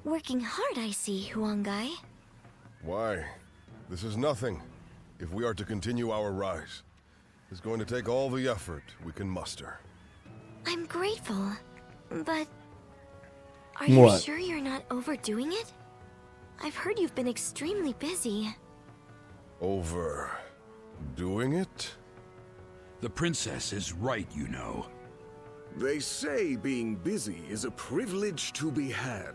Working hard, I see, Huangai. Why? This is nothing. If we are to continue our rise, it's going to take all the effort we can muster. I'm grateful, but are you sure you're not overdoing it? I've heard you've been extremely busy. Overdoing it? The princess is right, you know. They say being busy is a privilege to be had.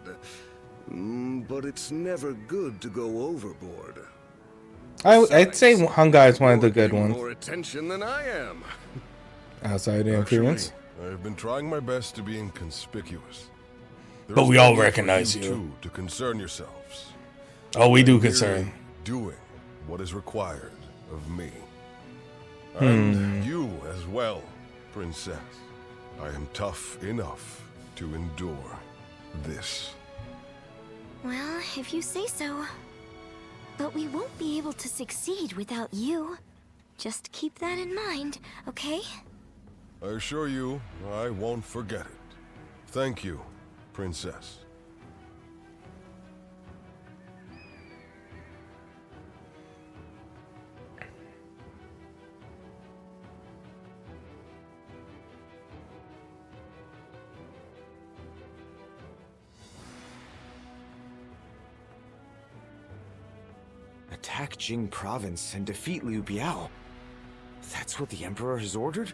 But it's never good to go overboard. I'd say Hungai is one of the good ones. More attention than I am. Outside interference. I've been trying my best to be inconspicuous. But we all recognize you. To concern yourselves. Oh, we do concern. Doing what is required of me. And you as well, princess. I am tough enough to endure this. Well, if you say so. But we won't be able to succeed without you. Just keep that in mind, okay? I assure you, I won't forget it. Thank you, princess. Attack Jing province and defeat Liu Biao. That's what the Emperor has ordered?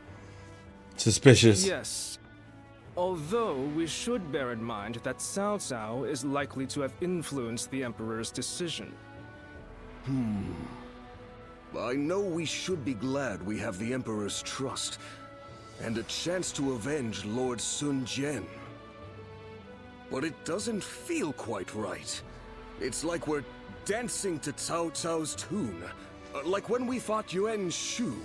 Suspicious. Yes. Although we should bear in mind that Cao Cao is likely to have influenced the Emperor's decision. I know we should be glad we have the Emperor's trust, and a chance to avenge Lord Sun Jian. But it doesn't feel quite right. It's like we're dancing to Cao Cao's tune, like when we fought Yuan Shu.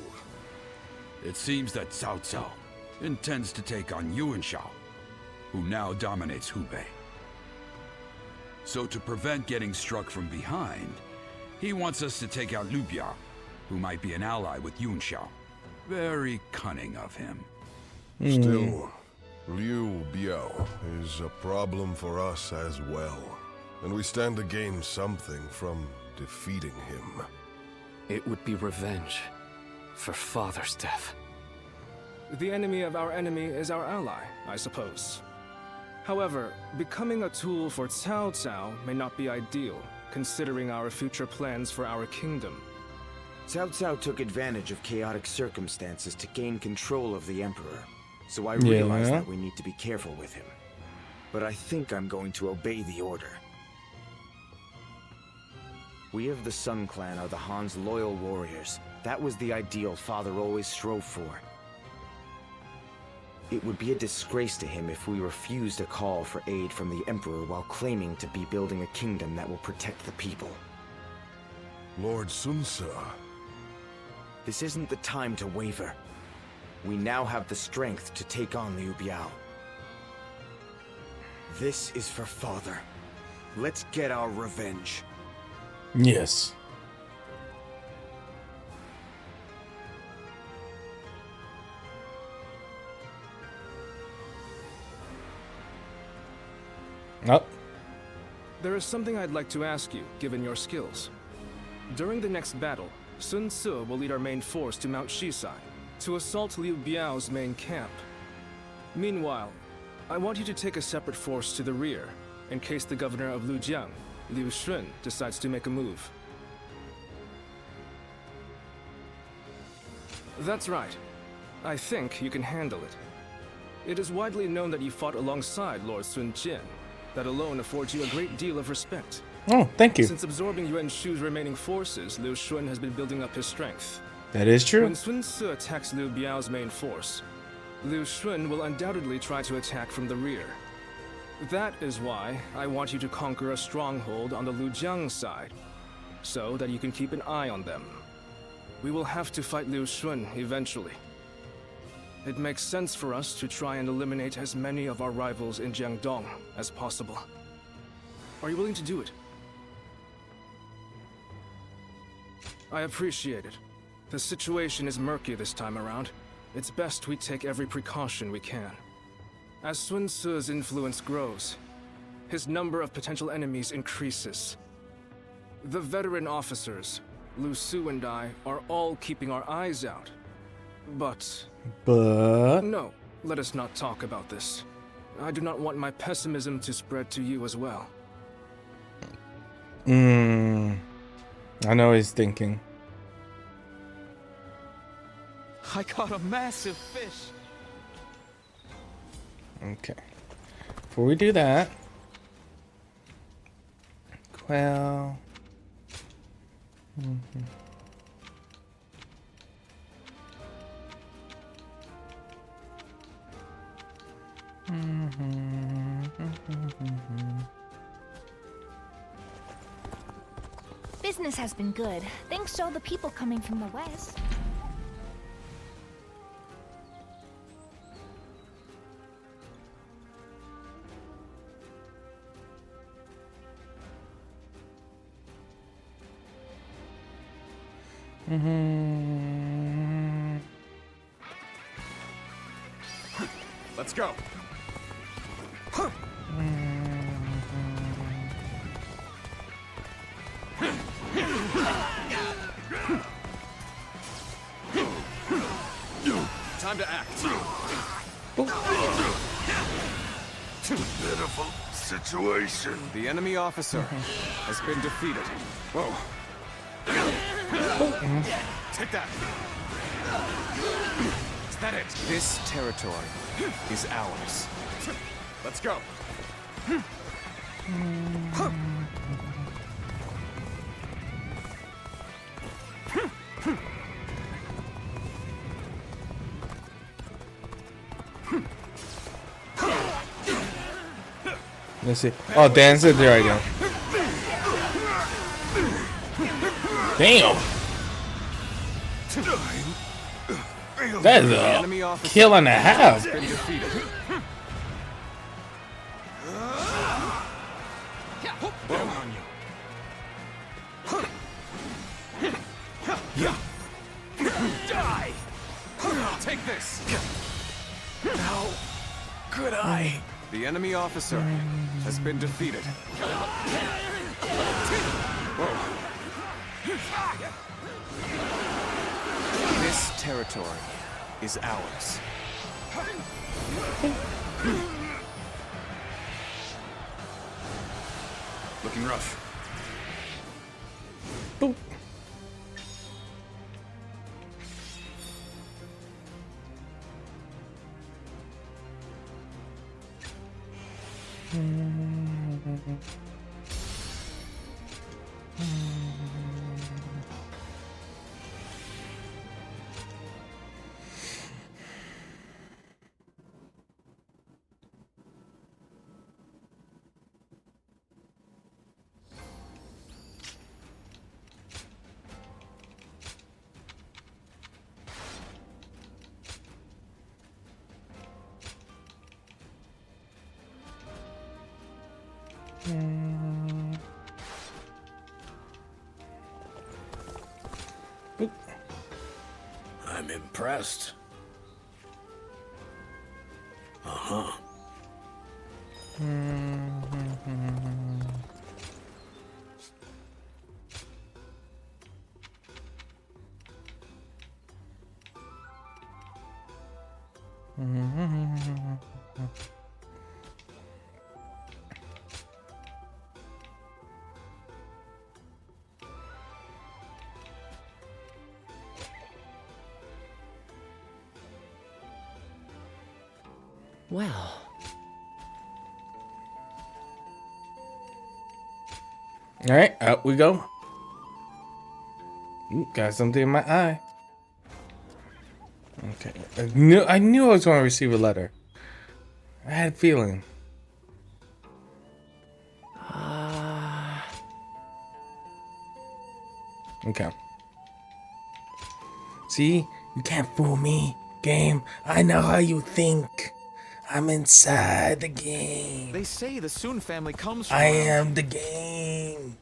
It seems that Cao Cao intends to take on Yuan Shao, who now dominates Hubei. So to prevent getting struck from behind, he wants us to take out Liu Biao, who might be an ally with Yuan Shao. Very cunning of him. Still, Liu Biao is a problem for us as well. And we stand to gain something from defeating him. It would be revenge for father's death. The enemy of our enemy is our ally, I suppose. However, becoming a tool for Cao Cao may not be ideal, considering our future plans for our kingdom. Cao Cao took advantage of chaotic circumstances to gain control of the Emperor, so I realize that we need to be careful with him. But I think I'm going to obey the order. We of the Sun Clan are the Han's loyal warriors. That was the ideal Father always strove for. It would be a disgrace to him if we refused a call for aid from the Emperor while claiming to be building a kingdom that will protect the people. Lord Sun Ce. This isn't the time to waver. We now have the strength to take on Liu Biao. This is for Father. Let's get our revenge. Yes. Oh. There is something I'd like to ask you, given your skills. During the next battle, Sun Ce will lead our main force to Mount Shisai, to assault Liu Biao's main camp. Meanwhile, I want you to take a separate force to the rear, in case the governor of Lujiang, Liu Shun, decides to make a move. That's right. I think you can handle it. It is widely known that you fought alongside Lord Sun Jian. That alone affords you a great deal of respect. Oh, thank you. Since absorbing Yuan Shu's remaining forces, Liu Shun has been building up his strength. That is true. When Sun Ce attacks Liu Biao's main force, Liu Shun will undoubtedly try to attack from the rear. That is why I want you to conquer a stronghold on the Lujiang side, so that you can keep an eye on them. We will have to fight Liu Shun eventually. It makes sense for us to try and eliminate as many of our rivals in Jiangdong as possible. Are you willing to do it? I appreciate it. The situation is murky this time around. It's best we take every precaution we can. As Sun Tzu's influence grows, his number of potential enemies increases. The veteran officers, Lu Su and I, are all keeping our eyes out. But no, let us not talk about this. I do not want my pessimism to spread to you as well. I know he's thinking. I caught a massive fish. Okay. Before we do that, well, Business has been good, thanks to all the people coming from the west. Let's go. Time to act. Pitiful situation. The enemy officer has been defeated. Whoa. Take that. Is that it? This territory is ours. Let's go. let's see. Oh, dance it. There I go. Damn. That is a kill and a half. Die! Take this! How could I? The enemy officer has been defeated. Whoa. This territory is ours. Looking rough. Boop. I'm impressed. Uh-huh. Well, All right, out we go. Ooh, got something in my eye. Okay, I knew I was going to receive a letter. I had a feeling. Okay. See, you can't fool me, game. I know how you think. I'm inside the game. They say the Sun family comes from... I am the game.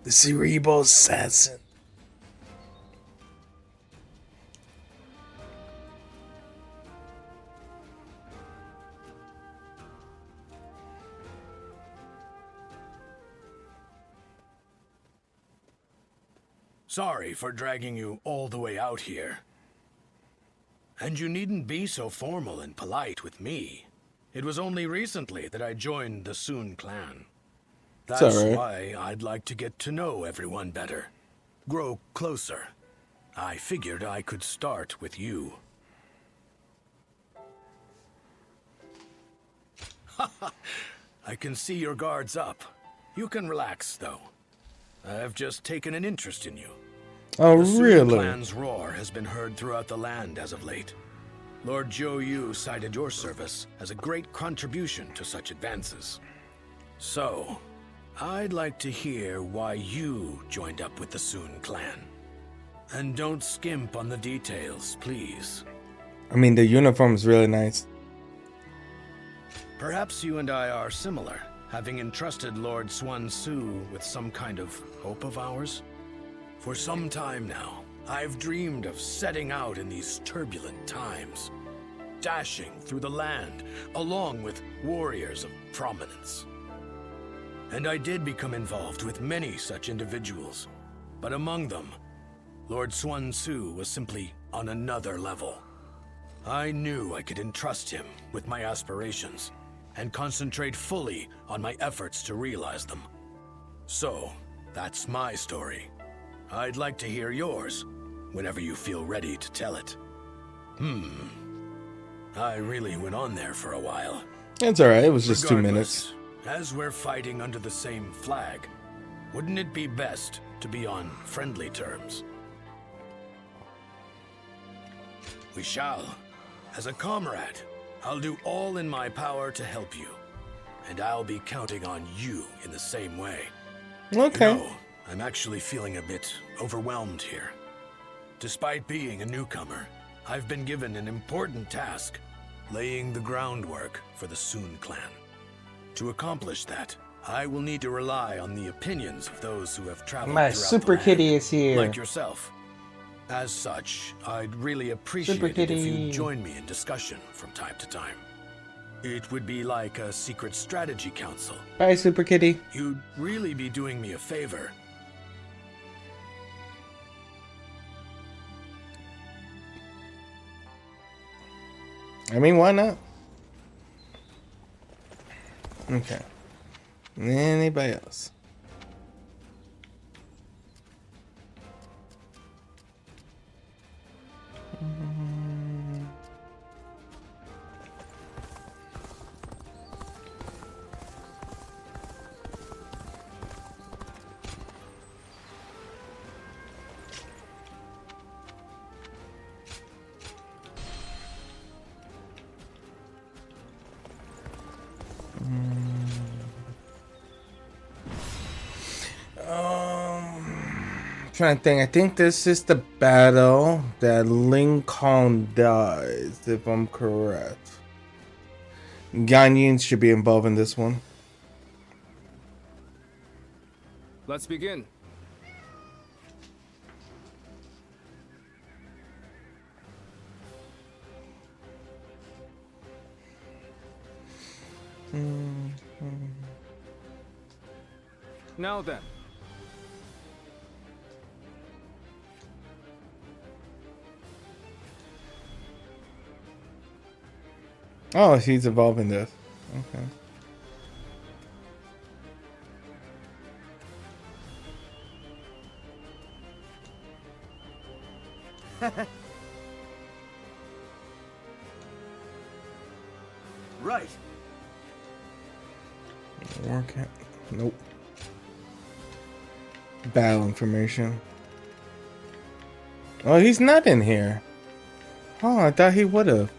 The cerebral assassin. Sorry for dragging you all the way out here. And you needn't be so formal and polite with me. It was only recently that I joined the Sun clan. That's why I'd like to get to know everyone better. Grow closer. I figured I could start with you. Haha, I can see your guard's up. You can relax, though. I've just taken an interest in you. Oh, the really? The clan's roar has been heard throughout the land as of late. Lord Zhou Yu cited your service as a great contribution to such advances. So, I'd like to hear why you joined up with the Sun clan. And don't skimp on the details, please. I mean, the uniform is really nice. Perhaps you and I are similar, having entrusted Lord Xuan Su with some kind of hope of ours. For some time now, I've dreamed of setting out in these turbulent times, dashing through the land, along with warriors of prominence. And I did become involved with many such individuals, but among them, Lord Xuan Su was simply on another level. I knew I could entrust him with my aspirations, and concentrate fully on my efforts to realize them. So, that's my story. I'd like to hear yours, whenever you feel ready to tell it. I really went on there for a while. It's alright, it was just 2 minutes. As we're fighting under the same flag, wouldn't it be best to be on friendly terms? We shall. As a comrade, I'll do all in my power to help you. And I'll be counting on you in the same way. Okay. You know, I'm actually feeling a bit overwhelmed here. Despite being a newcomer, I've been given an important task, laying the groundwork for the Sun clan. To accomplish that, I will need to rely on the opinions of those who have traveled My throughout super the land, kitty is here. like yourself. As such, I'd really appreciate it if you'd join me in discussion from time to time. It would be like a secret strategy council. Bye, Super Kitty. You'd really be doing me a favor. I mean, why not? Okay. Anybody else? Trying to think. I think this is the battle that Lincoln dies, if I'm correct. Ganyin should be involved in this one. Let's begin. Now then. Oh, he's involved in this. Okay. Right. Warcamp. Nope. Battle information. Oh, he's not in here. Oh, I thought he would have.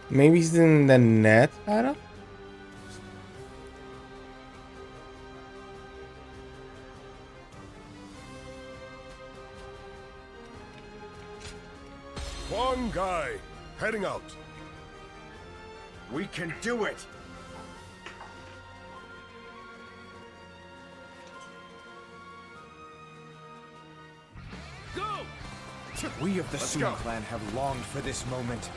Maybe he's in the net battle? One guy heading out. We can do it! We of the Sun clan have longed for this moment.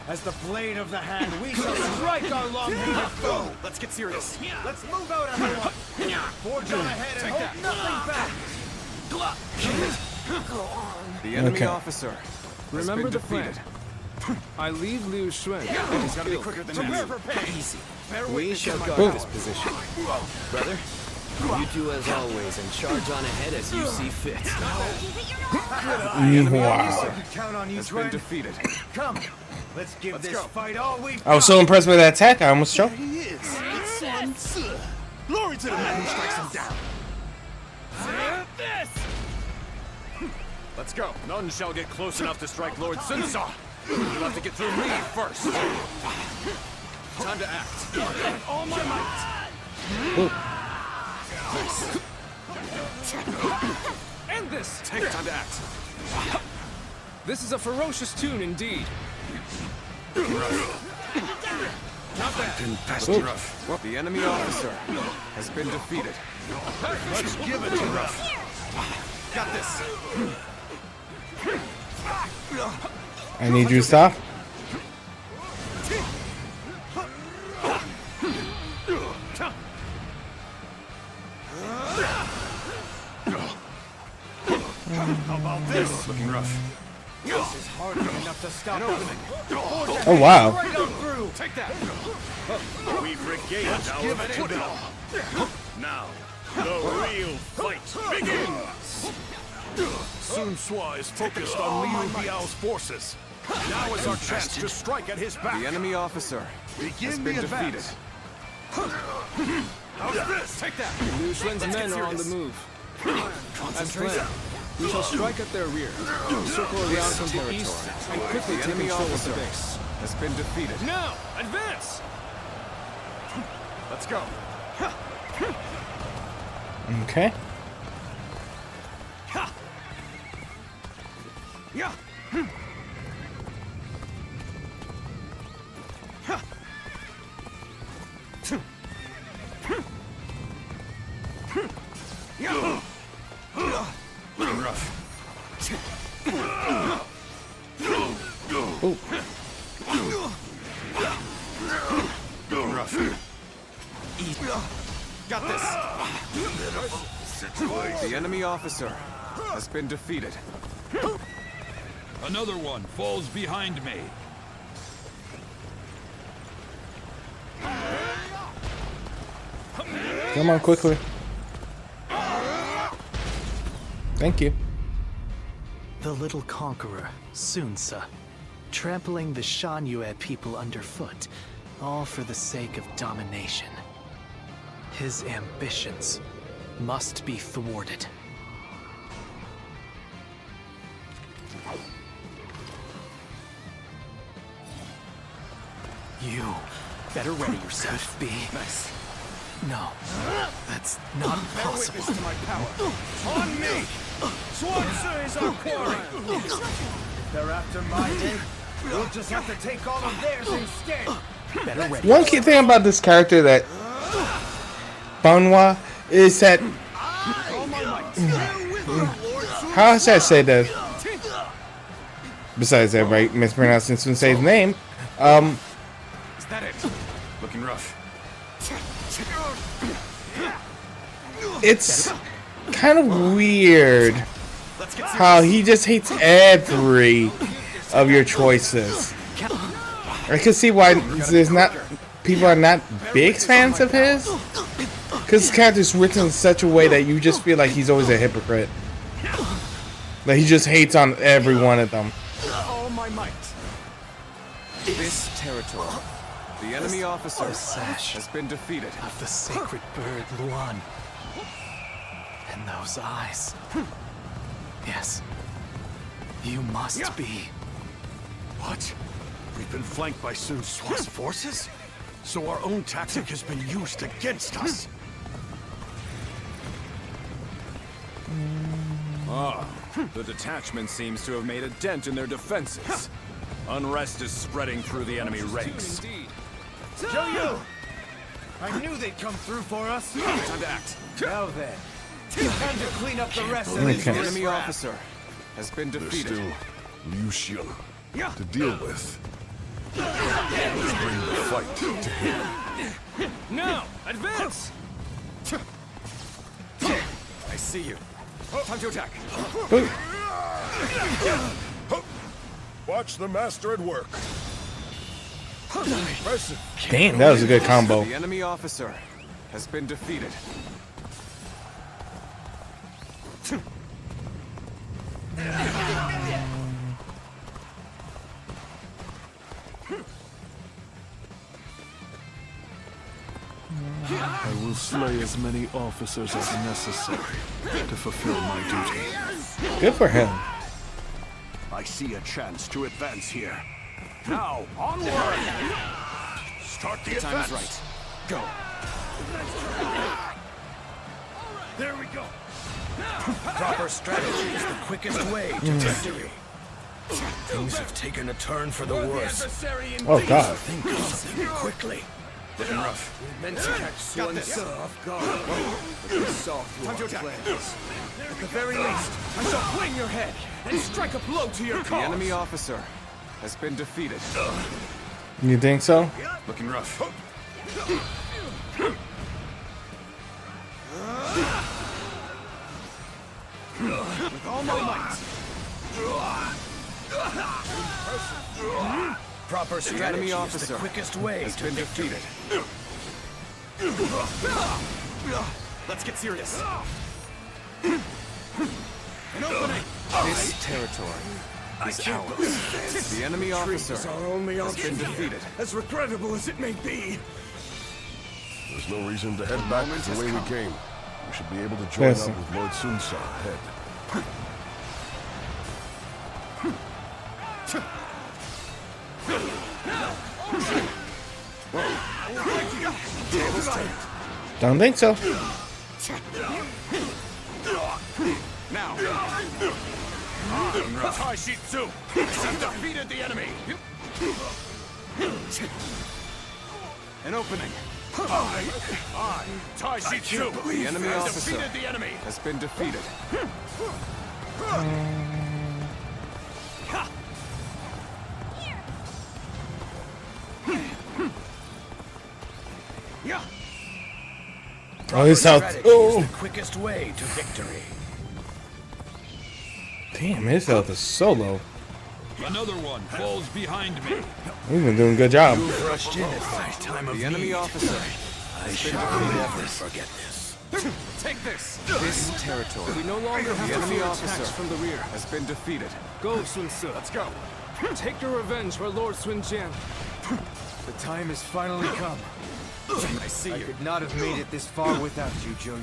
As the blade of the hand, we shall strike our long-hated foe! Let's get serious. Let's move out, everyone! Forge on ahead and hold nothing back. The enemy Okay. officer has Remember been the plan. defeated. I leave Liu Shun. He's gotta be quicker than that. Easy. We shall guard this position. Brother, you do as always and charge on ahead as you see fit. Wow. Count on you, Has been defeated. Come, let's give this fight all we've I was so impressed by that attack, I almost choked. He is. It's Sun Tzu. Glory to the man who strikes him down. Let's go. None shall get close enough to strike Lord Sun Tzu. You'll have to get through me first. Time to act. All my might. End this! Take time to act. This is a ferocious tune indeed. Fast and rough. The enemy officer has been defeated. Let's give it to Ruff. Got this. I need you to stop. How about this? Looking rough. This is hard enough to stop us. Oh wow. Right on through. Take that. We've regained our Give it to them. Now, the real fight begins. Sun Tzu is focused on Liu Biao's forces. Now is our chance to strike at his back. The enemy officer has Begin been the defeated. advance. How's this? Take that. Liu Shun's men are on the move. As planned, we shall strike at their rear, circle around from the east, and quickly take enemy control of the officer base. has been defeated. Now, advance! Let's go. Okay. Yeah. Looking rough. Going rough. Got this. The enemy officer has been defeated. Another one falls behind me. Come on, quickly. Thank you. The little conqueror, Sun Tzu, trampling the Shanyue people underfoot, all for the sake of domination. His ambitions must be thwarted. You better ready yourself. Could be. Nice. No, that's not possible. Witness to my power. On me! Sun Tzu is our quarry! If they're after my day, we'll just have to take all of theirs instead. Better ready. One key thing about this character that Banwa is that how should I say that? Besides everybody mispronouncing Sun Tzu's name, Is that it? Looking rough. it's kind of weird how he just hates every of your choices. I can see why there's not people are not big fans of his, because his character's written in such a way that you just feel like he's always a hypocrite. That he just hates on every one of them. All my might. This territory, the enemy officer has been defeated. Of the sacred bird Luan. And those eyes. Yes. You must be. What? We've been flanked by Sun Tzu's forces? So our own tactic has been used against us. The detachment seems to have made a dent in their defenses. Unrest is spreading through the enemy ranks. Indeed. Show you! I knew they'd come through for us. Time to act. Now then, time to clean up the rest of The this Okay. enemy riffraff. officer has been There's defeated. still Liu Xun to deal with. Let's bring the fight to him. Now, advance! I see you. Time to attack. Watch the master at work. Impressive. Damn, that was a good combo. The enemy officer has been defeated. I will slay as many officers as necessary to fulfill my duty. Good for him. I see a chance to advance here. Now, onward! Start the Time advance. is right. Go. There we go. Proper strategy is the quickest way to victory. Things have taken a turn for the worse. Oh God. Think of something quickly. Looking rough. Meant to catch Swan Sir off guard. But we saw through our plans. At the very least, I shall fling your head and strike a blow to your cause. The enemy officer has been defeated. You think so? Looking rough. With all my might. Proper strategy is the quickest way has to been victory. defeated. Let's get serious. An opening. This territory is ours. The enemy officer Our only has option been defeated. As regrettable as it may be. There's no reason to head back the way we came. We should be able to join Listen. up with Lord Sunsa ahead. Don't think so. Now. Tai Shitsu! He's defeated the enemy! An opening. I, Tai Shitsu, The enemy has officer defeated the enemy! has been defeated. Oh, he's out. Strategy is Oh, the quickest way to victory. damn, his health is so low. Another one falls behind me. We've been doing a good job. Rushed in at the time of The enemy need. officer. I shall never forget this. Take this. This territory. We no longer have The to enemy fear officer attacks from the rear. has been defeated. Go, Sun Tzu. Let's go. Take your revenge for Lord Sun Jian. The time has finally come. I see you. Could not have made it this far without you, Joyu.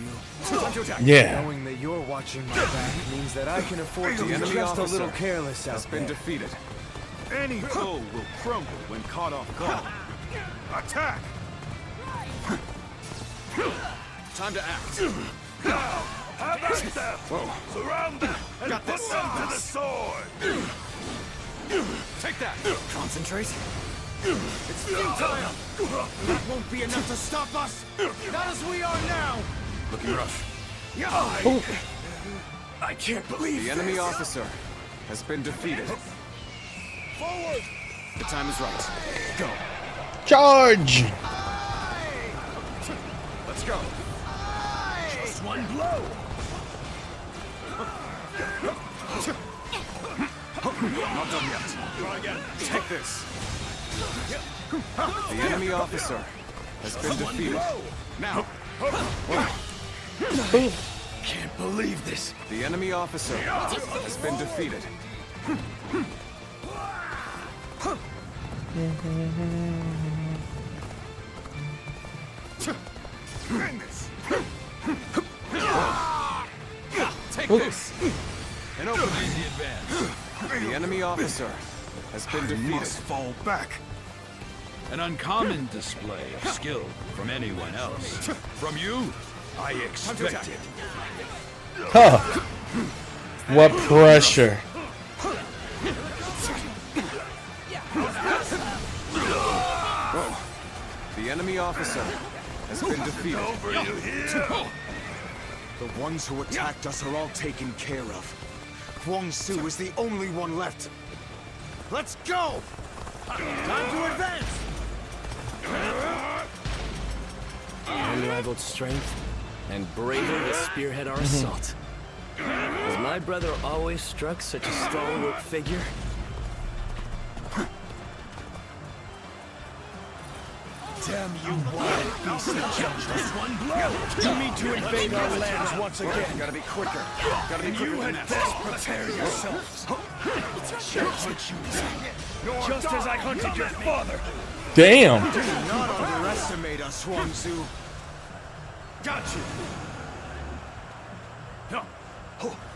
Yeah. Knowing that you're watching my back means that I can afford to The be enemy just a officer little careless has out been there. defeated. Any foe will crumble when caught off guard. Attack! Time to act. How about them? Surround them and Got put this. them to the sword! Take that. Concentrate. It's futile! That won't be enough to stop us! Not as we are now! Looking rough. I can't believe The enemy officer has been defeated. Forward! The time is right. Go. Charge! Let's go. Just one blow! Not done yet. Try again. Take this. The enemy officer has been defeated. Now. Can't believe this. The enemy officer has been defeated. Bring this! Take this. And open the advance. The enemy officer has been defeated. Must fall back. An uncommon display of skill from anyone else. From you, I expected. Huh. What pressure. The enemy officer has been defeated. Over you here! The ones who attacked us are all taken care of. Huang Su is the only one left. Let's go! Time to advance! Unrivaled strength, and bravely to spearhead our assault. Has my brother always struck such a stalwart figure? Damn you wild beasts that judge us one blow! You mean to invade our lands once again? Gotta be quicker. Gotta be quicker. You had best prepare yourselves. I'll hunt you down, just as I hunted your father. Damn. Do not underestimate us, Huangzu. Got you.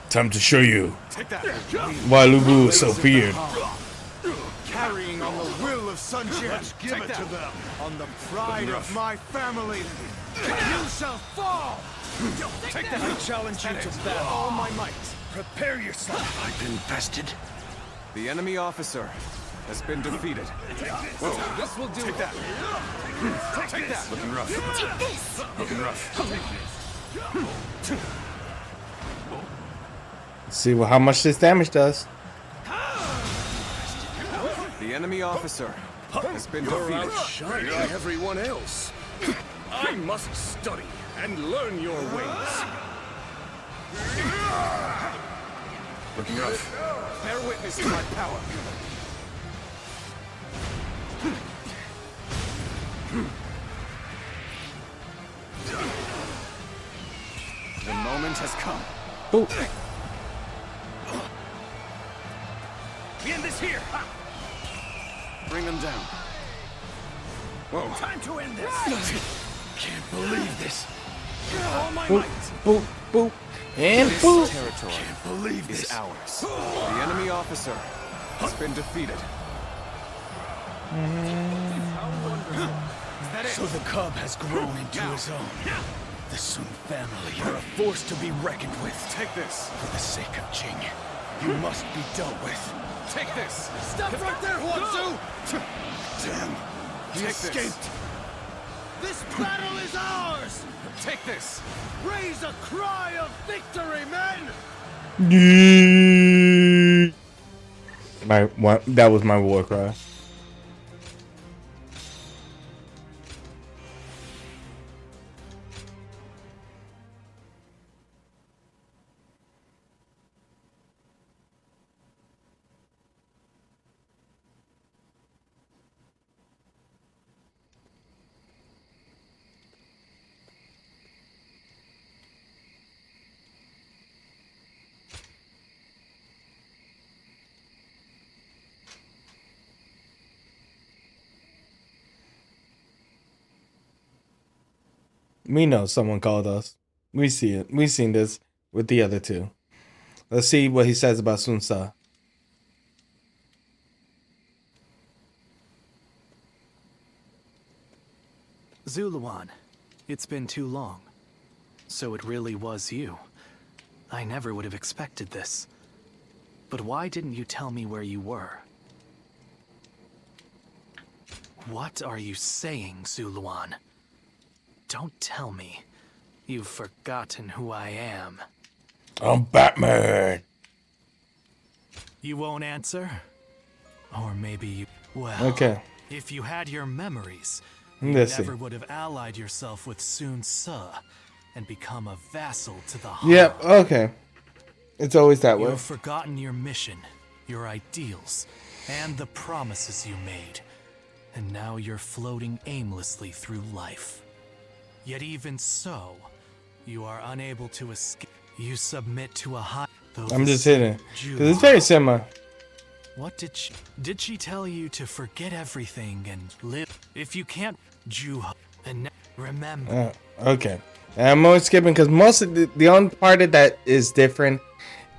Time to show you Take that. why Lu Bu is so feared. Carrying on the will of Sun Jian. Give it to them. On the pride of my family. You shall fall. Take that. I challenge you to battle. All my might. Prepare yourself. I've been bested. The enemy officer has been defeated. Whoa. This will do. Take that. Take that. Looking rough. Take this! Looking rough. Let's see how much this damage does. The enemy officer has been defeated. Outshine everyone else. I must study and learn your ways. Looking rough. Bear witness to my power. The moment has come. Ooh. We end this here. Bring them down. Whoa. Time to end this. Can't believe this. All my Boop, might. boop, boop, and This boop. territory can't believe this. Is ours. The enemy officer has been defeated. So the cub has grown into his own. The Sun family are a force to be reckoned with. Take this. For the sake of Jing, you must be dealt with. Take this. Stop right there, Huangzu! Damn. He escaped. This battle is ours! Take this. Raise a cry of victory, men! That was my war cry. We know someone called us. We see it. We've seen this with the other two. Let's see what he says about Sun Ce. Zuluan, it's been too long. So it really was you. I never would have expected this. But why didn't you tell me where you were? What are you saying, Zuluan? Don't tell me you've forgotten who I am. I'm Batman. You won't answer? Or maybe you... Well, Okay. if you had your memories, you Let's see. never would have allied yourself with Sun Ce and become a vassal to the Han. Yep. Okay. It's always that way. You've forgotten your mission, your ideals, and the promises you made. And now you're floating aimlessly through life. Yet even so, you are unable to escape. You submit to a high... I'm just hitting. Because it's very similar. What did she... Did she tell you to forget everything and live? If you can't... Juho. And remember... Okay. And I'm only skipping because most of the only part of that is different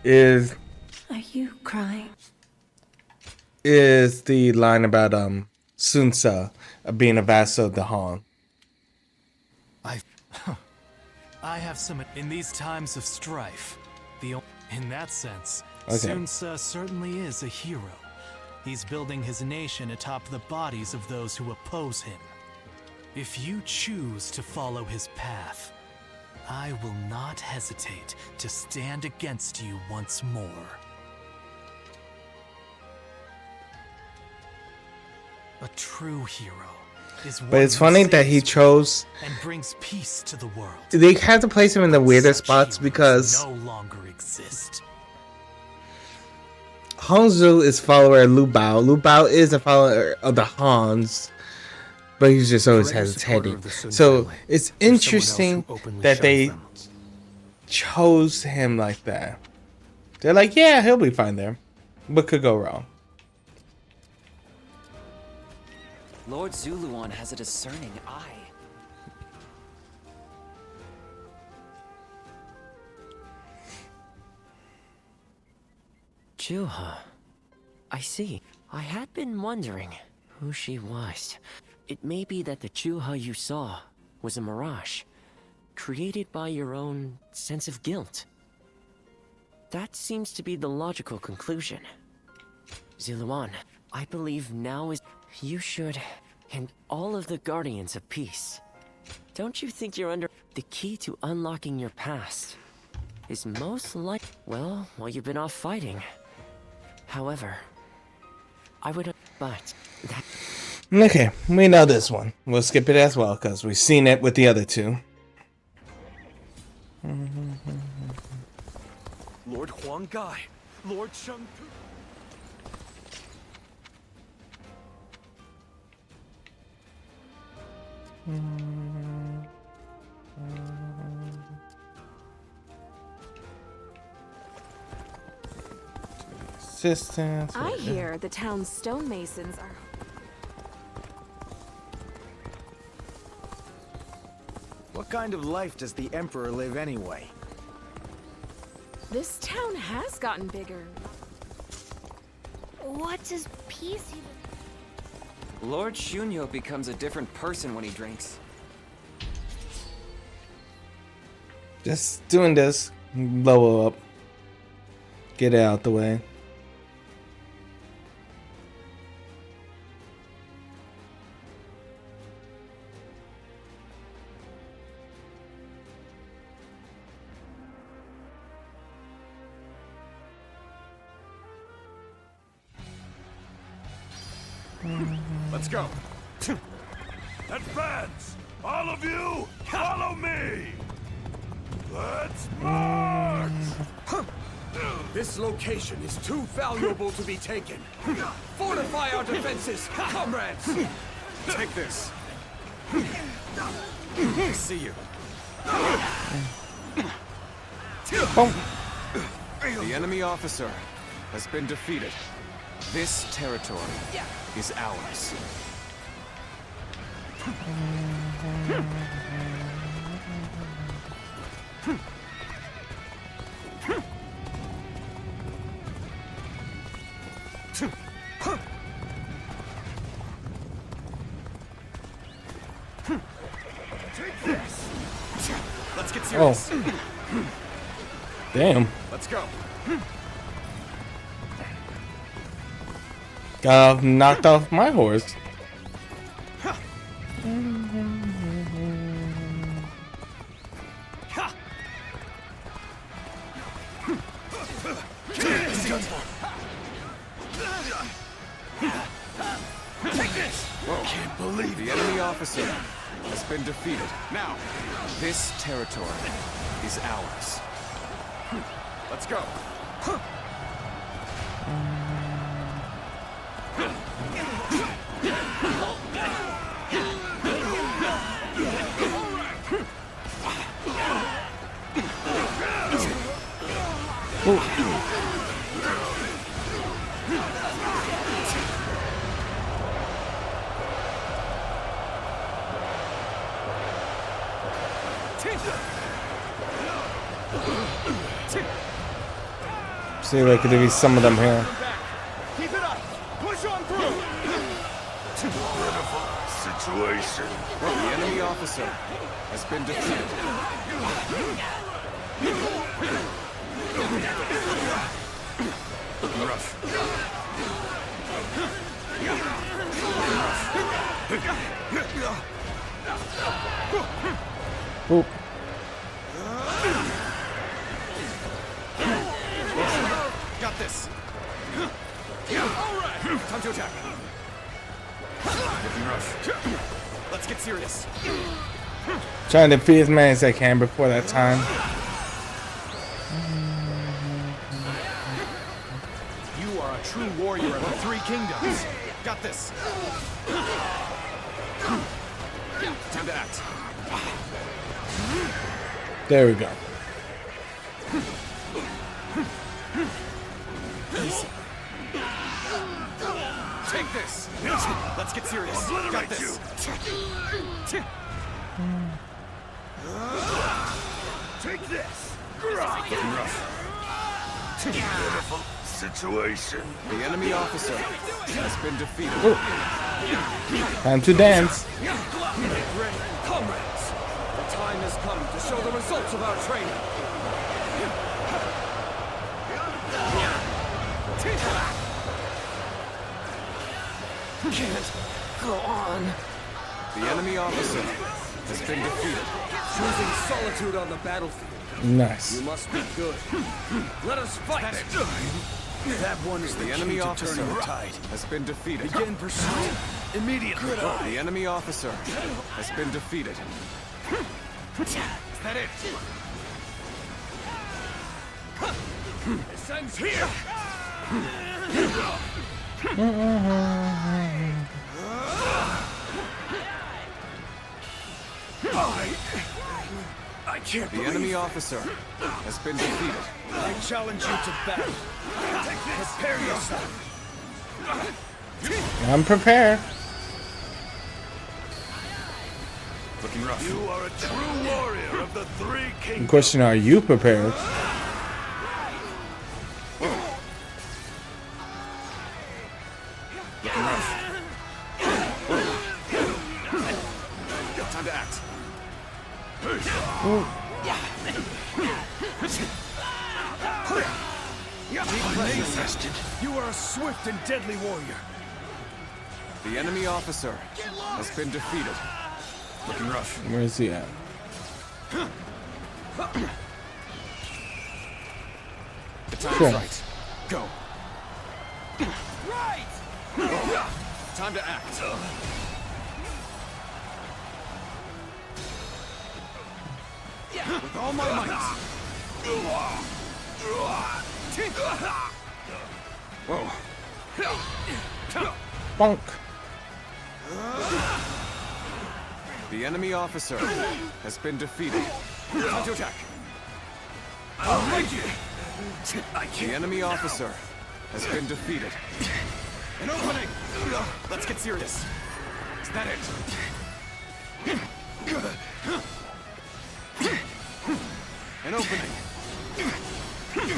is... Are you crying? Is the line about Sun Ce being a vassal of the Han. I have some... In these times of strife, in that sense, Okay. Sun Ce certainly is a hero. He's building his nation atop the bodies of those who oppose him. If you choose to follow his path, I will not hesitate to stand against you once more. A true hero. But it's funny that he chose. And brings peace to the world. They had to place him in the weirder spots because no longer exist. Hongzhu is follower of Lu Bao. Lu Bao is a follower of the Hans, but he's just always hesitating. So it's interesting that they chose him like that. They're like, yeah, he'll be fine there. What could go wrong? Lord Zuluan has a discerning eye. Juha. I see. I had been wondering who she was. It may be that the Juha you saw was a mirage, created by your own sense of guilt. That seems to be the logical conclusion. Zuluan, I believe now is... You should... And all of the Guardians of Peace. Don't you think you're under... The key to unlocking your past is most like... Well, while you've been off fighting. However, I would... But... That... Okay, we know this one. We'll skip it as well, because we've seen it with the other two. Lord Huang Gai, Lord Shang Tu. Assistance. I hear the town's stonemasons are... What kind of life does the Emperor live anyway? This town has gotten bigger. What does peace even... Lord Shunyo becomes a different person when he drinks. Just doing this. Blow up. Get it out the way. Let's go. Advance! All of you, follow me! Let's march! This location is too valuable to be taken. Fortify our defenses, comrades! Take this. I see you. The enemy officer has been defeated. This territory is ours. Take this. Let's get serious. Oh. Damn. Let's go. Got knocked off my horse. Take this! Whoa. Can't believe the enemy officer has been defeated. Now, this territory is ours. Let's go. See, like, could there be some of them here? Keep it up. Push on through. Critical situation. The enemy officer has been defeated. Rough. Oop. Got this. All right. Time to attack. Let's get serious. Trying to defeat as many as I can before that time. You are a true warrior of the Three Kingdoms. Got this. Time to act. There we go. Take this. Let's get serious. Got this. Take this. Looking rough. Pitiful situation. The enemy officer has been defeated. Time to dance. Ready, comrades. The time has come to show the results of our training. Can't go on. The enemy officer has been defeated. Choosing solitude on the battlefield. Nice. You must be good. Let us fight. That one is the enemy officer has been defeated. Begin pursuit immediately. The enemy officer has been defeated. Is that it? This ends here. I can't The enemy officer has been defeated. I challenge you to battle. Prepare yourself. I'm prepared. Looking rough. You are a true warrior of the Three The Kingdoms. question: are you prepared? Looking rough. Time to act. Tested. You are a swift and deadly warrior. The enemy officer has been defeated. Looking rough. Where is he at? The time's Cool. right. Go. Right. Time to act. With all my might. Whoa. Bonk. The enemy officer has been defeated. Time to attack. I'll make you. The enemy officer has been defeated. An opening! Let's get serious. Is that it? An opening.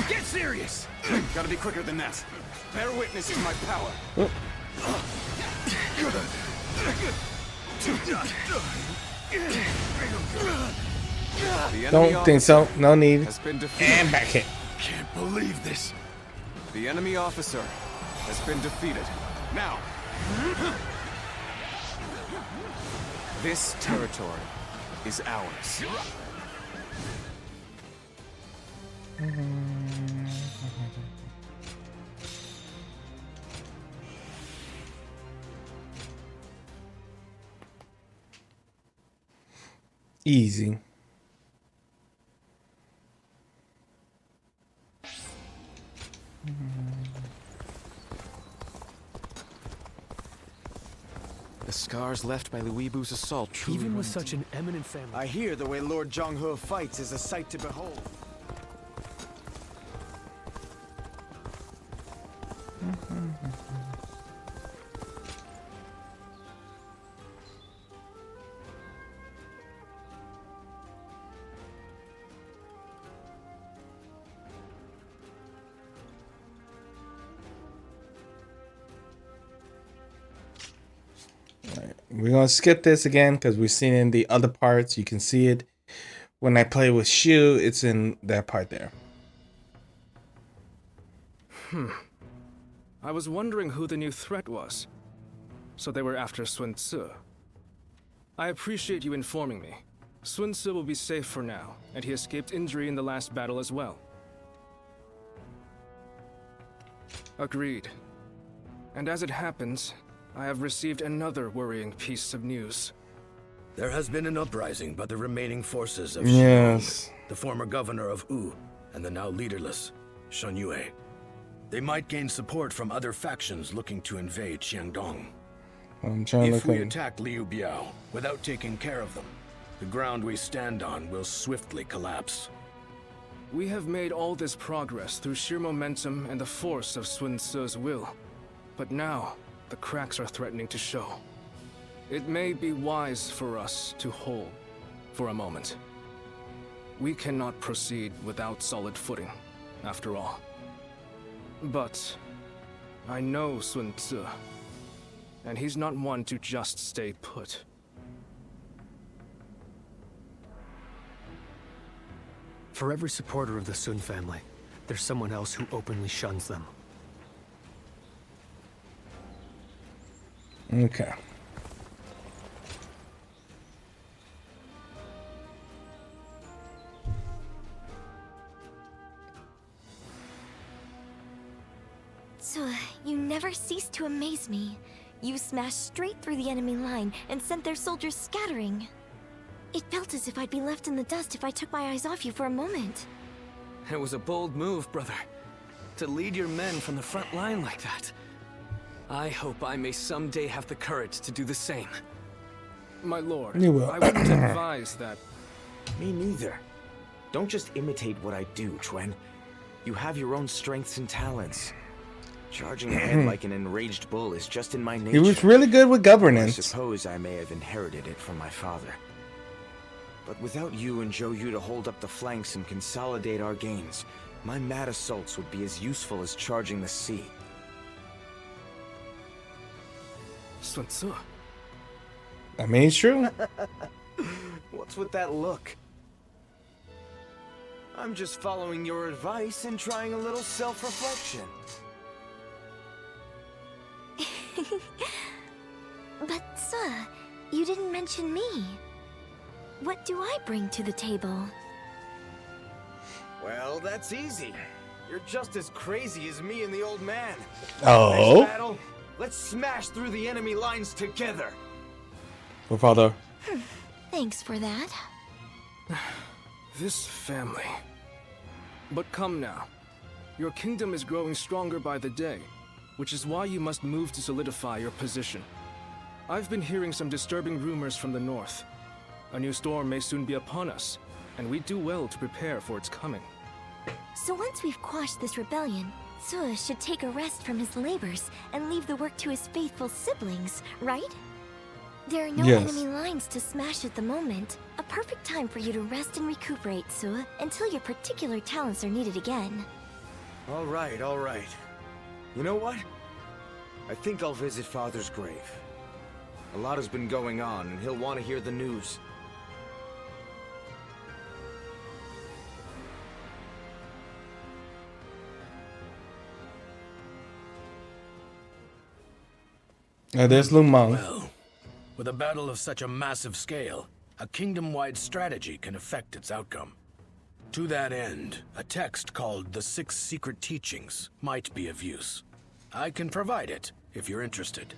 Get serious! Gotta be quicker than that. Bear witness to my power. Don't think so. No need. Has been defeated. And back hit. Can't believe this. The enemy officer has been defeated. Now! This territory is ours. Easy. The scars left by Luibu's assault truly Even with ruined such an eminent family. I hear the way Lord Jong-ho fights is a sight to behold. We're gonna skip this again because we've seen it in the other parts. You can see it when I play with Shu. It's in that part there. I was wondering who the new threat was. So they were after Sun Tzu. I appreciate you informing me. Sun Tzu will be safe for now, and he escaped injury in the last battle as well. Agreed. And as it happens, I have received another worrying piece of news. There has been an uprising by the remaining forces of Yes. Jijon, the former governor of Wu, and the now leaderless Shan Yue. They might gain support from other factions looking to invade Xiangdong. I'm trying If to we think. attack Liu Biao without taking care of them, the ground we stand on will swiftly collapse. We have made all this progress through sheer momentum and the force of Sun Tzu's will. But now, the cracks are threatening to show. It may be wise for us to hold for a moment. We cannot proceed without solid footing, after all. But I know Sun Tzu, and he's not one to just stay put. For every supporter of the Sun family, there's someone else who openly shuns them. Okay. So, you never cease to amaze me. You smashed straight through the enemy line and sent their soldiers scattering. It felt as if I'd be left in the dust if I took my eyes off you for a moment. It was a bold move, brother. To lead your men from the front line like that. I hope I may someday have the courage to do the same. My lord, You will. I wouldn't advise that. Me neither. Don't just imitate what I do, Chuen. You have your own strengths and talents. Charging ahead like an enraged bull is just in my nature. He was really good with governance. I suppose I may have inherited it from my father. But without you and Zhou Yu to hold up the flanks and consolidate our gains, my mad assaults would be as useful as charging the sea. Sun Tzu. I mean, it's true. What's with that look? I'm just following your advice and trying a little self-reflection. But, sir, you didn't mention me. What do I bring to the table? Well, that's easy. You're just as crazy as me and the old man. Oh. Next battle, let's smash through the enemy lines together. Well, father. Thanks for that. This family. But come now. Your kingdom is growing stronger by the day, which is why you must move to solidify your position. I've been hearing some disturbing rumors from the north. A new storm may soon be upon us, and we do well to prepare for its coming. So once we've quashed this rebellion, Tzu should take a rest from his labors and leave the work to his faithful siblings, right? There are no Yes. enemy lines to smash at the moment. A perfect time for you to rest and recuperate, Tzu, until your particular talents are needed again. All right, all right. You know what? I think I'll visit Father's grave. A lot has been going on, and he'll want to hear the news. There's Lu Meng. Well, with a battle of such a massive scale, a kingdom-wide strategy can affect its outcome. To that end, a text called The Six Secret Teachings might be of use. I can provide it, if you're interested.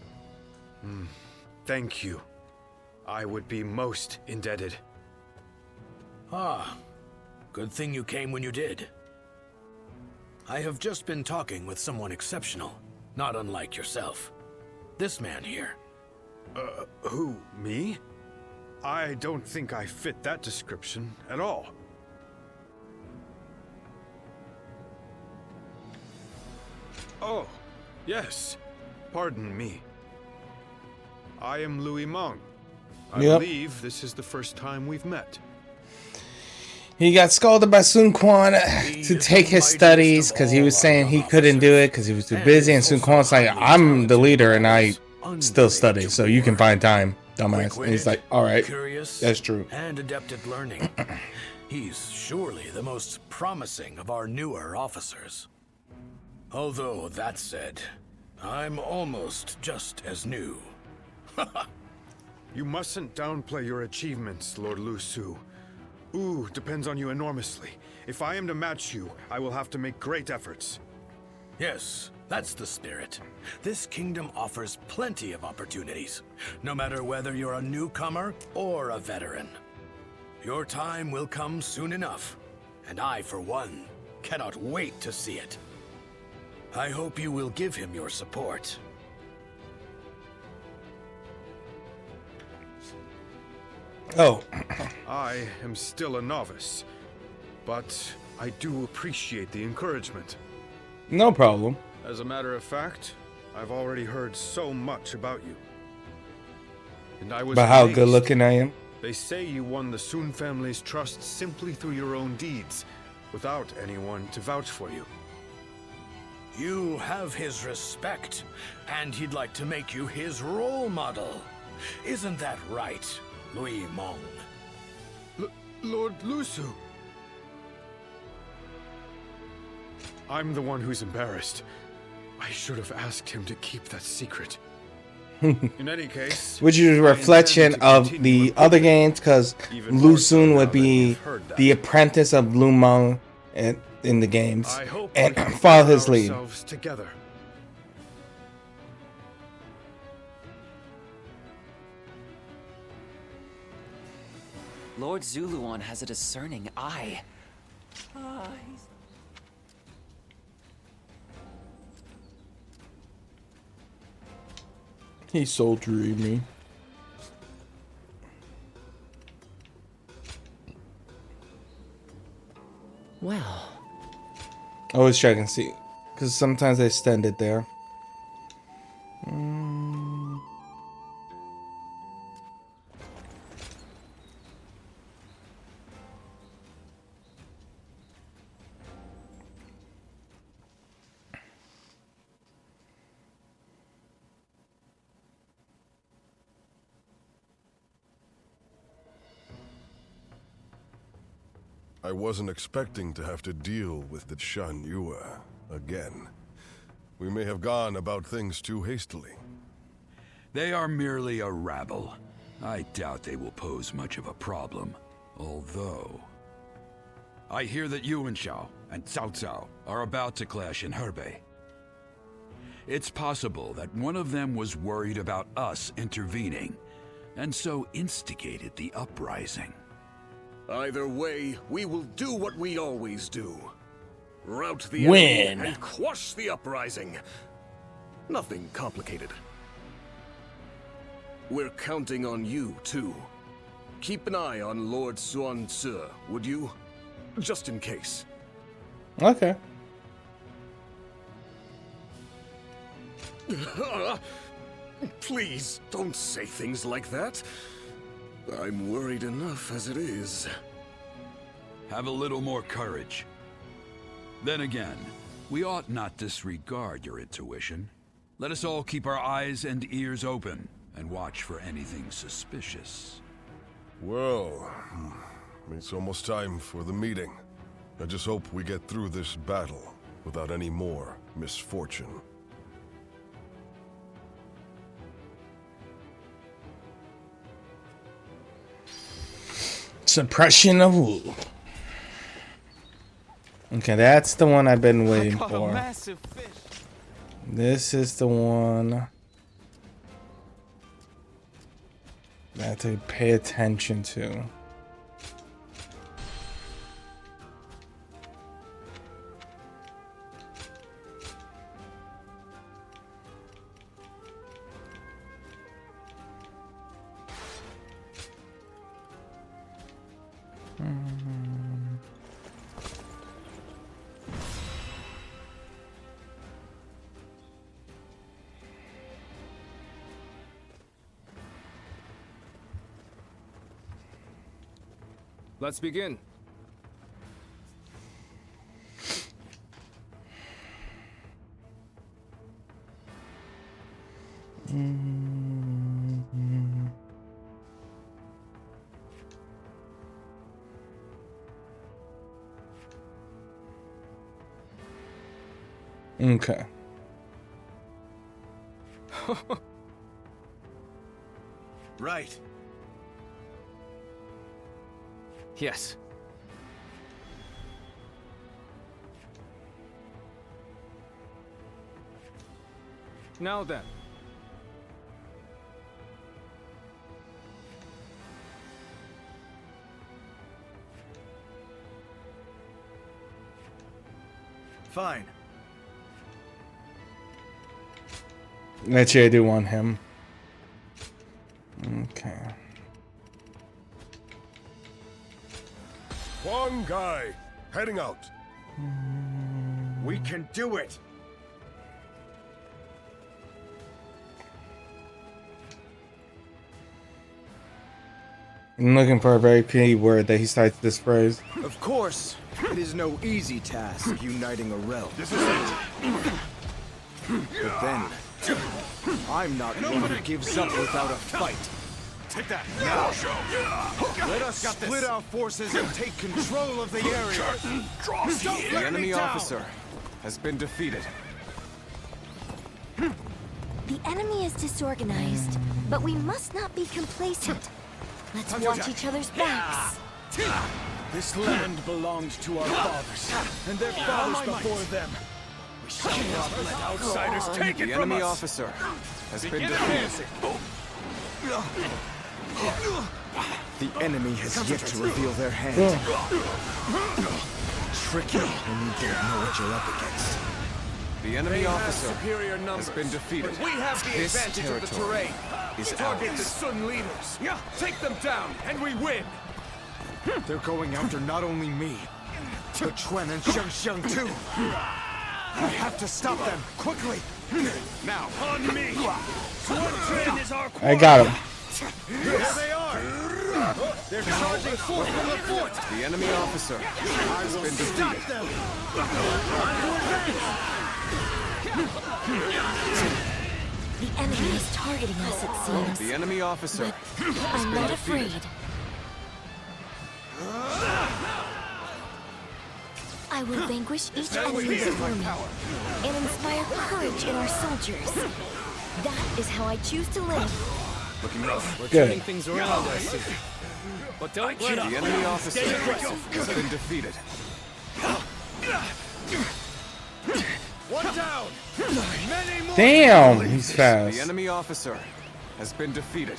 Thank you. I would be most indebted. Ah, good thing you came when you did. I have just been talking with someone exceptional, not unlike yourself. This man here. Who, me? I don't think I fit that description at all. Oh, yes. Pardon me. I am Louis Meng. I Yep. believe this is the first time we've met. He got scolded by Sun Quan to take his studies because he was saying he couldn't do it because he was too busy. And Sun Quan's like, I'm the leader and I still study, so you can find time, dumbass. And he's like, all right, Curious, that's true. and adept at learning. He's surely the most promising of our newer officers. Although, that said, I'm almost just as new. You mustn't downplay your achievements, Lord Lu Su. Wu depends on you enormously. If I am to match you, I will have to make great efforts. Yes, That's the spirit. This kingdom offers plenty of opportunities, no matter whether you're a newcomer or a veteran. Your time will come soon enough, and I, for one, cannot wait to see it. I hope you will give him your support. Oh. I am still a novice, but I do appreciate the encouragement. No problem. As a matter of fact, I've already heard so much about you. And I was But how amazed. good looking I am? They say you won the Sun family's trust simply through your own deeds, without anyone to vouch for you. You have his respect, and he'd like to make you his role model. Isn't that right, Louis Mong? Lord Lusu! I'm the one who's embarrassed. I should have asked him to keep that secret. In any case, which is a reflection of the other games, because Lu Xun would be the apprentice of Lu Meng in the games and follow his lead. Together. Lord Zuluan has a discerning eye. He's so dreamy. Well. Always check and see, because sometimes they extend it there. I wasn't expecting to have to deal with the Shan Yue again. We may have gone about things too hastily. They are merely a rabble. I doubt they will pose much of a problem. Although... I hear that Yuan Shao and Cao Cao are about to clash in Hebei. It's possible that one of them was worried about us intervening, and so instigated the uprising. Either way, we will do what we always do. Rout the Win. enemy and quash the uprising. Nothing complicated. We're counting on you, too. Keep an eye on Lord Xuan Tzu, would you? Just in case. Okay. Please, don't say things like that. I'm worried enough as it is. Have a little more courage. Then again, we ought not disregard your intuition. Let us all keep our eyes and ears open and watch for anything suspicious. Well, it's almost time for the meeting. I just hope we get through this battle without any more misfortune. Suppression of Wu. Okay, that's the one I've been waiting for. This is the one I have to pay attention to. Let's begin. Okay. Right. Yes. Now then. Fine. Actually, I do want him. Okay. One guy, heading out. We can do it. I'm looking for a very key word that he starts this phrase. Of course, it is no easy task uniting a realm. This is it. But then, I'm not one who gives up without a fight. Take that. Now, let us split our forces and take control of the area. The enemy officer has been defeated. The enemy is disorganized, but we must not be complacent. Let's watch each other's backs. This land belonged to our fathers, and their fathers before them. We shall not let outsiders take it The from enemy us. officer has been defeated. The enemy has yet to reveal their hand. Tricky when you don't know what you're up against. The enemy officer superior has numbers, been defeated. but we have the This advantage of the territory terrain. is Target the ours. Sun leaders. Take them down, and we win. They're going after not only me, but Quan and Xiang too. I have to stop them, quickly. Now, on me. Sun Quan is our I got him. Here they are. They're charging forth from the fort. The enemy officer has been defeated. The enemy is targeting us, it seems. The enemy officer has I'm been not defeated. afraid. I will vanquish each enemy before me and inspire courage in our soldiers. That is how I choose to live. Looking rough. We're Good. turning things around, I see. But don't let up. The enemy officer has been defeated. One down. Many more. Damn, he's The fast. enemy officer has been defeated.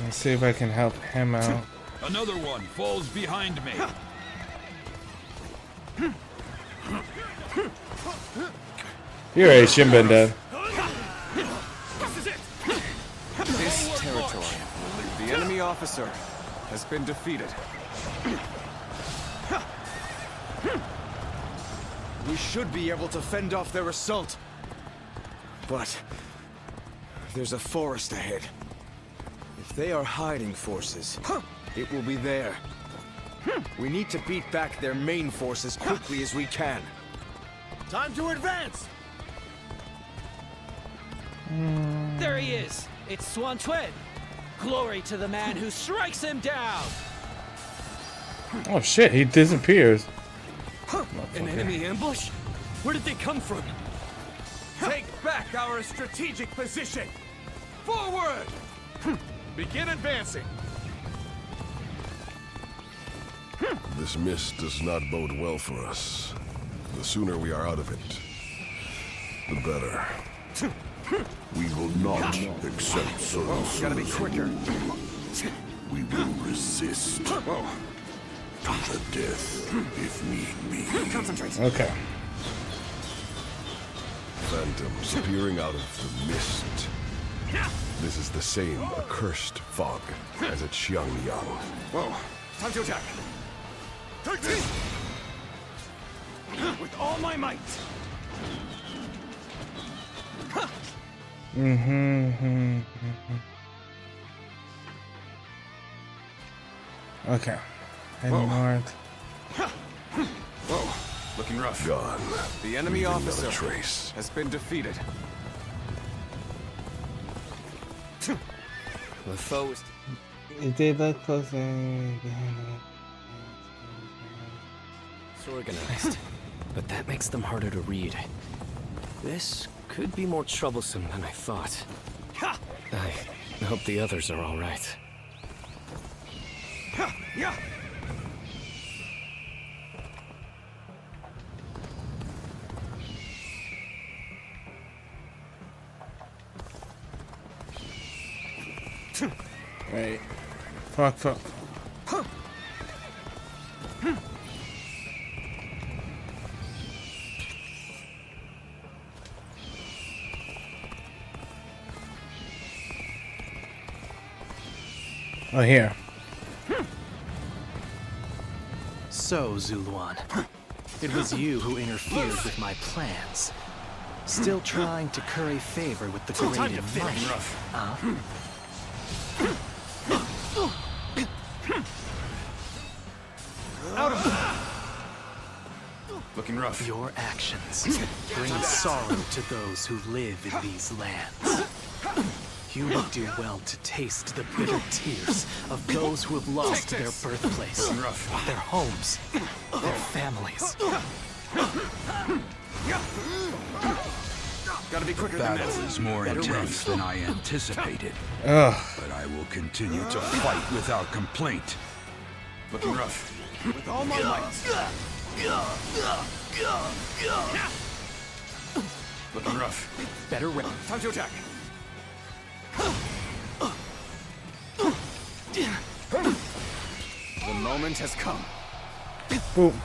Let's see if I can help him out. Another one falls behind me. You're a Shinben dead. This territory, the enemy officer has been defeated. We should be able to fend off their assault. But there's a forest ahead. If they are hiding forces, it will be there. We need to beat back their main force as quickly as we can. Time to advance. There he is! It's Swan Quan! Glory to the man who strikes him down! Oh shit, he disappears. An enemy ambush? Where did they come from? Take back our strategic position. Forward. Begin advancing. This mist does not bode well for us. The sooner we are out of it, the better. We will not accept Sun Tzu's Gotta be quicker. We will resist to the death if need be. Concentrate. Okay. Phantoms appearing out of the mist. This is the same accursed fog as at Xiangyang. Whoa. Time to attack. Take this. With all my might. Okay. Head north. Whoa. Looking rough. Gone. The enemy Leaving not a officer trace. has been defeated. The foe is... If they look closer, It's organized, but that makes them harder to read. This could be more troublesome than I thought. I hope the others are all right. Wait. Fuck. Oh, here. So, Zuluan, it was you who interfered with my plans. Still trying to curry favor with the great and mighty. Out of looking rough. Your actions bring sorrow to those who live in these lands. You would do well to taste the bitter tears of those who have lost their birthplace, their homes, their families. Gotta be quicker than this. Battle is more intense than I anticipated. Ugh. But I will continue to fight without complaint. Looking rough. With all my might. Looking rough. Better ready. Time to attack. The moment has come. Boom.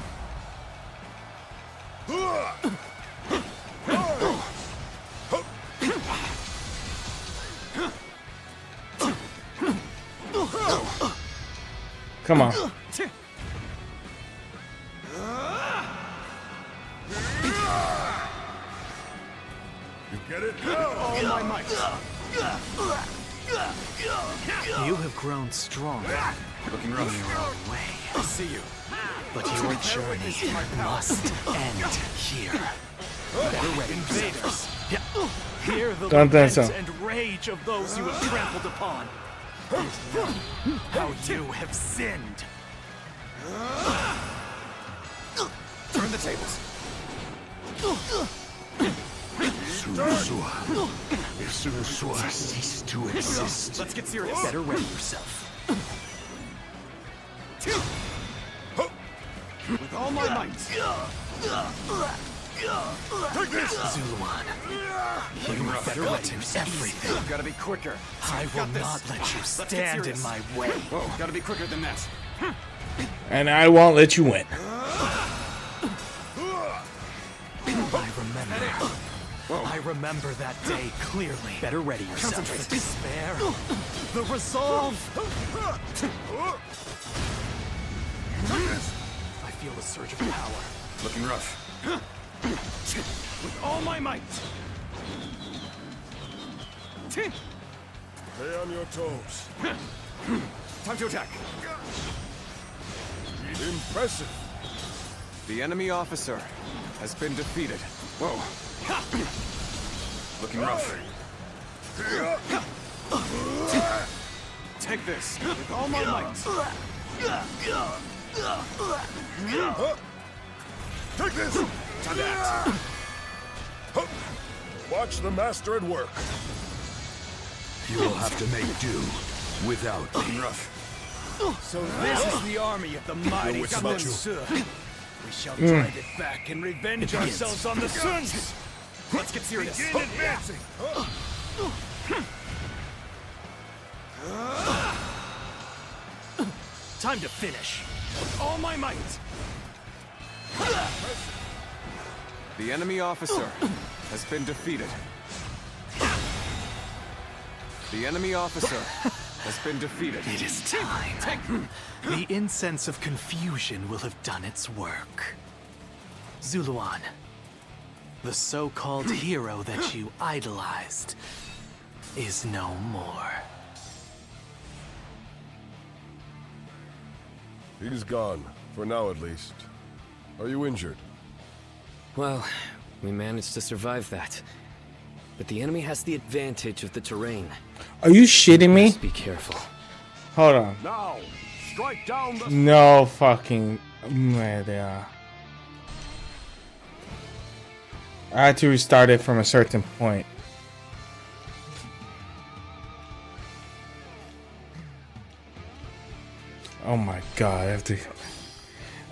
Come on. You get it? All my might. You have grown stronger. Looking rough. In your own way. I see you. But your journey must end here. Better ready, invaders. Hear the lament and rage of those you have trampled upon. And know how you have sinned. Turn the tables. Sunsua cease to exist. Let's get serious. Better ready yourself. With all my might. Take this! Zuluan. You better ready everything. You've gotta be quicker. I will not let you stand in my way. Whoa, gotta be quicker than that. And I won't let you win. I remember that day clearly. Better ready yourself. The despair. The resolve. I feel the surge of power. Looking rough. With all my might. Stay on your toes. Time to attack. Impressive. The enemy officer has been defeated. Whoa. Looking rough. Take this with all my might. Take this. Time to act. Watch the master at work. You will have to make do without me. Looking rough. So this is the army of the mighty wits about you. Sun. We shall drive it back and revenge ourselves on the Suns. Let's get serious. Begin advancing. Time to finish. With all my might. The enemy officer has been defeated. The enemy officer has been defeated. It is time. The incense of confusion will have done its work. Zuluan, the so-called hero that you idolized, is no more. He's gone, for now at least. Are you injured? Well, we managed to survive that. But the enemy has the advantage of the terrain. Are you shitting me? Just be careful. Hold on. Now, strike down the... No fucking... There they are. I had to restart it from a certain point. Oh my god, I have to...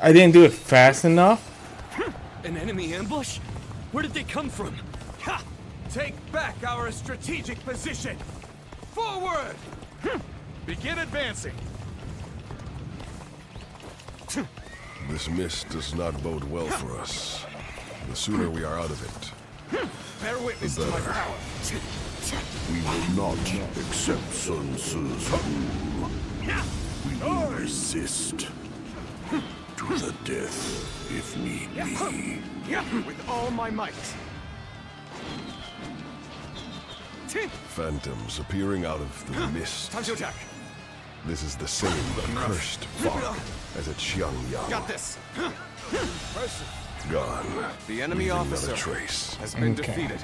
I didn't do it fast enough? An enemy ambush? Where did they come from? Ha! Take back our strategic position! Forward! Begin advancing. This mist does not bode well for us. The sooner we are out of it, Bear witness the to my better. power. We will not accept Sun Tzu's rule. We will resist. To the death, if need be. With all my might. Phantoms appearing out of the mist. Time to attack. This is the same accursed fog as at Xiangyang. Got this. Gone. The enemy leaving officer not a trace. has been Okay. defeated.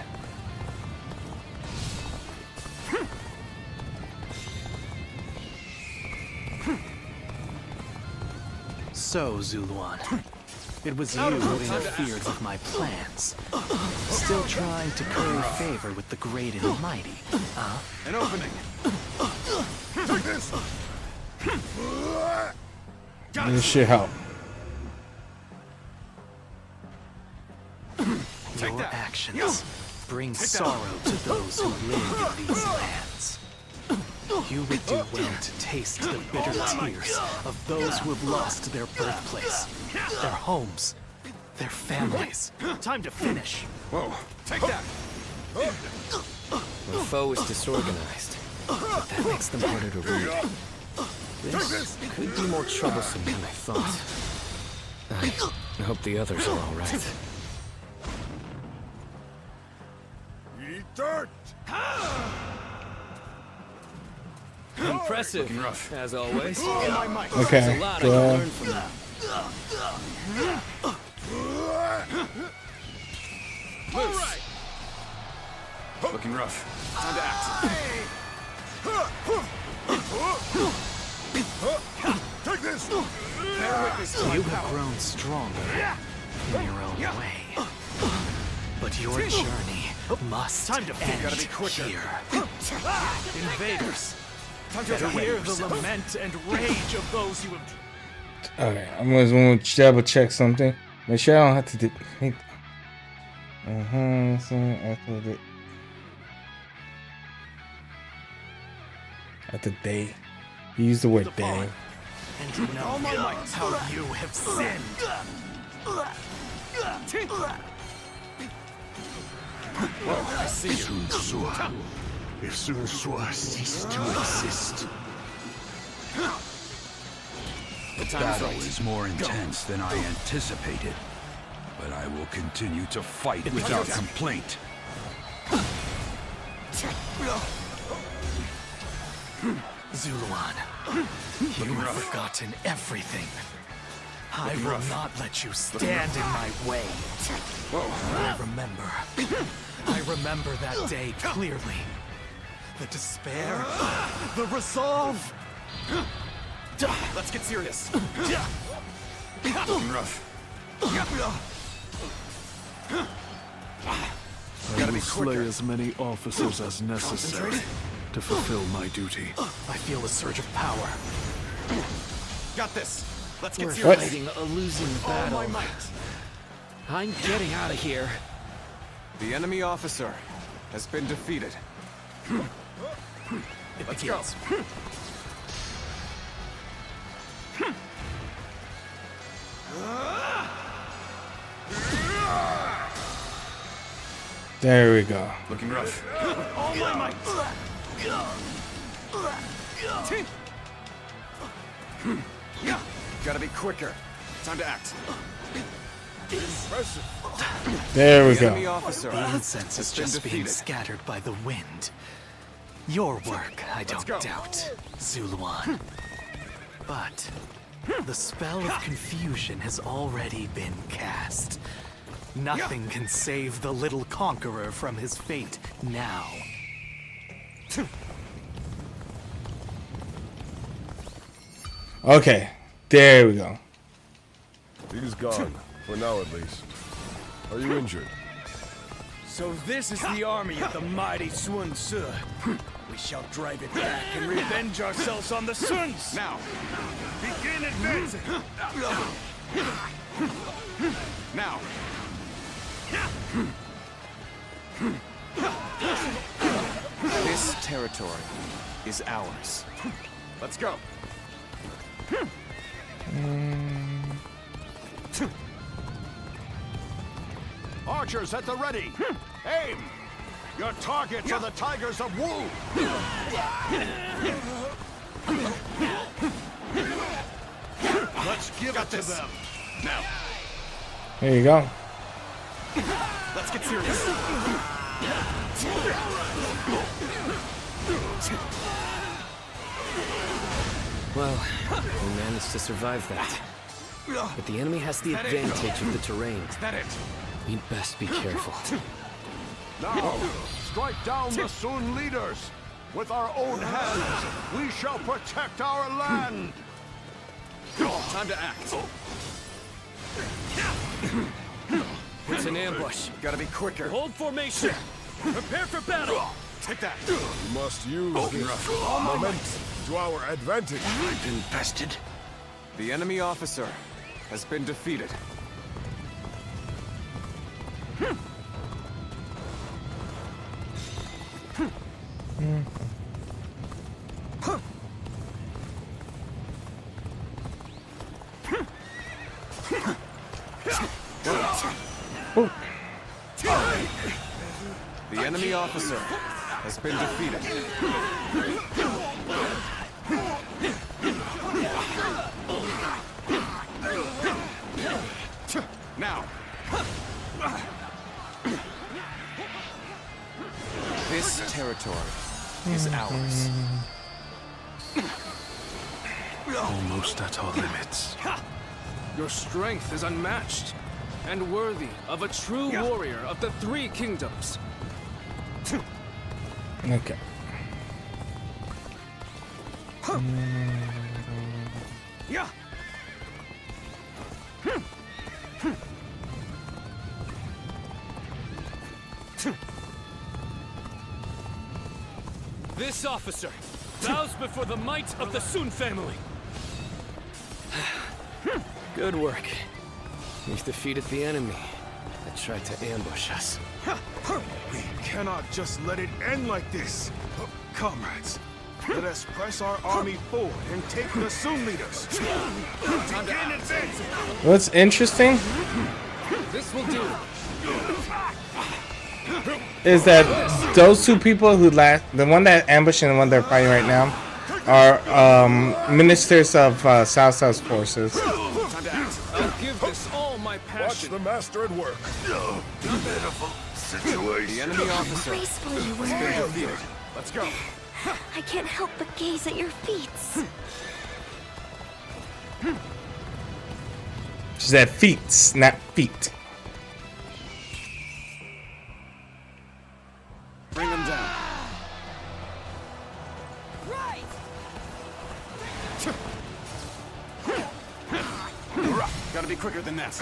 So, Zuluan, it was you who interfered with my plans. Still trying to curry favor with the great and mighty, huh? An opening. Take this. This should help. Your actions bring sorrow to those who live in these lands. You would do well to taste the bitter tears of those who have lost their birthplace, their homes, their families. Time to finish. Whoa, take that. The foe is disorganized, but that makes them harder to read. This could be more troublesome than I thought. I hope the others are all right. Eat dirt. Impressive, as always. Okay, There's a lot I can go. learn from that. All right. Looking rough. Time to act. Take this. Bear witness to my You have power. grown stronger in your own way. But your journey must end Gotta be quicker. here. Invaders. Time to Hear the lament and rage of those you have... Okay, I'm just gonna double check something. Make sure I don't have to do. At the day. He used the word day. And know how you have sinned. Whoa, I see you. Sun Tzu. If Sun Tzu ceased to exist, The battle is more intense than I anticipated, but I will continue to fight without complaint. Zuluan, you have forgotten everything. I will not let you stand in my way. I remember that day clearly. The despair, the resolve. Let's get serious. Looking rough. I will slay as many officers as necessary to fulfill my duty. I feel a surge of power. Got this. Let's get We're serious. fighting a losing battle. All my might. I'm getting out of here. The enemy officer has been defeated. Let's go. There we go. Looking rough. All my might. Gotta be quicker. Time to act. There we The enemy go. officer The incense is has been just being defeated. scattered by the wind. Your work, I don't doubt, Zuluan. But the spell of confusion has already been cast. Nothing can save the little conqueror from his fate now. Okay, there we go. He's gone, for now at least. Are you injured? So this is the army of the mighty Sun Tzu. We shall drive it back and revenge ourselves on the Suns. Now. Begin advancing. Now. This territory is ours. Let's go. Archers at the ready. Aim! Your targets are the Tigers of Wu! Let's give it to them. Now. There you go. Let's get serious. Well, we managed to survive that. But the enemy has the advantage of the terrain. Is that it? We'd best be careful. Now, strike down the Sun leaders. With our own hands, we shall protect our land. Time to act. It's an ambush. Gotta be quicker. Hold formation. Prepare for battle. Take that. We must use this moment to our advantage. I've been bested. The enemy officer has been defeated. The enemy officer has been defeated. Now. This territory is ours. Almost at our limits. Your strength is unmatched, and worthy of a true warrior of the Three Kingdoms. Okay. Yeah. This officer bows before the might of the Sun family. Good work. We've defeated the enemy that tried to ambush us. We cannot just let it end like this. Comrades, let us press our army forward and take the Sun leaders. Begin advancing. What's interesting This will do. is that those two people who the one that ambushed and the one they're fighting right now, are ministers of South's forces. I'll give this all my Watch passion. the master at work. Pitiful situation. The enemy officer Graceful you has been were. defeated. Let's go. I can't help but gaze at your feet. She said feet, not feet. Bring them down. Gotta be quicker than that.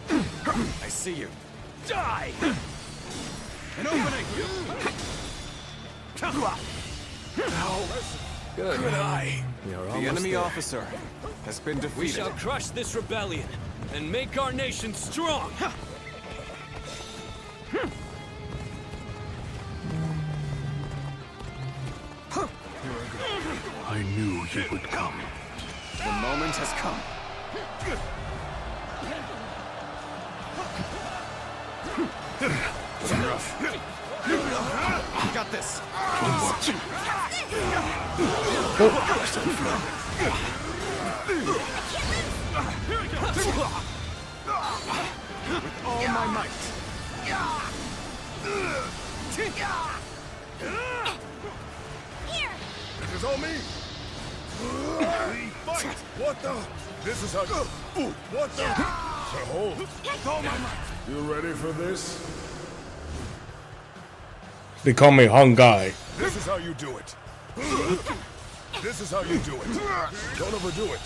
I see you. Die! An opening! Good. We are The almost enemy there. officer has been defeated. We shall crush this rebellion and make our nation strong. I knew you would come. The moment has come. Rough. You got this. With all my might. It is on me. Fight! What the? This is how you... What the? Hold. All my might. You ready for this? They call me Hung Guy. This is how you do it. This is how you do it. Don't overdo it.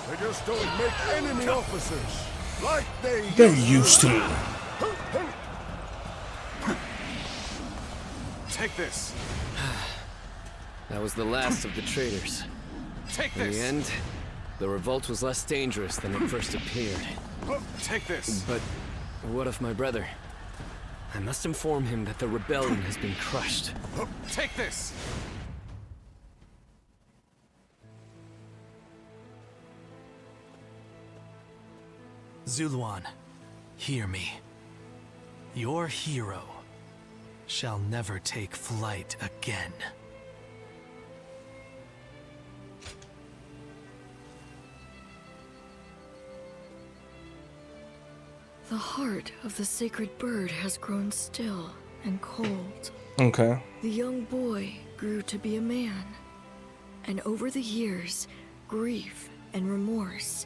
They just don't make enemy officers like They're used to it. Take this. That was the last of the traitors. Take In this. the end, the revolt was less dangerous than it first appeared. Take this. But what of my brother? I must inform him that the rebellion has been crushed. Take this! Zuluan, hear me. Your hero shall never take flight again. The heart of the sacred bird has grown still and cold. Okay. The young boy grew to be a man, and over the years, grief and remorse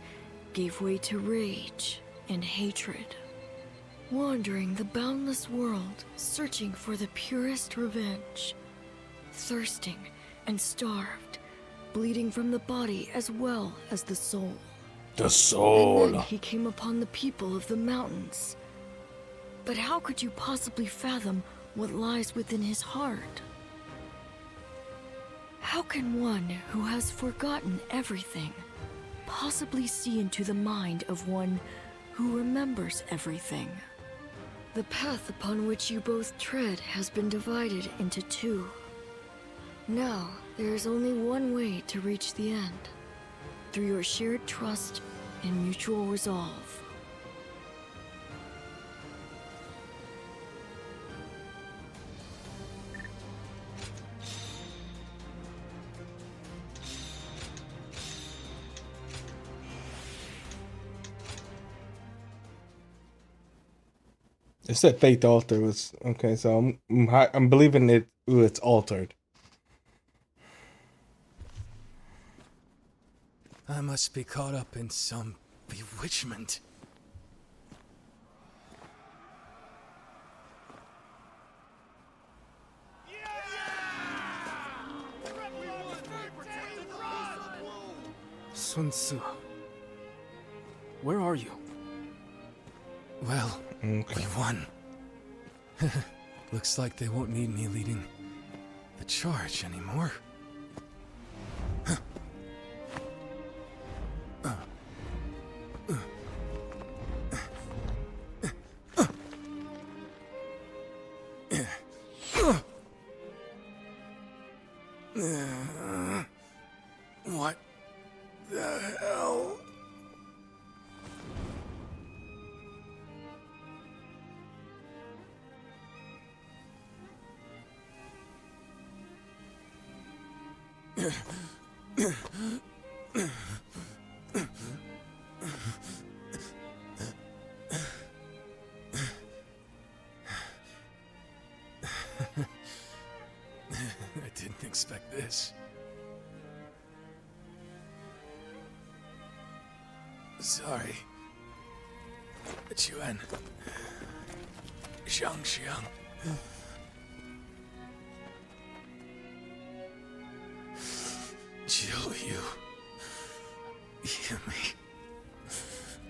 gave way to rage and hatred. Wandering the boundless world, searching for the purest revenge. Thirsting and starved, bleeding from the body as well as the soul. The soul. And then he came upon the people of the mountains. But how could you possibly fathom what lies within his heart? How can one who has forgotten everything possibly see into the mind of one who remembers everything? The path upon which you both tread has been divided into two. Now, there is only one way to reach the end. Through your shared trust and mutual resolve. It said faith altar was okay, so I'm believing it's altered. I must be caught up in some bewitchment. Sun Tzu, where are you? Well, we won. Looks like they won't need me leading the charge anymore. What the hell? I didn't expect this. Sorry. Chuan. Xiang. Jill, you hear me?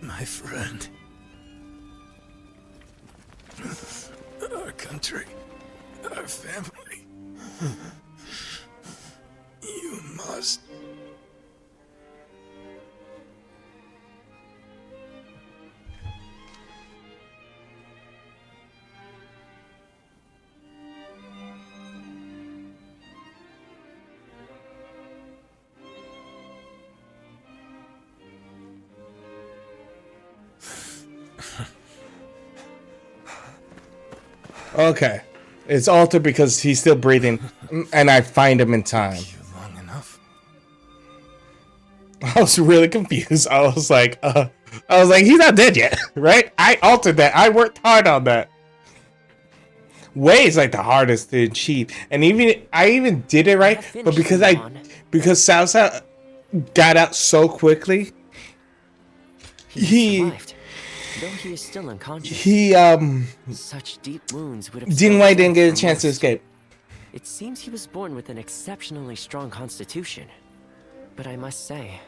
My friend. Our country. Our family. You must. Okay. It's altered because he's still breathing, and I find him in time. Long enough. I was really confused. I was like, he's not dead yet, right? I altered that. I worked hard on that. Way is like the hardest to achieve, and I even did it right, but because Cao Cao got out so quickly, he survived. Though he is still unconscious. Such deep wounds would have. Jin Wei didn't get a chance to escape. It seems he was born with an exceptionally strong constitution. But I must say,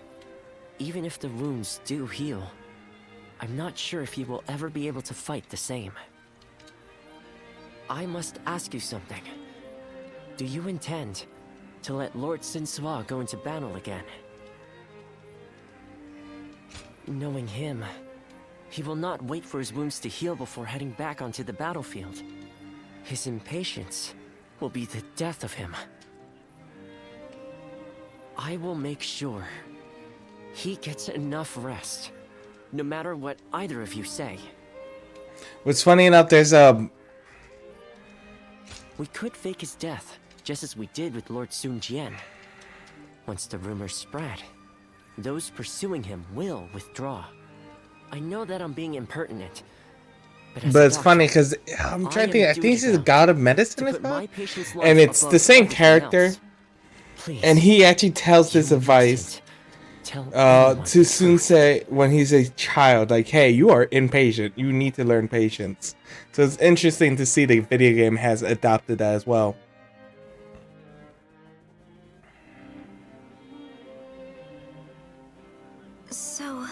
even if the wounds do heal, I'm not sure if he will ever be able to fight the same. I must ask you something. Do you intend to let Lord Sinsua go into battle again? Knowing him, He will not wait for his wounds to heal before heading back onto the battlefield. His impatience will be the death of him. I will make sure he gets enough rest, no matter what either of you say. What's funny enough, there's We could fake his death, just as we did with Lord Sun Jian. Once the rumors spread, those pursuing him will withdraw. I know that I'm being impertinent, but it's funny because I'm trying to think. I think he's a god of medicine as well, and it's the same character. And he actually tells this advice to Sun Ce when he's a child, like, "Hey, you are impatient. You need to learn patience." So it's interesting to see the video game has adopted that as well. So,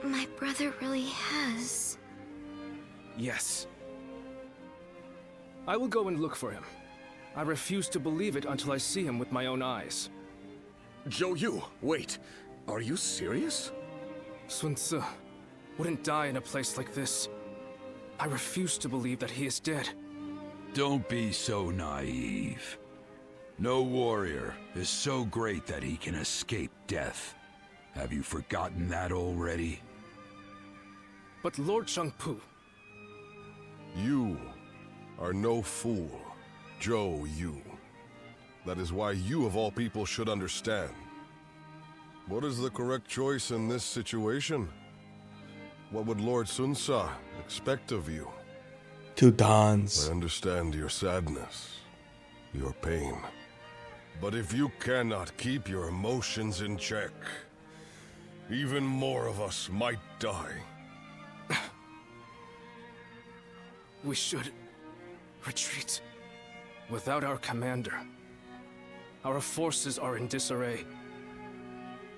my brother really has... Yes. I will go and look for him. I refuse to believe it until I see him with my own eyes. Zhou Yu, wait. Are you serious? Sun Ce wouldn't die in a place like this. I refuse to believe that he is dead. Don't be so naive. No warrior is so great that he can escape death. Have you forgotten that already? But Lord Changpu... You are no fool, Zhou Yu. That is why you of all people should understand. What is the correct choice in this situation? What would Lord Sun Ce expect of you? 2 dons. I understand your sadness, your pain. But if you cannot keep your emotions in check, even more of us might die. We should retreat. Without our commander, our forces are in disarray.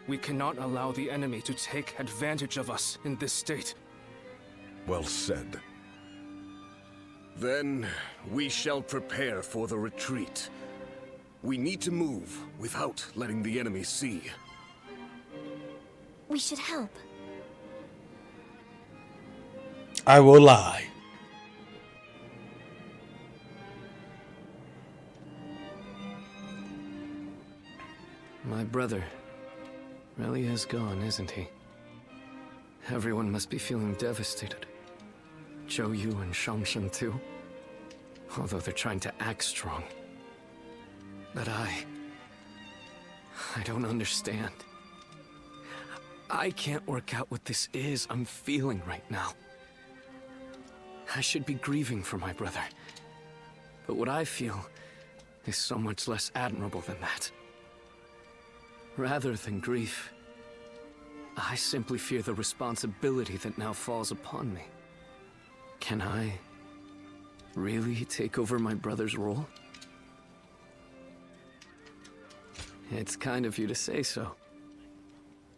We cannot allow the enemy to take advantage of us in this state. Well said. Then we shall prepare for the retreat. We need to move without letting the enemy see. We should help. I will lie. My brother really is gone, isn't he? Everyone must be feeling devastated. Zhou Yu and Shangsheng too. Although they're trying to act strong. But I don't understand. I can't work out what this is I'm feeling right now. I should be grieving for my brother. But what I feel is so much less admirable than that. Rather than grief, I simply fear the responsibility that now falls upon me. Can I really take over my brother's role? It's kind of you to say so.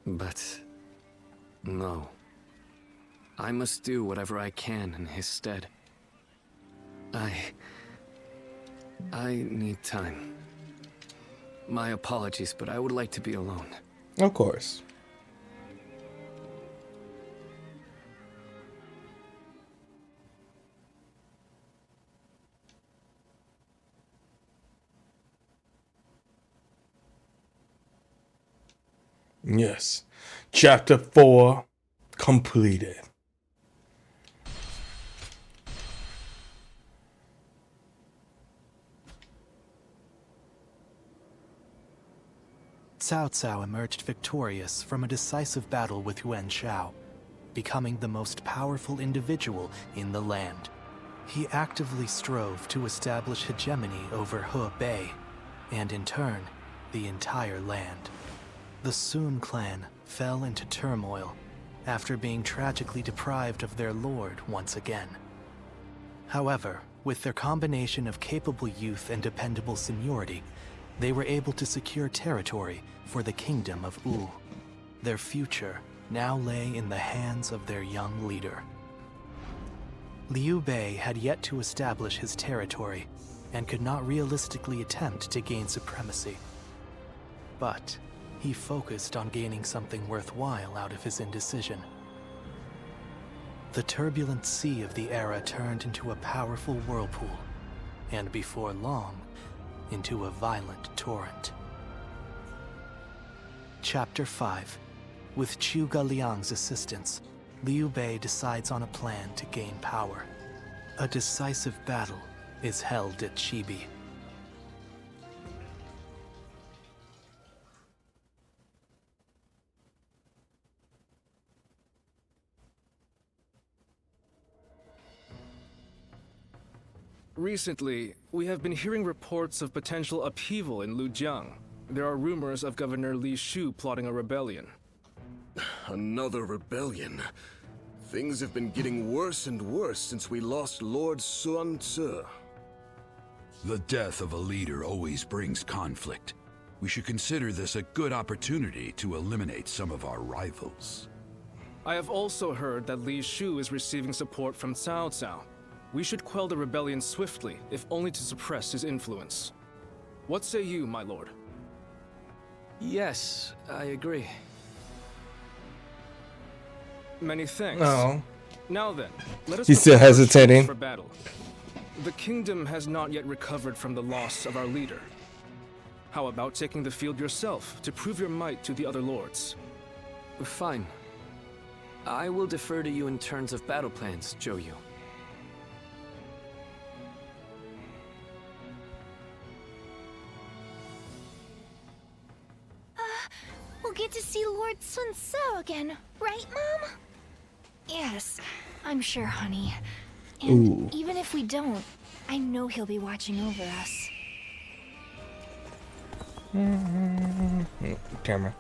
But no. I must do whatever I can in his stead. I need time. My apologies, but I would like to be alone. Of course. Yes. Chapter 4 completed. Cao Cao emerged victorious from a decisive battle with Yuan Shao, becoming the most powerful individual in the land. He actively strove to establish hegemony over Hebei, and in turn, the entire land. The Sun clan fell into turmoil after being tragically deprived of their lord once again. However, with their combination of capable youth and dependable seniority, they were able to secure territory for the kingdom of Wu. Their future now lay in the hands of their young leader. Liu Bei had yet to establish his territory and could not realistically attempt to gain supremacy. But he focused on gaining something worthwhile out of his indecision. The turbulent sea of the era turned into a powerful whirlpool, and before long, into a violent torrent. Chapter 5. With Chu Liang's assistance, Liu Bei decides on a plan to gain power. A decisive battle is held at Chibi. Recently, we have been hearing reports of potential upheaval in Lujiang. There are rumors of Governor Li Shu plotting a rebellion. Another rebellion. Things have been getting worse and worse since we lost Lord Sun Tzu. The death of a leader always brings conflict. We should consider this a good opportunity to eliminate some of our rivals. I have also heard that Li Shu is receiving support from Cao Cao. We should quell the rebellion swiftly, if only to suppress his influence. What say you, my lord? Yes, I agree. Many thanks. No. Now then, let us He's still prepare ourselves hesitating. for battle. The kingdom has not yet recovered from the loss of our leader. How about taking the field yourself to prove your might to the other lords? Fine. I will defer to you in terms of battle plans, Zhou Yu. We'll get to see Lord Sun Tzu again, right, Mom? Yes, I'm sure, honey. And even if we don't, I know he'll be watching over us. Camera.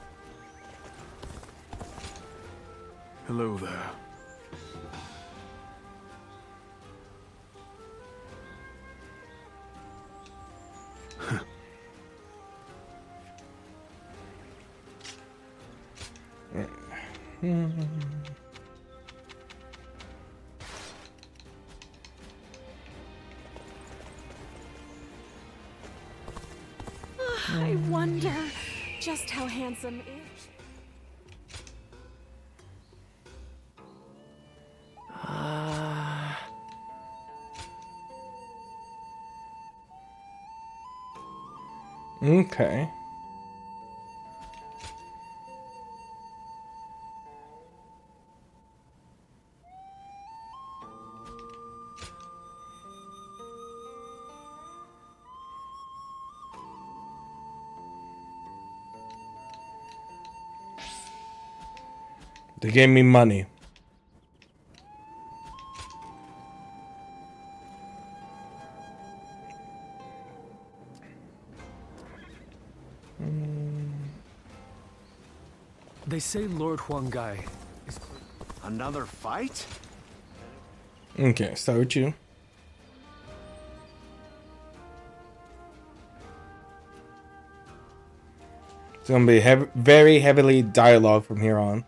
Hello there. I wonder just how handsome is. Okay. They gave me money. They say Lord Huanggai is... Another fight? Okay, start with you. It's gonna be very heavily dialogue from here on.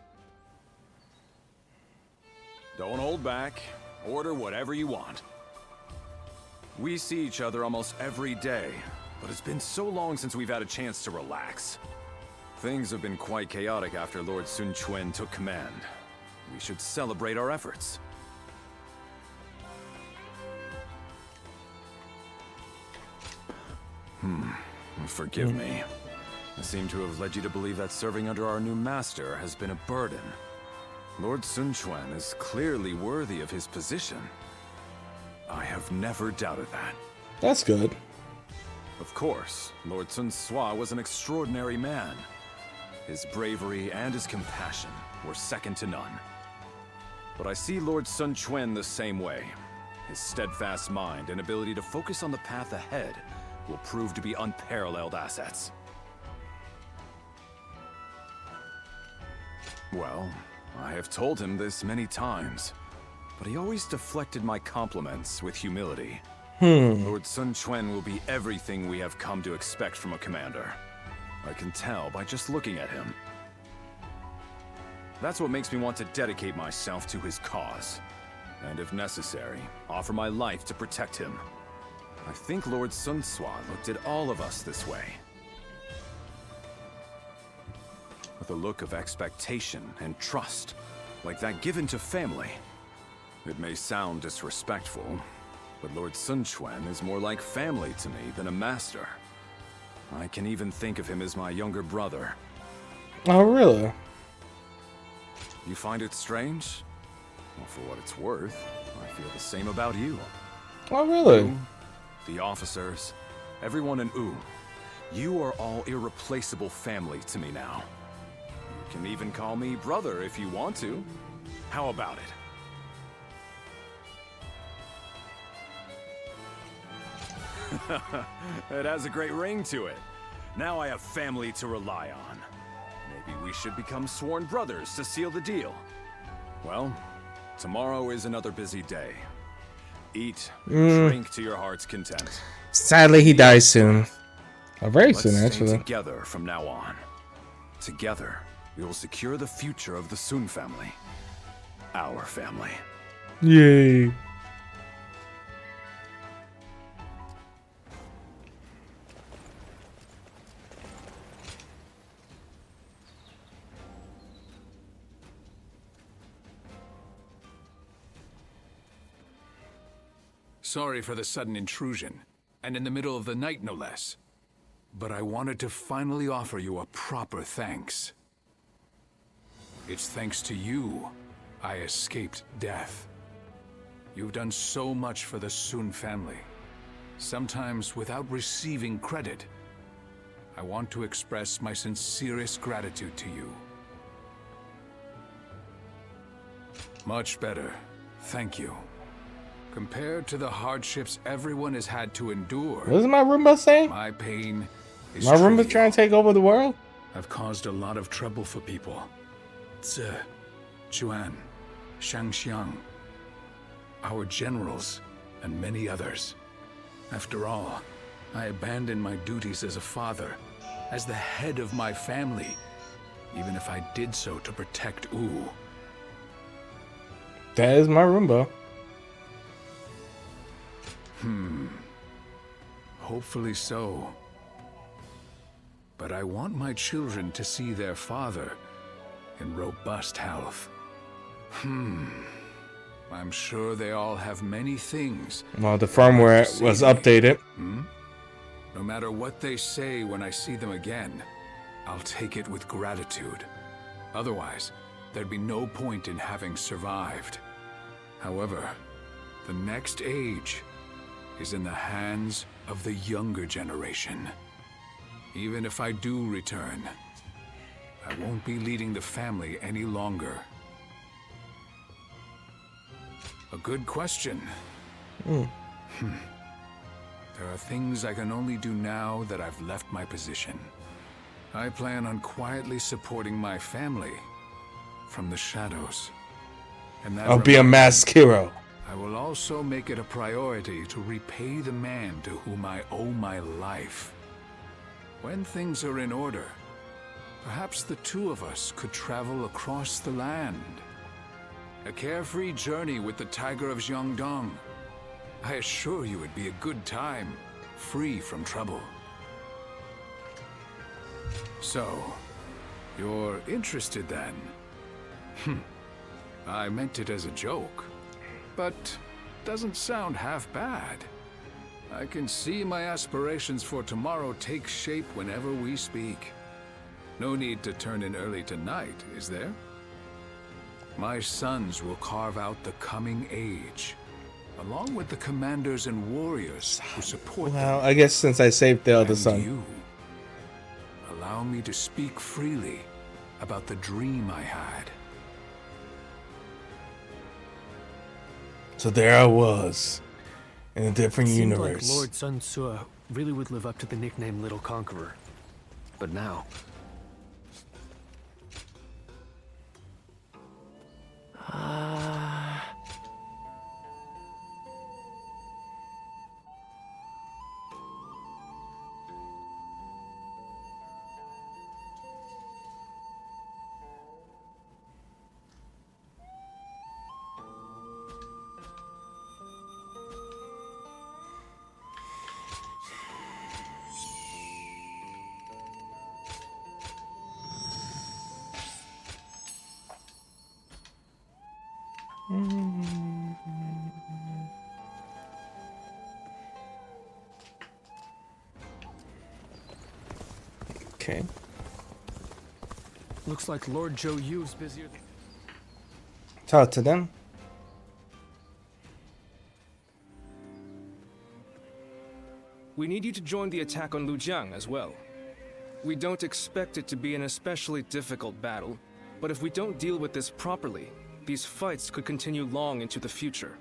Don't hold back. Order whatever you want. We see each other almost every day, but it's been so long since we've had a chance to relax. Things have been quite chaotic after Lord Sun Quan took command. We should celebrate our efforts. Forgive me. I seem to have led you to believe that serving under our new master has been a burden. Lord Sun Quan is clearly worthy of his position. I have never doubted that. That's good. Of course, Lord Sun Tzu was an extraordinary man. His bravery and his compassion were second to none. But I see Lord Sun Quan the same way. His steadfast mind and ability to focus on the path ahead will prove to be unparalleled assets. Well, I have told him this many times, but he always deflected my compliments with humility. Lord Sun Quan will be everything we have come to expect from a commander. I can tell by just looking at him. That's what makes me want to dedicate myself to his cause, and if necessary, offer my life to protect him. I think Lord Sun Tzu looked at all of us this way. With a look of expectation and trust, like that given to family. It may sound disrespectful, but Lord Sun Quan is more like family to me than a master. I can even think of him as my younger brother. Oh, really? You find it strange? Well, for what it's worth, I feel the same about you. Oh, really? You, the officers, everyone in Wu. You are all irreplaceable family to me now. You can even call me brother if you want to. How about it? It has a great ring to it. Now I have family to rely on. Maybe we should become sworn brothers to seal the deal. Well, tomorrow is another busy day. Eat, drink to your heart's content. Sadly, he dies soon. Oh, very Let's soon, stay actually. together from now on. Together, we will secure the future of the Sun family. Our family. Yay. Sorry for the sudden intrusion, and in the middle of the night, no less. But I wanted to finally offer you a proper thanks. It's thanks to you I escaped death. You've done so much for the Sun family, sometimes without receiving credit. I want to express my sincerest gratitude to you. Much better, thank you. Compared to the hardships everyone has had to endure, What is my Roomba saying? my pain is My Roomba trivial. trying to take over the world? I've caused a lot of trouble for people. Zi, Juan, Shangxiang, our generals, and many others. After all, I abandoned my duties as a father, as the head of my family, even if I did so to protect Wu. That is my Roomba. Hopefully so. But I want my children to see their father in robust health. I'm sure they all have many things. Well, the firmware was updated. No matter what they say when I see them again, I'll take it with gratitude. Otherwise, there'd be no point in having survived. However, the next age is in the hands of the younger generation. Even if I do return, I won't be leading the family any longer. A good question. There are things I can only do now that I've left my position. I plan on quietly supporting my family from the shadows. And that I'll be a masked hero. I will also make it a priority to repay the man to whom I owe my life. When things are in order, perhaps the two of us could travel across the land. A carefree journey with the Tiger of Jiangdong. I assure you it'd be a good time, free from trouble. So, you're interested then? I meant it as a joke. But doesn't sound half bad. I can see my aspirations for tomorrow take shape whenever we speak. No need to turn in early tonight, is there? My sons will carve out the coming age, along with the commanders and warriors who support them. Well, I guess since I saved the other son. You. Allow me to speak freely about the dream I had. So there I was, in a different Seemed universe. like Lord Sun Ce really would live up to the nickname Little Conqueror. But now... Okay. Looks like Lord Zhou Yu's busier than... Talk to them. We need you to join the attack on Lujiang as well. We don't expect it to be an especially difficult battle, but if we don't deal with this properly, these fights could continue long into the future.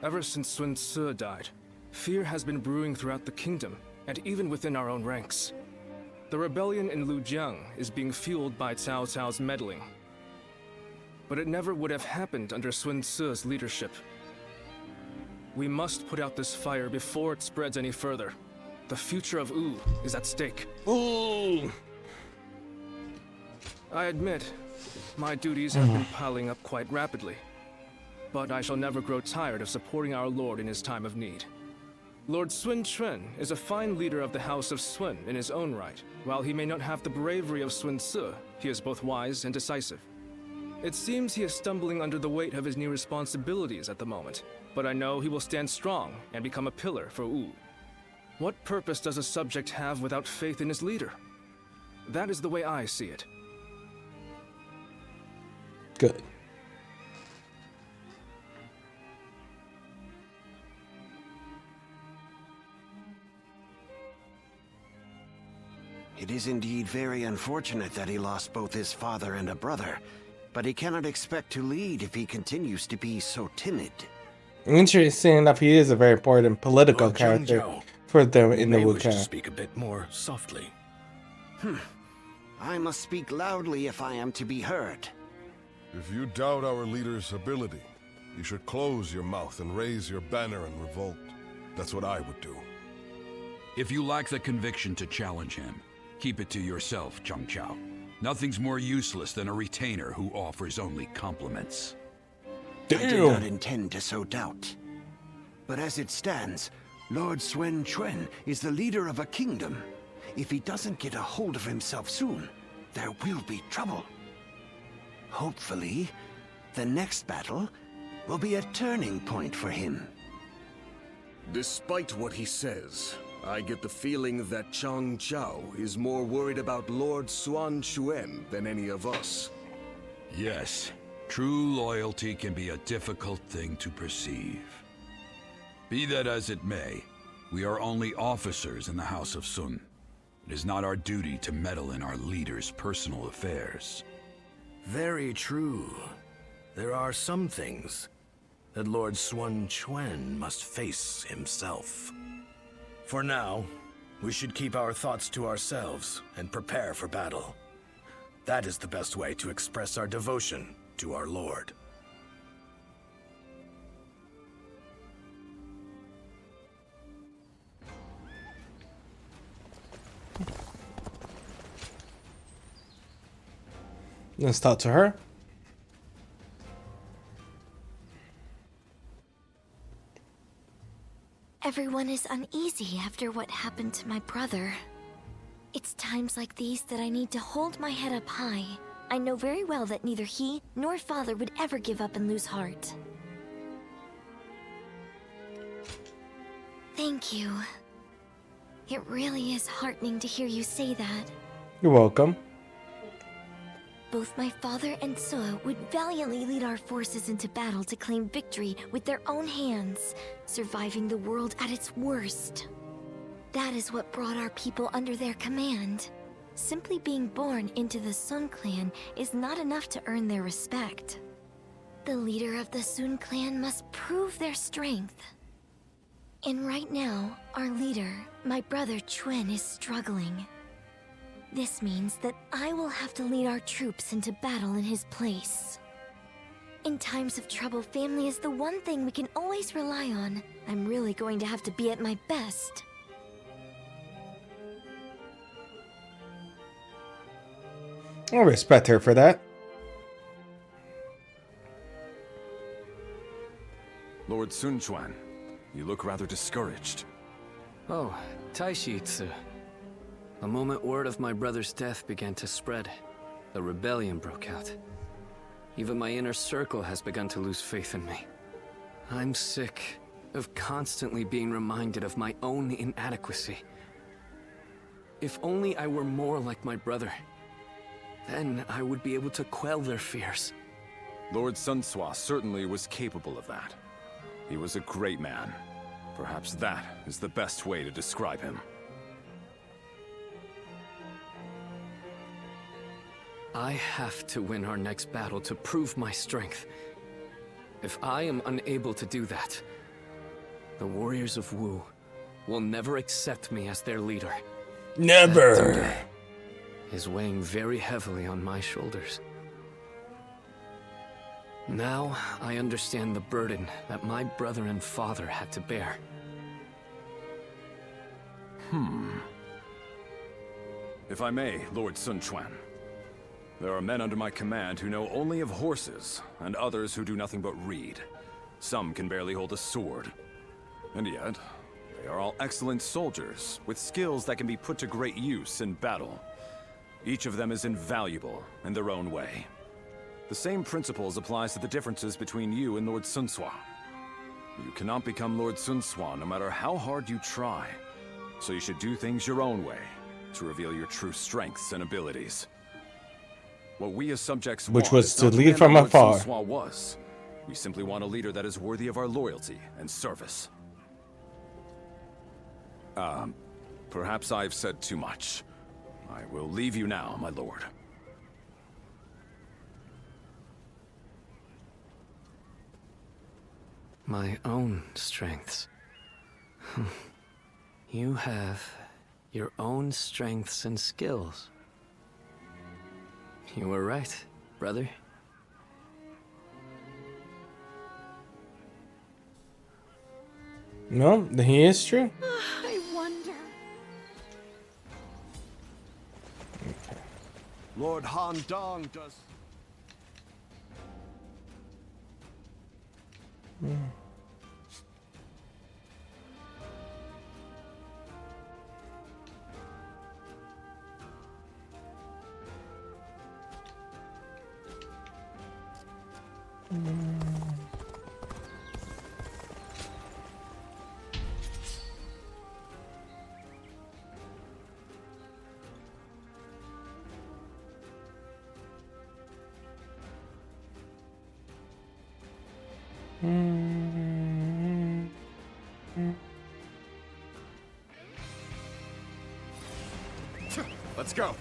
Ever since Sun Ce died, fear has been brewing throughout the kingdom, and even within our own ranks. The rebellion in Lujiang is being fueled by Cao Cao's meddling. But it never would have happened under Sun Ce's leadership. We must put out this fire before it spreads any further. The future of Wu is at stake. Ooh. I admit, my duties have been piling up quite rapidly. But I shall never grow tired of supporting our lord in his time of need. Lord Sun Quan is a fine leader of the House of Sun in his own right. While he may not have the bravery of Sun Ce, he is both wise and decisive. It seems he is stumbling under the weight of his new responsibilities at the moment, but I know he will stand strong and become a pillar for Wu. What purpose does a subject have without faith in his leader? That is the way I see it. Good. It is indeed very unfortunate that he lost both his father and a brother, but he cannot expect to lead if he continues to be so timid. Interesting enough, he is a very important political Lord character Zhang for them in the may Wu wish to Clan. speak a bit more softly. I must speak loudly if I am to be heard. If you doubt our leader's ability, you should close your mouth and raise your banner in revolt. That's what I would do. If you lack the conviction to challenge him, keep it to yourself, Zhang Chao. Nothing's more useless than a retainer who offers only compliments. I did not intend to sow doubt. But as it stands, Lord Sun Quan is the leader of a kingdom. If he doesn't get a hold of himself soon, there will be trouble. Hopefully, the next battle will be a turning point for him. Despite what he says, I get the feeling that Zhang Chao is more worried about Lord Sun Quan than any of us. Yes, true loyalty can be a difficult thing to perceive. Be that as it may, we are only officers in the House of Sun. It is not our duty to meddle in our leader's personal affairs. Very true. There are some things that Lord Sun Quan must face himself. For now, we should keep our thoughts to ourselves and prepare for battle. That is the best way to express our devotion to our Lord. Let's talk to her. Everyone is uneasy after what happened to my brother. It's times like these that I need to hold my head up high. I know very well that neither he nor father would ever give up and lose heart. Thank you. It really is heartening to hear you say that. You're welcome. Both my father and Suo would valiantly lead our forces into battle to claim victory with their own hands, surviving the world at its worst. That is what brought our people under their command. Simply being born into the Sun clan is not enough to earn their respect. The leader of the Sun clan must prove their strength. And right now, our leader, my brother Chuen, is struggling. This means that I will have to lead our troops into battle in his place. In times of trouble, family is the one thing we can always rely on. I'm really going to have to be at my best. I respect her for that. Lord Sun Quan, you look rather discouraged. Oh, Taishitsu. The moment word of my brother's death began to spread, a rebellion broke out. Even my inner circle has begun to lose faith in me. I'm sick of constantly being reminded of my own inadequacy. If only I were more like my brother. Then I would be able to quell their fears. Lord Sun Tzu certainly was capable of that. He was a great man. Perhaps that is the best way to describe him. I have to win our next battle to prove my strength. If I am unable to do that, the warriors of Wu will never accept me as their leader. Never. That today is weighing very heavily on my shoulders. Now I understand the burden that my brother and father had to bear. If I may, Lord Sun Quan. There are men under my command who know only of horses, and others who do nothing but read. Some can barely hold a sword. And yet, they are all excellent soldiers, with skills that can be put to great use in battle. Each of them is invaluable in their own way. The same principles applies to the differences between you and Lord Sun Tzu. You cannot become Lord Sun Tzu no matter how hard you try. So you should do things your own way, to reveal your true strengths and abilities. What we as subjects Which want was is to not the lead man from Lord afar. Sun Tzu was. We simply want a leader that is worthy of our loyalty and service. Perhaps I've said too much. I will leave you now, my lord. My own strengths. You have your own strengths and skills. You were right, brother. No, he is true. I wonder. Lord Han Dong does... Let's go.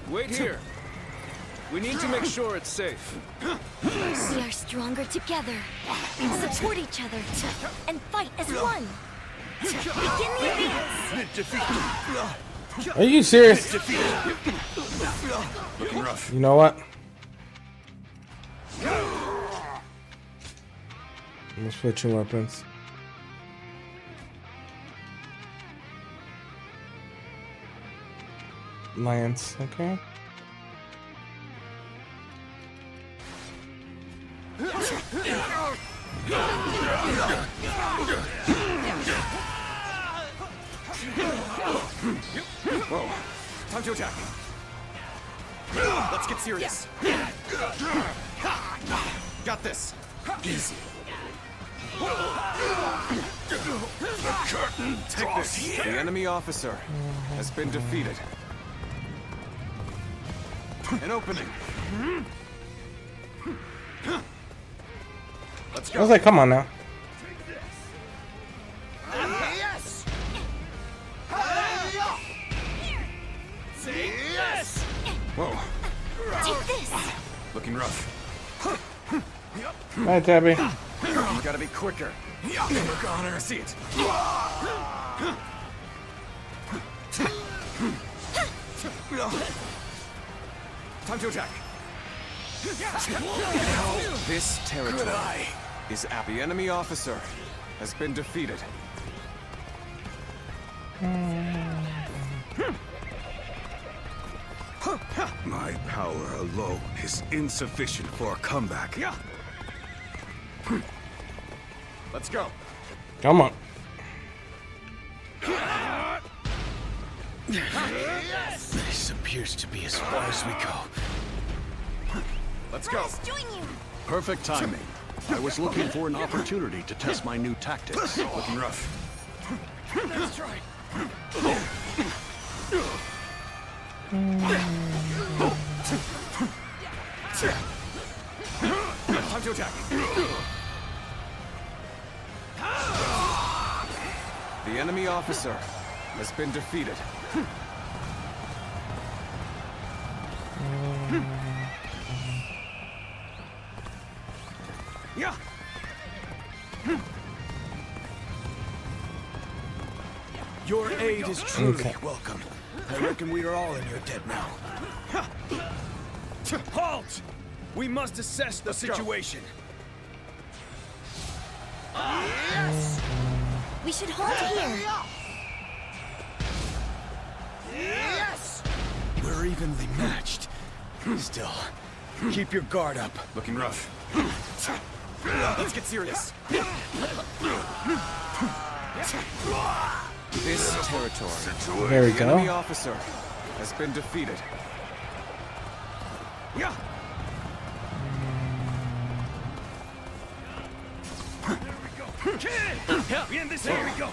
Wait here. We need to make sure it's safe. We are stronger together. Support each other and fight as one. Begin the advance. Are you serious? Looking rough. You know what? I'm switching weapons. Lance, okay. Whoa. Time to attack. Let's get serious. Got this. Easy. The curtain. Take this. The enemy officer has been defeated. An opening. Let's go. I was like, come on now. Yes. Say yes. Whoa. Take this. Looking rough. Hi, Tabby. You gotta be quicker. Look on her. See it. Time to attack. This territory is at the enemy officer has been defeated. My power alone is insufficient for a comeback. Let's go. Come on. This appears to be as far as we go. Let's go. Join you. Perfect timing. I was looking for an opportunity to test my new tactics. Looking rough. Let's try. Time to attack. The enemy officer has been defeated. Yeah. Your aid is truly Okay. welcome. I reckon we are all in your debt now. Halt! We must assess the situation. Yes! We should hold here. Yes! We're evenly matched. Still, keep your guard up. Looking rough. Let's get serious. This territory. There we The go. enemy officer has been defeated. Yeah. In this here we go.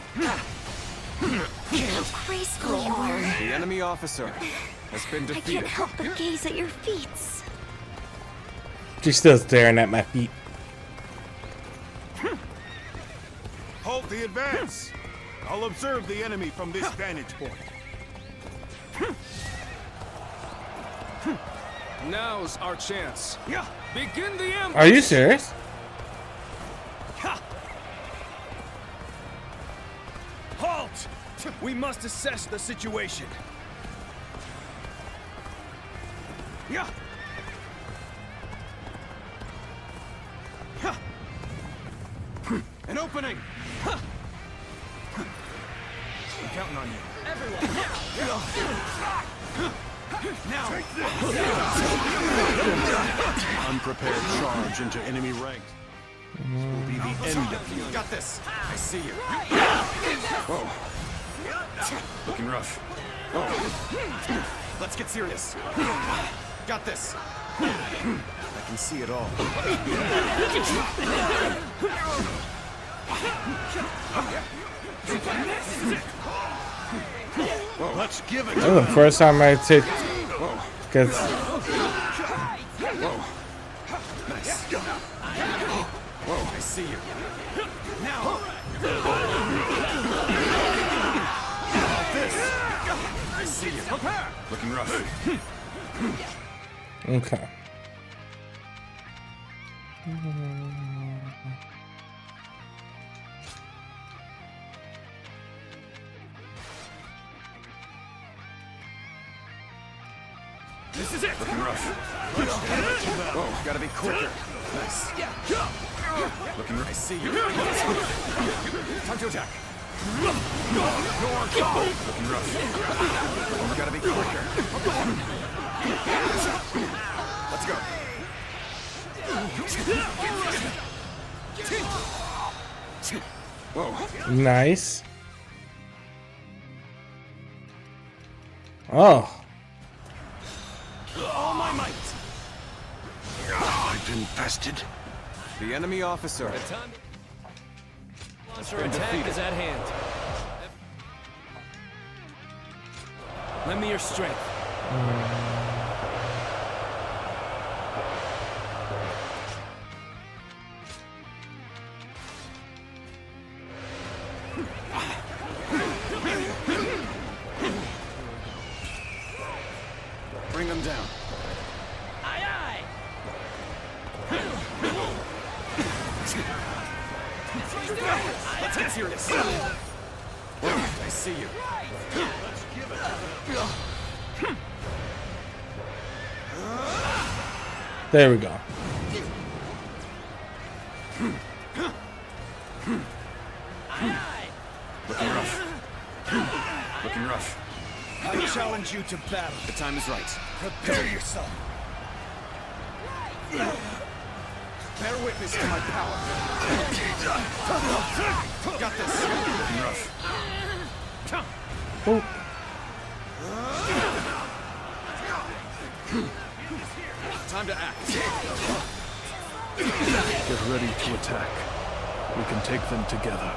How graceful you are. The enemy officer has been I defeated. can't help but gaze at your feet. She's still staring at my feet. Halt the advance! I'll observe the enemy from this vantage point. Now's our chance. Begin the ambush. Are you serious? Halt! We must assess the situation. Yeah. An opening. I'm counting on you. Now. Unprepared charge into enemy ranks. This will be the end of you. Got this. I see you. Whoa. Looking rough. Let's get serious. Got this. I can see it all. Let's give it. That was the first time I took. Cause Nice. Whoa, I see you. Now. This. I see you. Prepare. Looking rough. okay. This is it. Looking rough. Whoa, gotta be quicker. Nice. Looking rough. I see you. Time to attack. Looking rough. We gotta be quicker. Let's go. Whoa. Nice. Oh. All my might. I've infested. The enemy officer. The time monster attack is at hand. Lend me your strength. Bring them down. Aye, Let's get serious. Whoa, I see you. There we go. Looking rough. Looking rough. I challenge you to battle. The time is right. Prepare yourself. Bear witness to my power. Got this. Looking rough. Oh. Time to act. Get ready to attack. We can take them together.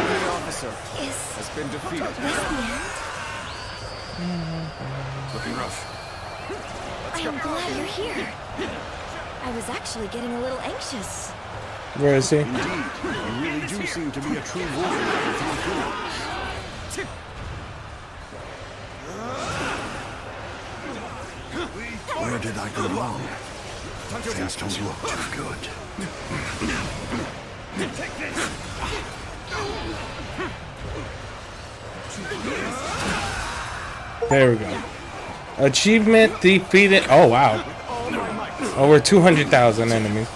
The officer has been defeated. Looking rough. I am glad you're here. I was actually getting a little anxious. Where is he? Indeed, you really do seem to be a true warrior with your tools. Where did I go wrong? Things don't look too good. Take this! There we go. Achievement defeated. Oh wow. Over 200,000 enemies.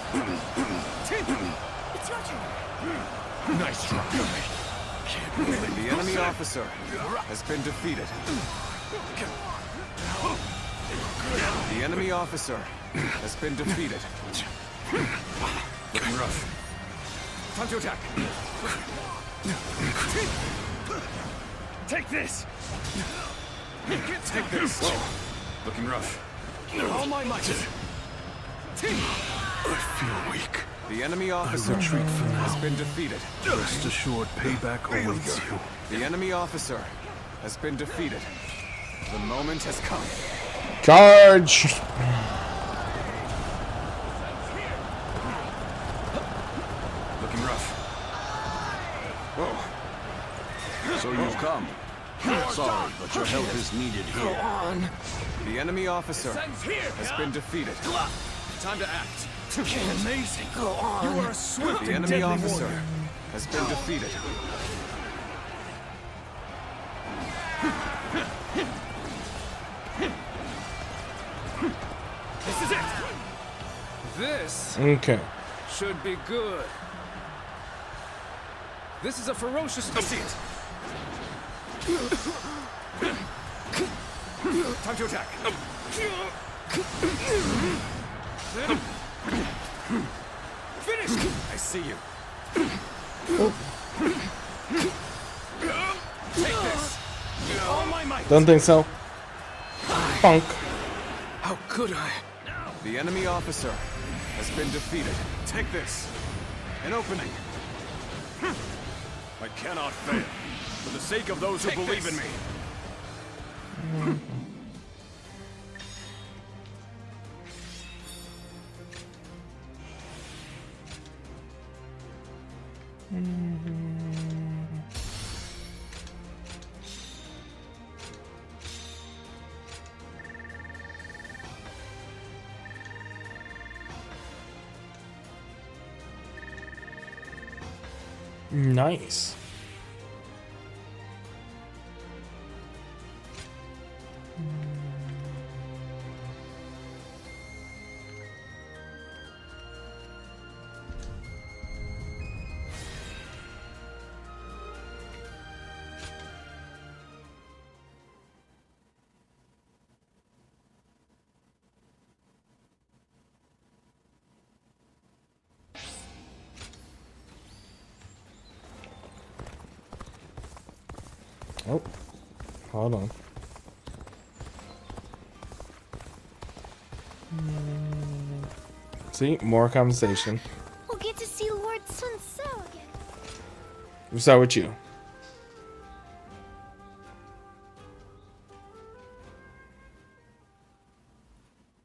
Nice try. The enemy officer has been defeated. The enemy officer has been defeated. Looking rough. Time to attack. Take this! Take this. Whoa. Looking rough. All my might. I feel weak. The enemy officer retreat for now. has been defeated. Rest assured, payback awaits you. The enemy officer has been defeated. The moment has come. Charge! Looking rough. Whoa. So you've come. Sorry, but your help is needed here. The enemy officer has been defeated. Time to act. Amazing. Go on. You are a swift The and enemy deadly officer warrior. has been defeated. This is it. This Okay. should be good. This is a ferocious. I see it. Time to attack. Finish. I see you. Take this. All my might. Don't think so. Punk. How could I? The enemy officer has been defeated. Take this. An opening. I cannot fail. For the sake of those who believe in me. Nice. Oh, hold on. See, more conversation. We'll get to see Lord Sun So again. What's up with you?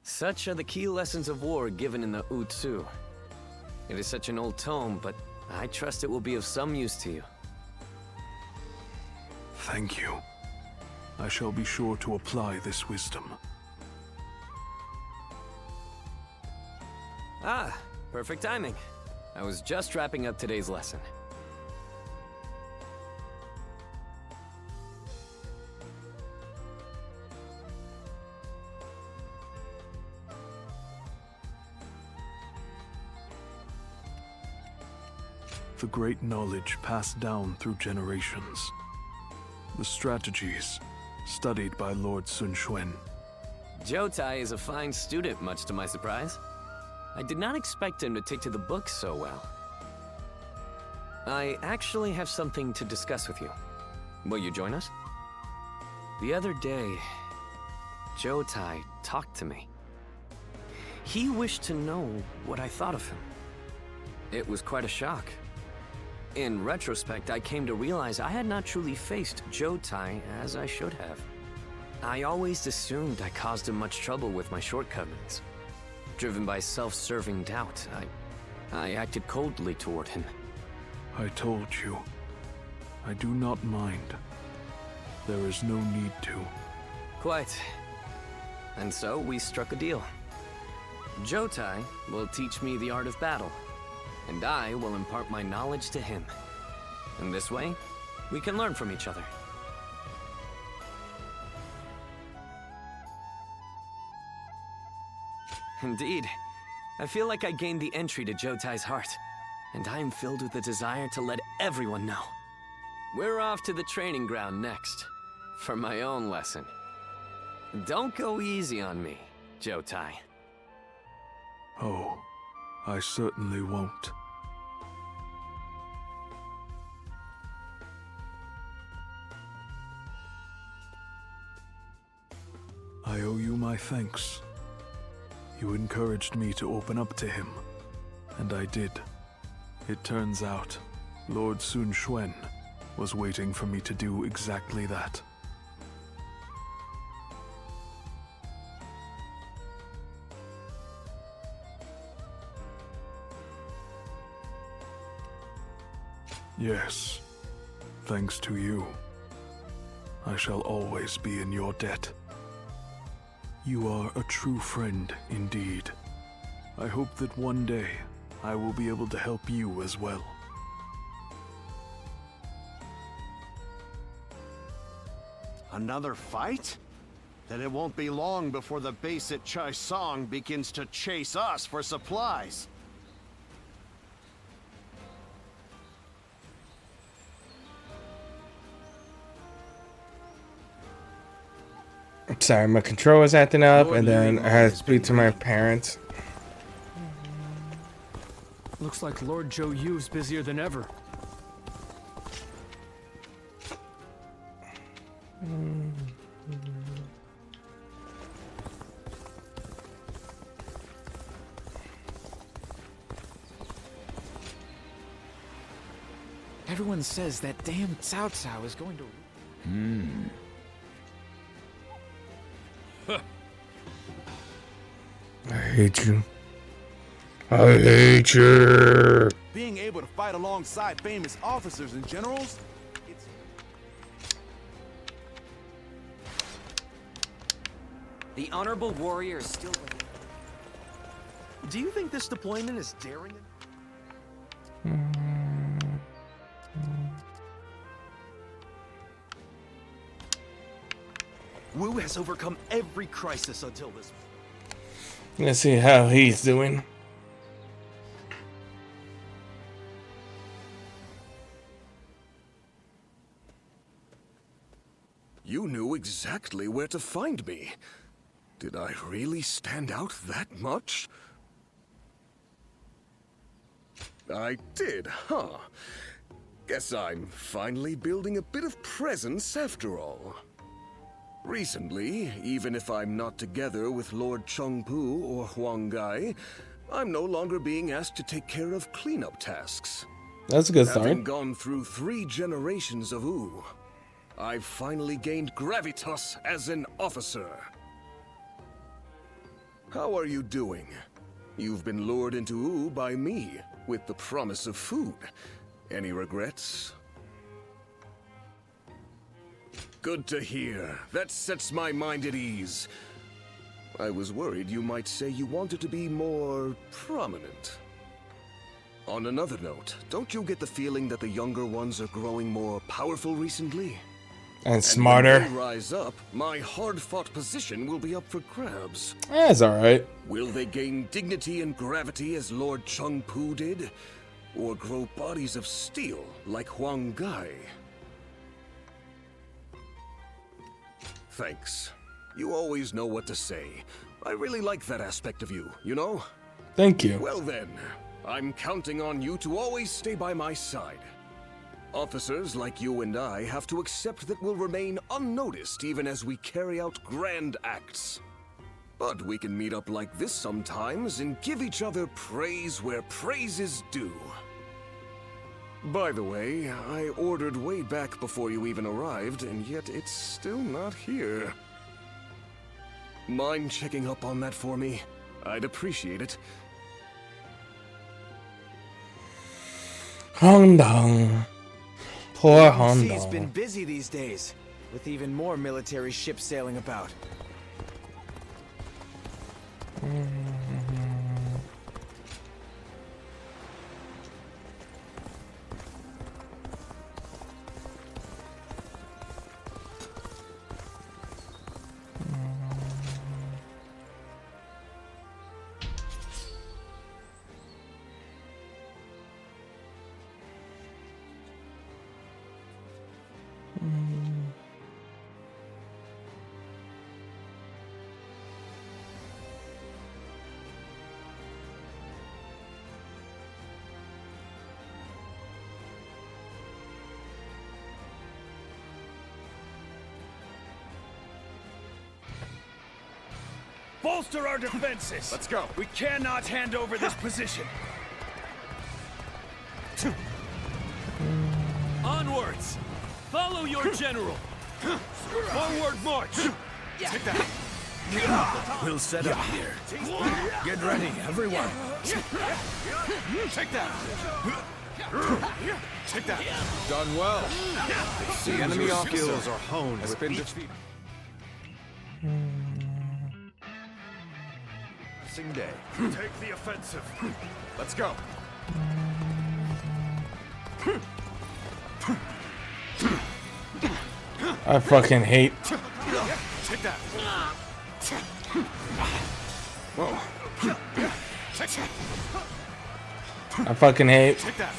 Such are the key lessons of war given in the Utsu. It is such an old tome, but I trust it will be of some use to you. Thank you. I shall be sure to apply this wisdom. Ah, perfect timing. I was just wrapping up today's lesson. The great knowledge passed down through generations. The strategies studied by Lord Sun Quan. Jotai is a fine student, much to my surprise. I did not expect him to take to the books so well. I actually have something to discuss with you. Will you join us? The other day, Zhou Tai talked to me. He wished to know what I thought of him. It was quite a shock. In retrospect, I came to realize I had not truly faced Zhou Tai as I should have. I always assumed I caused him much trouble with my shortcomings. Driven by self-serving doubt, I acted coldly toward him. I told you. I do not mind. There is no need to. Quite. And so we struck a deal. Zhou Tai will teach me the art of battle, and I will impart my knowledge to him. In this way, we can learn from each other. Indeed. I feel like I gained the entry to Zhou Tai's heart, and I am filled with a desire to let everyone know. We're off to the training ground next, for my own lesson. Don't go easy on me, Zhou Tai. Oh, I certainly won't. I owe you my thanks. You encouraged me to open up to him, and I did. It turns out, Lord Sun Quan was waiting for me to do exactly that. Yes, thanks to you, I shall always be in your debt. You are a true friend indeed. I hope that one day I will be able to help you as well. Another fight? Then it won't be long before the base at Chai Song begins to chase us for supplies. Sorry, my controller's acting up, and then I had to speak to my parents. Looks like Lord Zhou Yu's busier than ever. Everyone says that damn Cao Cao is going to... I hate you. I hate you. Being able to fight alongside famous officers and generals, it's... The honorable warrior is still... Do you think this deployment is daring? Wu has overcome every crisis until this. Let's see how he's doing. You knew exactly where to find me. Did I really stand out that much? I did, huh? Guess I'm finally building a bit of presence after all. Recently, even if I'm not together with Lord Chengpu or Huang Gai, I'm no longer being asked to take care of cleanup tasks. That's a good Having sign. gone through 3 generations of Wu, I've finally gained gravitas as an officer. How are you doing? You've been lured into Wu by me, with the promise of food. Any regrets? Good to hear. That sets my mind at ease. I was worried you might say you wanted to be more prominent. On another note, don't you get the feeling that the younger ones are growing more powerful recently? And smarter. When they rise up, my hard-fought position will be up for grabs. That's alright. Will they gain dignity and gravity as Lord Chengpu did? Or grow bodies of steel like Huang Gai? Thanks. You always know what to say. I really like that aspect of you, you know? Thank you. Well then, I'm counting on you to always stay by my side. Officers like you and I have to accept that we'll remain unnoticed even as we carry out grand acts. But we can meet up like this sometimes and give each other praise where praise is due. By the way, I ordered way back before you even arrived, and yet it's still not here. Mind checking up on that for me? I'd appreciate it. Hongdong. Poor Sea's been Hongdong. busy these days, with even more military ships sailing about. Bolster our defenses! Let's go. We cannot hand over this position. Onwards! Follow your general! Forward march! Take that. We'll set up here. Get ready, everyone. Take that. Take that. Done well. The enemy officers are honed Has with been each defeated. Day. Take the offensive. Let's go. I fucking hate. Take that. Whoa. Take that. I fucking hate. Take that.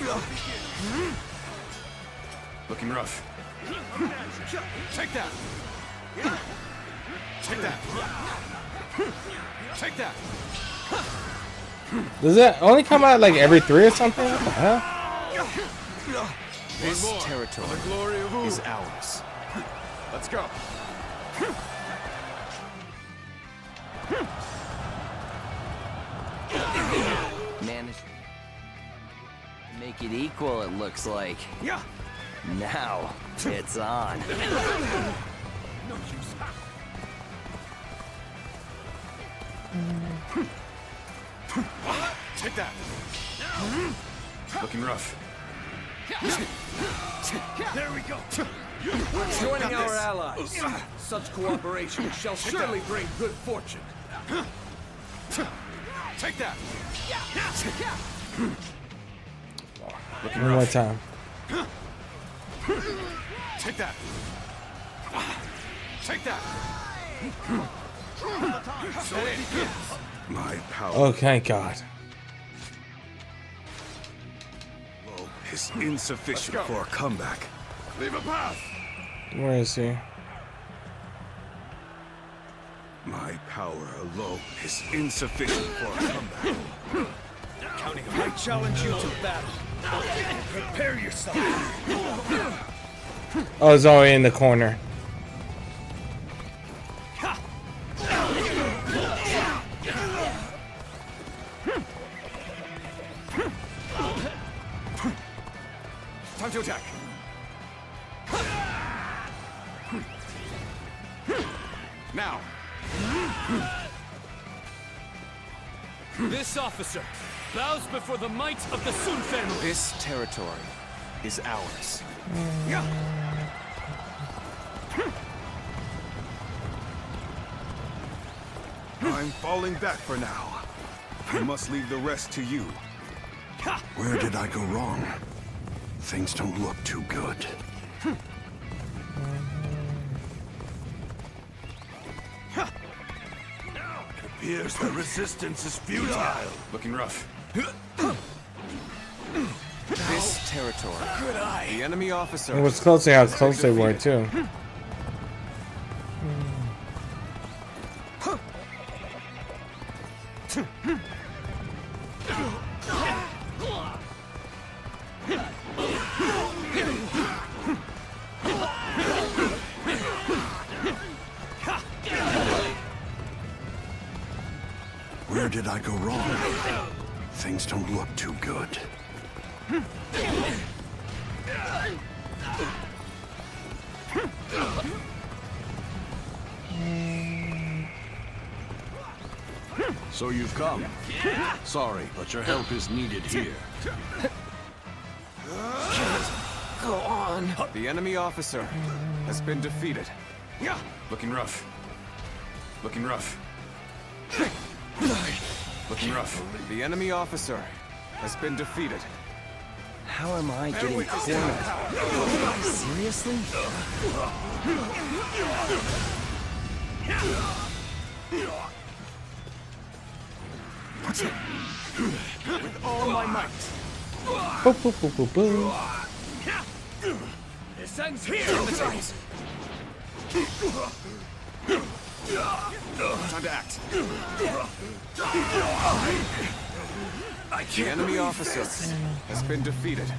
Looking rough. Take that. Take that. Take that. Does it only come out like every 3 or something? What the hell? This territory is ours. Let's go. Manage. Make it equal, it looks like. Yeah. Now, it's on. Take that. Looking rough. There we go. We're Joining our allies. Such cooperation shall surely bring good fortune. Take that. Looking One more rough. time. Take that. Take that. So it begins. My power Oh, thank God. is insufficient for a comeback. Leave a path. Where is he? My power alone is insufficient for a comeback. Counting on I challenge you to battle. Prepare yourself. Oh, it's already in the corner. Time to attack. Now. This officer bows before the might of the Sun family. This territory is ours. I'm falling back for now. I must leave the rest to you. Where did I go wrong? Things don't look too good. It appears the resistance is futile. Looking rough. This territory. Good eye. The enemy officer. It was close to how close they were, too. Where did I go wrong? Things don't look too good. So you've come. Sorry, but your help is needed here. Go on. The enemy officer has been defeated. Looking rough. Looking rough. Looking rough. The enemy officer has been defeated. How am I getting cornered? Seriously? With all my might. Boop, boop, boop, boop, boop. This ends here in the dice. Time to act. I The can't enemy believe officer this. has been defeated.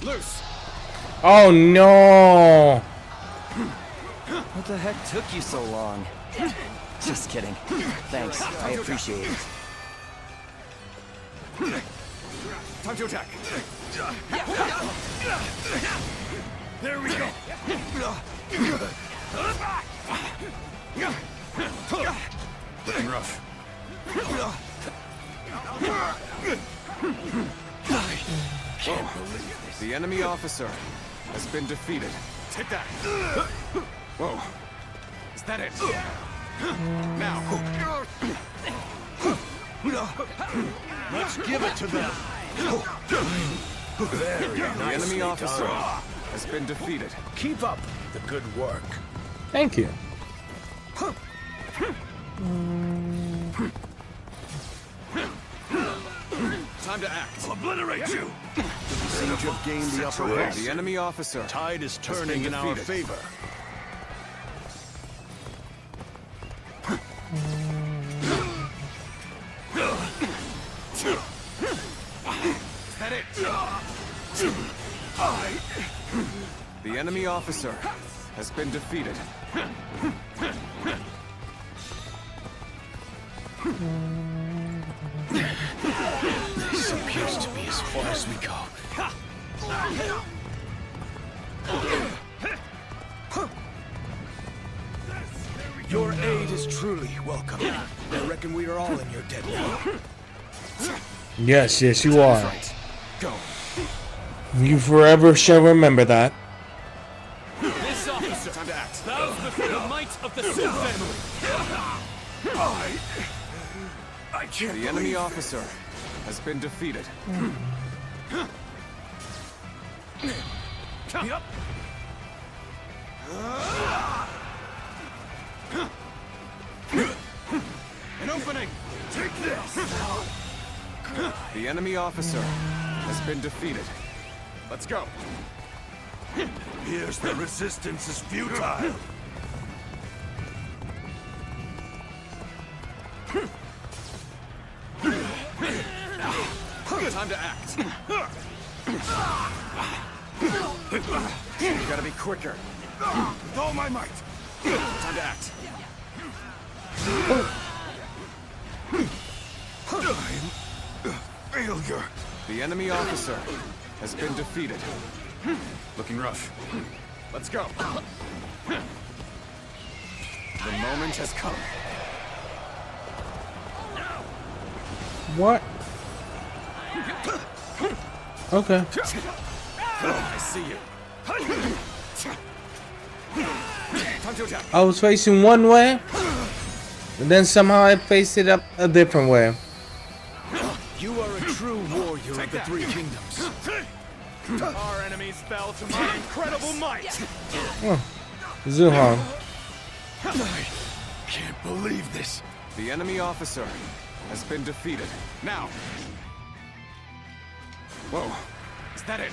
Loose. Oh no! What the heck took you so long? Just kidding. Thanks, I appreciate it. Time to attack. There we go. Looking rough. Can't believe this. The enemy officer has been defeated. Take that. Whoa. Is that it? Now. Let's give it to them. The enemy officer has been defeated. Keep up the good work. Thank you. Time to act. I'll obliterate you. The siege have gained the upper hand. The enemy officer. Tide is turning in our favor. Is that it? The enemy officer has been defeated. This appears to be as far as we go. Your aid is truly welcome. I reckon we are all in your debt now. Yes, yes, you are. Go. You forever shall remember that. This officer bows before the might of the Sun family. I can't The enemy officer has been defeated. Yep. An opening. Take this. The enemy officer has been defeated. Let's go. Here's the resistance is futile. Time to act. You gotta be quicker. With all my might. Time to act. Failure. The enemy officer has been defeated. Looking rough. Let's go. The moment has come. What? Okay. I see you. Time to attack. I was facing one way, and then somehow I faced it up a different way. You are a true warrior of the Three Kingdoms. Our enemies fell to my incredible might. Oh, Jijon. I can't believe this. The enemy officer has been defeated. Now. Whoa. Is that it?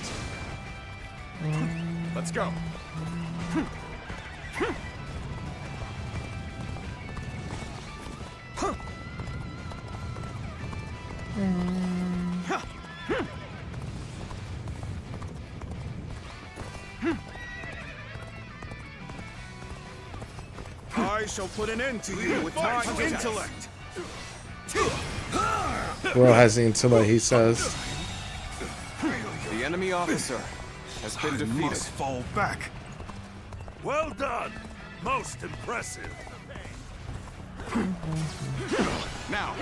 Let's go. shall put an end to you with my intellect. World has the intellect, he says. The enemy officer has been defeated. Must fall back. Well done. Most impressive. Now,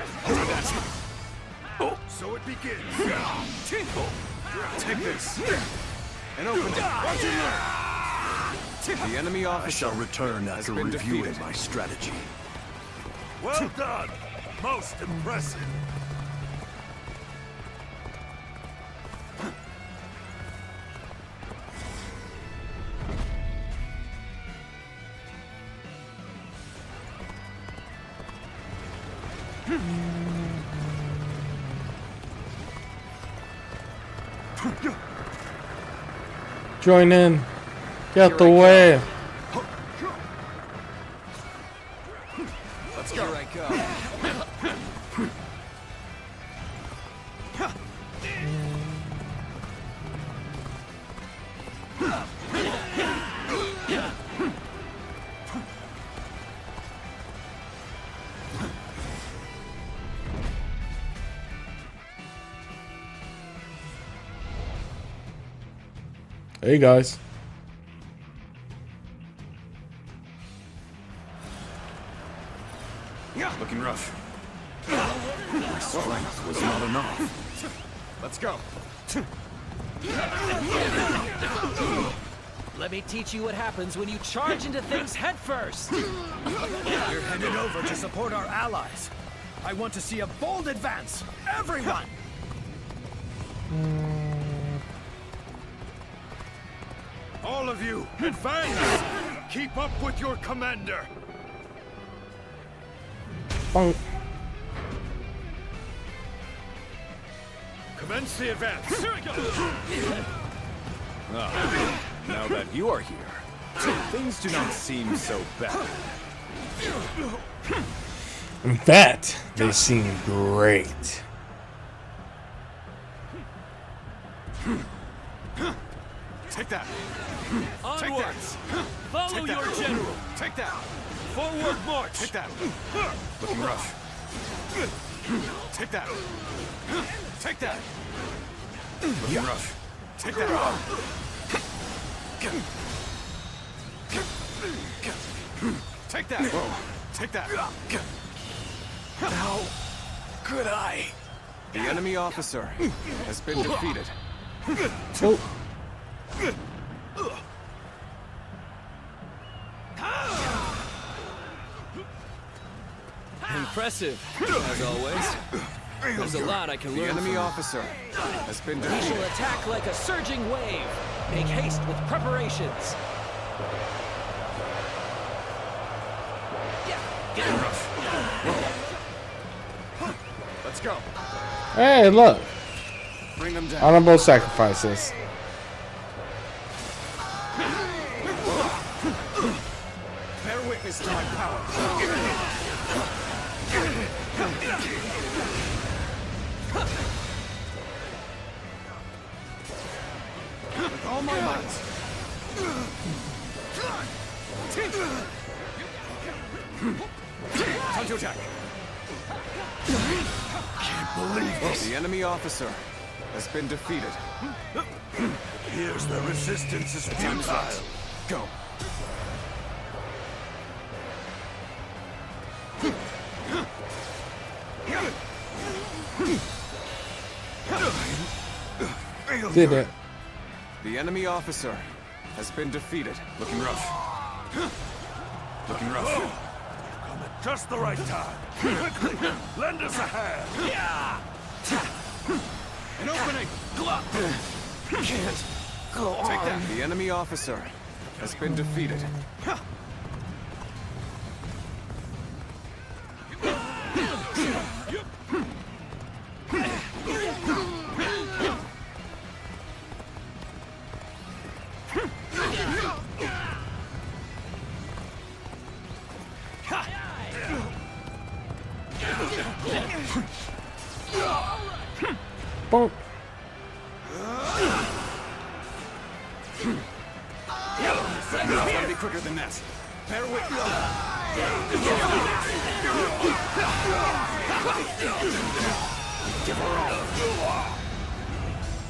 so it begins. Take this and open it. The enemy officer I shall return after reviewing my strategy. Well done. Most impressive. Join in. Get out the way. Let's go. Here I go. Hey guys. Looking rough. My strength was not enough. Let's go. Let me teach you what happens when you charge into things headfirst. You're headed over to support our allies. I want to see a bold advance. Everyone! All of you, advance! Keep up with your commander! Bonk. Commence the advance! Now that you are here, things do not seem so bad. In fact, they seem great. Take that! Onwards! Follow your general! Take that! Forward march! Take that! Looking rough. Take that! Take that! Looking rough. Take that! Take that! Whoa. Take that! How could I? The enemy officer has been defeated. Oh. Impressive, as always. There's a lot I can learn. The enemy from officer has been We defeated. shall attack like a surging wave. Make haste with preparations. Getting rough. Let's go. Hey, look. Bring them down. Honorable sacrifices. Bear witness to my power. With all my might. Time to attack. Can't believe this. The enemy officer has been defeated. Here's the resistance is futile. Go. Did it. The enemy officer has been defeated. Looking rough. Looking rough. Come at just the right time. Quickly, lend us a hand. An opening. Can't go on. Take that. The enemy officer has been defeated. Bonk. It's gotta be quicker than that. Bear witness.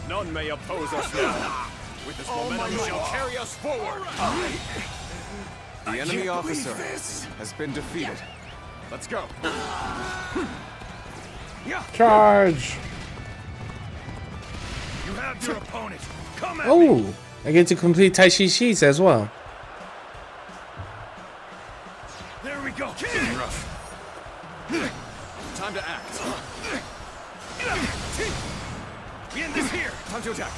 None may oppose us now. With this momentum, we shall carry us forward. The enemy officer has been defeated. Let's go. Charge! You have your opponent. Come at me. Oh, I get to complete Tai Chi sheets as well. There we go. Rough. Time to act. We end this here. Time to attack.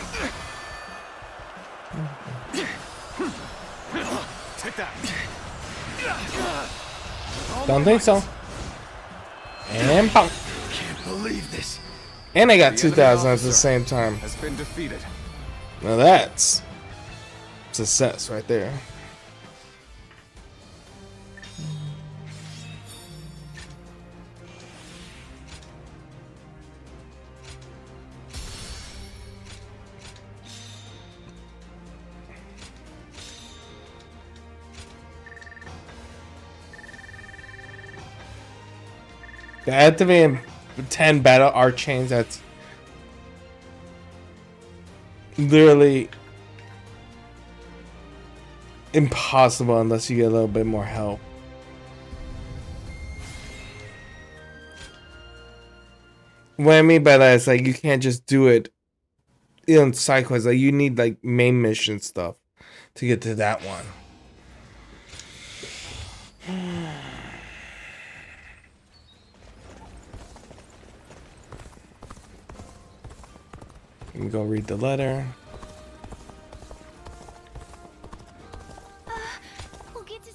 Take that. Don't think so. And pop. Can't believe this. And I got 2,000 at the same time. Has been defeated. Now that's success right there. The activating 10 battle art chains, that's literally impossible unless you get a little bit more help. What I mean by that is like you can't just do it in side quests. Like you need like main mission stuff to get to that one. Let me go read the letter. We'll get to see.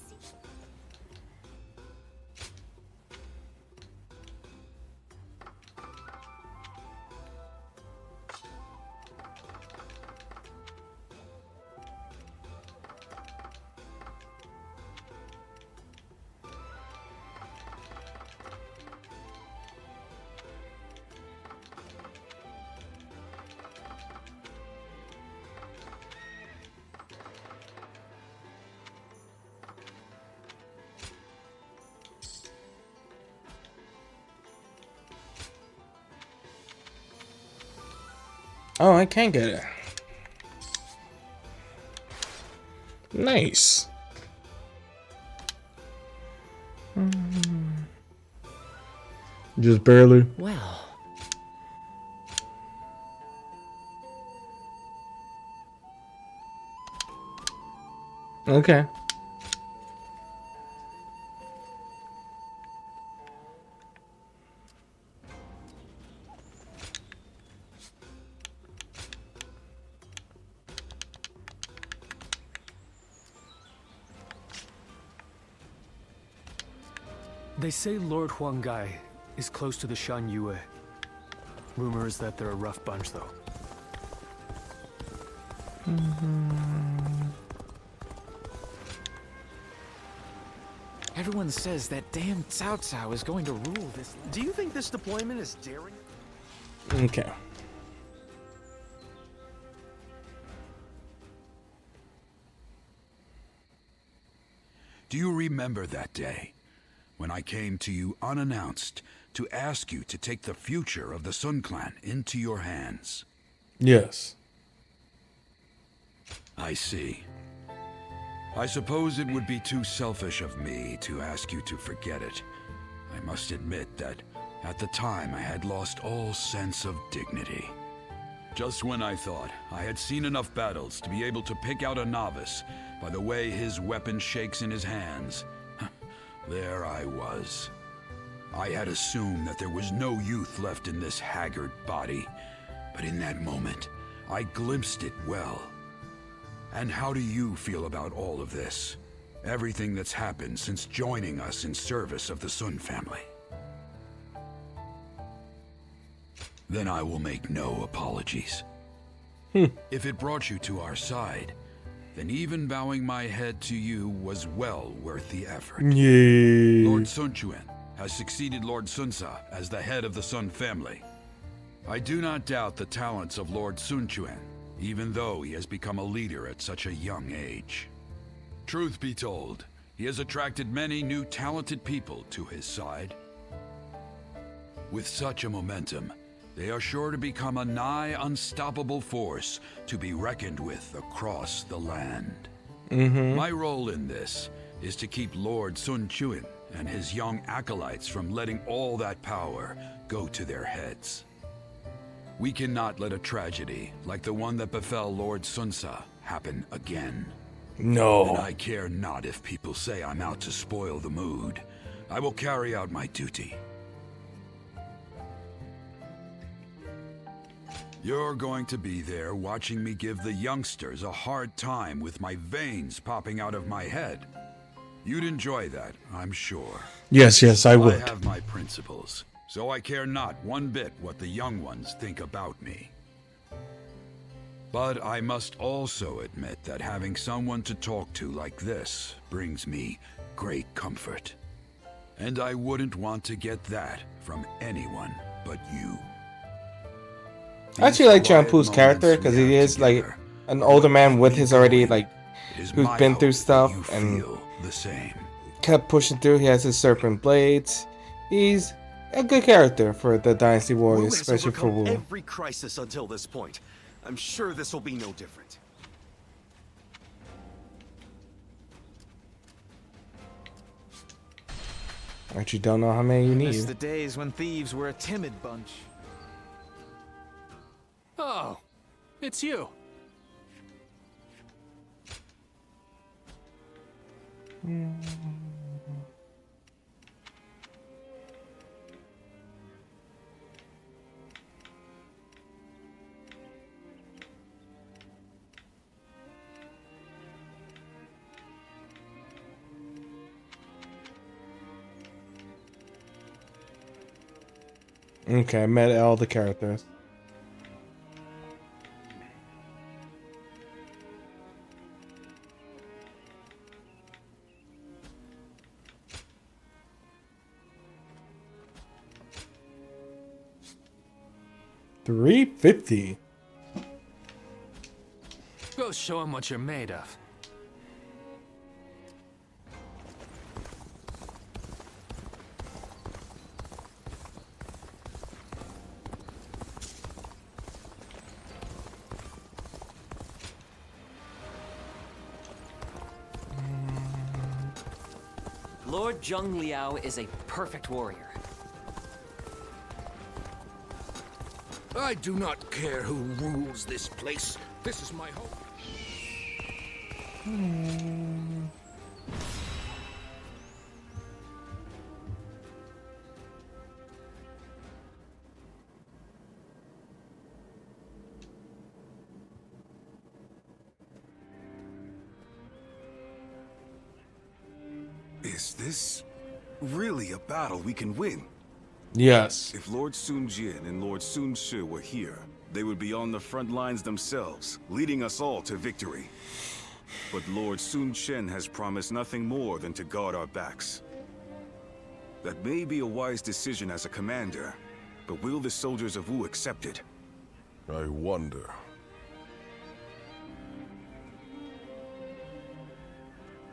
Oh, I can get it. Nice. Just barely. Well. Okay. They say Lord Huanggai is close to the Shan Yue. Rumor is that they're a rough bunch, though. Everyone says that damn Cao Cao is going to rule this. Do you think this deployment is daring? Okay. Do you remember that day when I came to you unannounced to ask you to take the future of the Sun Clan into your hands? Yes. I see. I suppose it would be too selfish of me to ask you to forget it. I must admit that at the time I had lost all sense of dignity. Just when I thought I had seen enough battles to be able to pick out a novice by the way his weapon shakes in his hands, there I was. I had assumed that there was no youth left in this haggard body, but in that moment, I glimpsed it well. And how do you feel about all of this? Everything that's happened since joining us in service of the Sun family? Then I will make no apologies. If it brought you to our side, then even bowing my head to you was well worth the effort. Yeah. Lord Sun Quan has succeeded Lord Sun Ca as the head of the Sun family. I do not doubt the talents of Lord Sun Quan, even though he has become a leader at such a young age. Truth be told, he has attracted many new talented people to his side. With such a momentum, they are sure to become a nigh unstoppable force to be reckoned with across the land. My role in this is to keep Lord Sun Quan and his young acolytes from letting all that power go to their heads. We cannot let a tragedy like the one that befell Lord Sunsa happen again. No. And I care not if people say I'm out to spoil the mood. I will carry out my duty. You're going to be there watching me give the youngsters a hard time with my veins popping out of my head. You'd enjoy that, I'm sure. Yes, I would. I have my principles, so I care not one bit what the young ones think about me. But I must also admit that having someone to talk to like this brings me great comfort. And I wouldn't want to get that from anyone but you. I actually like Champu's character because he is like an older man with his already like who's been through stuff and the same. Kept pushing through. He has his serpent blades. He's a good character for the Dynasty Warriors, especially for Wu. Every crisis until this point. I'm sure this will be no different. I actually don't know how many you Miss need. the days when thieves were a timid bunch. Oh, it's you. Okay, I met all the characters. $350. Go show him what you're made of. Lord Zheng Liao is a perfect warrior. I do not care who rules this place. This is my home. Is this really a battle we can win? Yes. If Lord Sun Jian and Lord Sun Shi were here, they would be on the front lines themselves, leading us all to victory. But Lord Sun Chen has promised nothing more than to guard our backs. That may be a wise decision as a commander, but will the soldiers of Wu accept it? I wonder.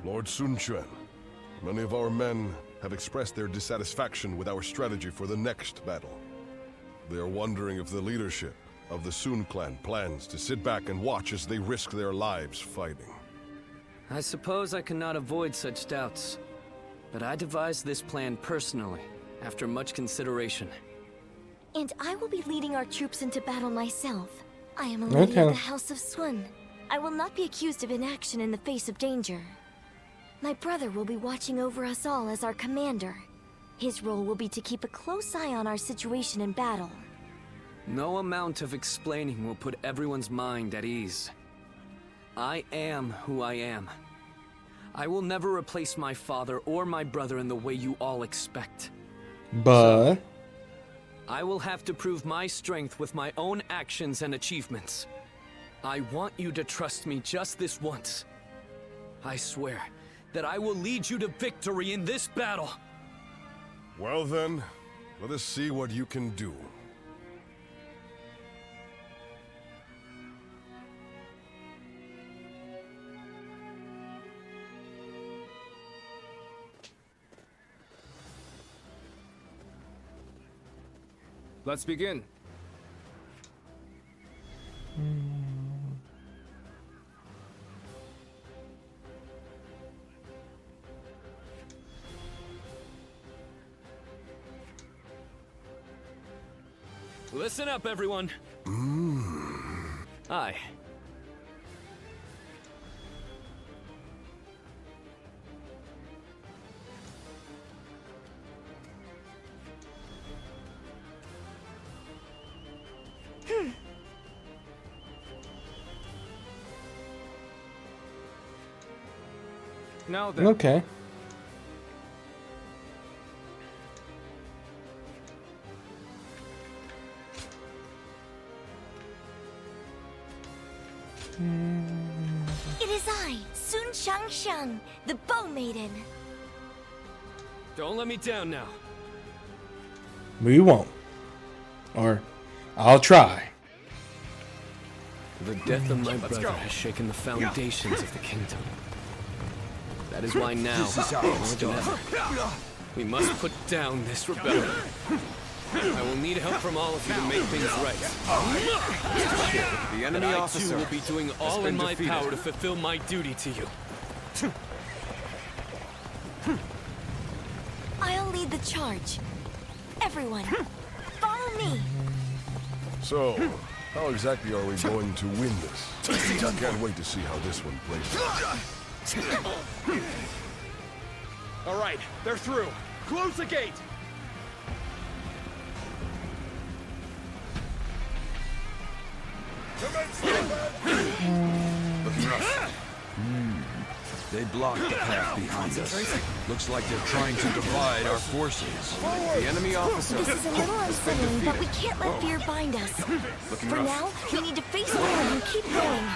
Lord Sun Quan, many of our men have expressed their dissatisfaction with our strategy for the next battle. They are wondering if the leadership of the Sun clan plans to sit back and watch as they risk their lives fighting. I suppose I cannot avoid such doubts, but I devised this plan personally, after much consideration. And I will be leading our troops into battle myself. I am a lady of the House of Sun. I will not be accused of inaction in the face of danger. My brother will be watching over us all as our commander. His role will be to keep a close eye on our situation in battle. No amount of explaining will put everyone's mind at ease. I am who I am. I will never replace my father or my brother in the way you all expect. But... I will have to prove my strength with my own actions and achievements. I want you to trust me just this once. I swear that I will lead you to victory in this battle. Well then, let us see what you can do. Let's begin. Listen up, everyone. Aye. Now then. Okay. It is I, Sun Shangshang, the Bow Maiden. Don't let me down now. We won't. Or, I'll try. The death of my brother has shaken the foundations of the kingdom. That is why now, more than ever, we must put down this rebellion. I will need help from all of you to make things right. The enemy I officer too will be doing all in my power to fulfill my duty to you. I'll lead the charge. Everyone, follow me. So, how exactly are we going to win this? I can't wait to see how this one plays out. All right, they're through. Close the gate. Looking rough. They blocked the path behind us. Looks like they're trying to divide our forces. The enemy officer This is a little unsettling, but we can't let fear bind us. For now, we need to face forward and keep going.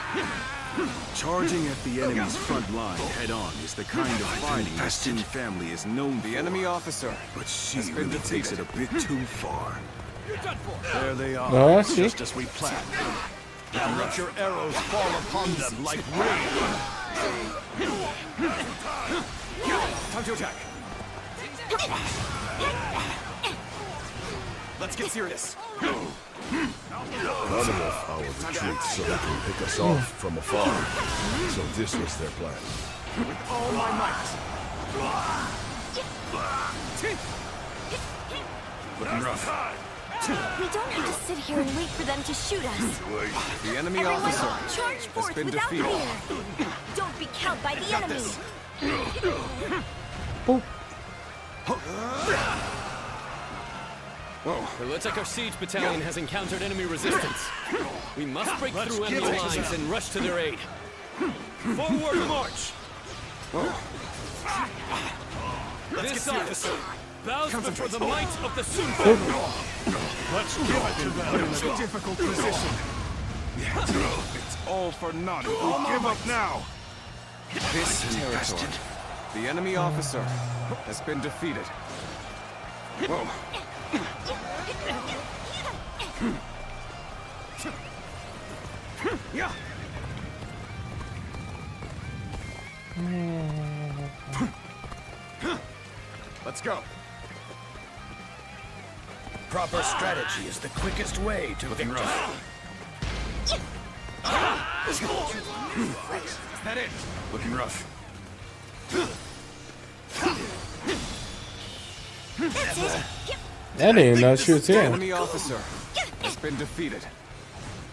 Charging at the enemy's front line head-on is the kind of fighting the Sin family is known for. The enemy officer But she really takes it a bit too far. There they are, Oh, I see. just as we planned. Now let your arrows fall upon them like rain. Time to attack. Let's get serious. None of our retreat so they can pick us off from afar. So this was their plan. With all my might. Looking rough. We don't have to sit here and wait for them to shoot us. The enemy Everyone, officer charge has forth been without defeated. fear. Don't be cowed by the enemy. It looks like our siege battalion has encountered enemy resistance. We must break through enemy lines and rush to their aid. Forward march. This officer bows before the might of the Sun. Let's give it to them in a difficult position. It's all for naught. We'll give up now. This territory. The enemy officer has been defeated. Let's go. Proper strategy is the quickest way to victory. Is that it? Looking rough. That's it. I didn't even know she was The here. enemy officer has been defeated.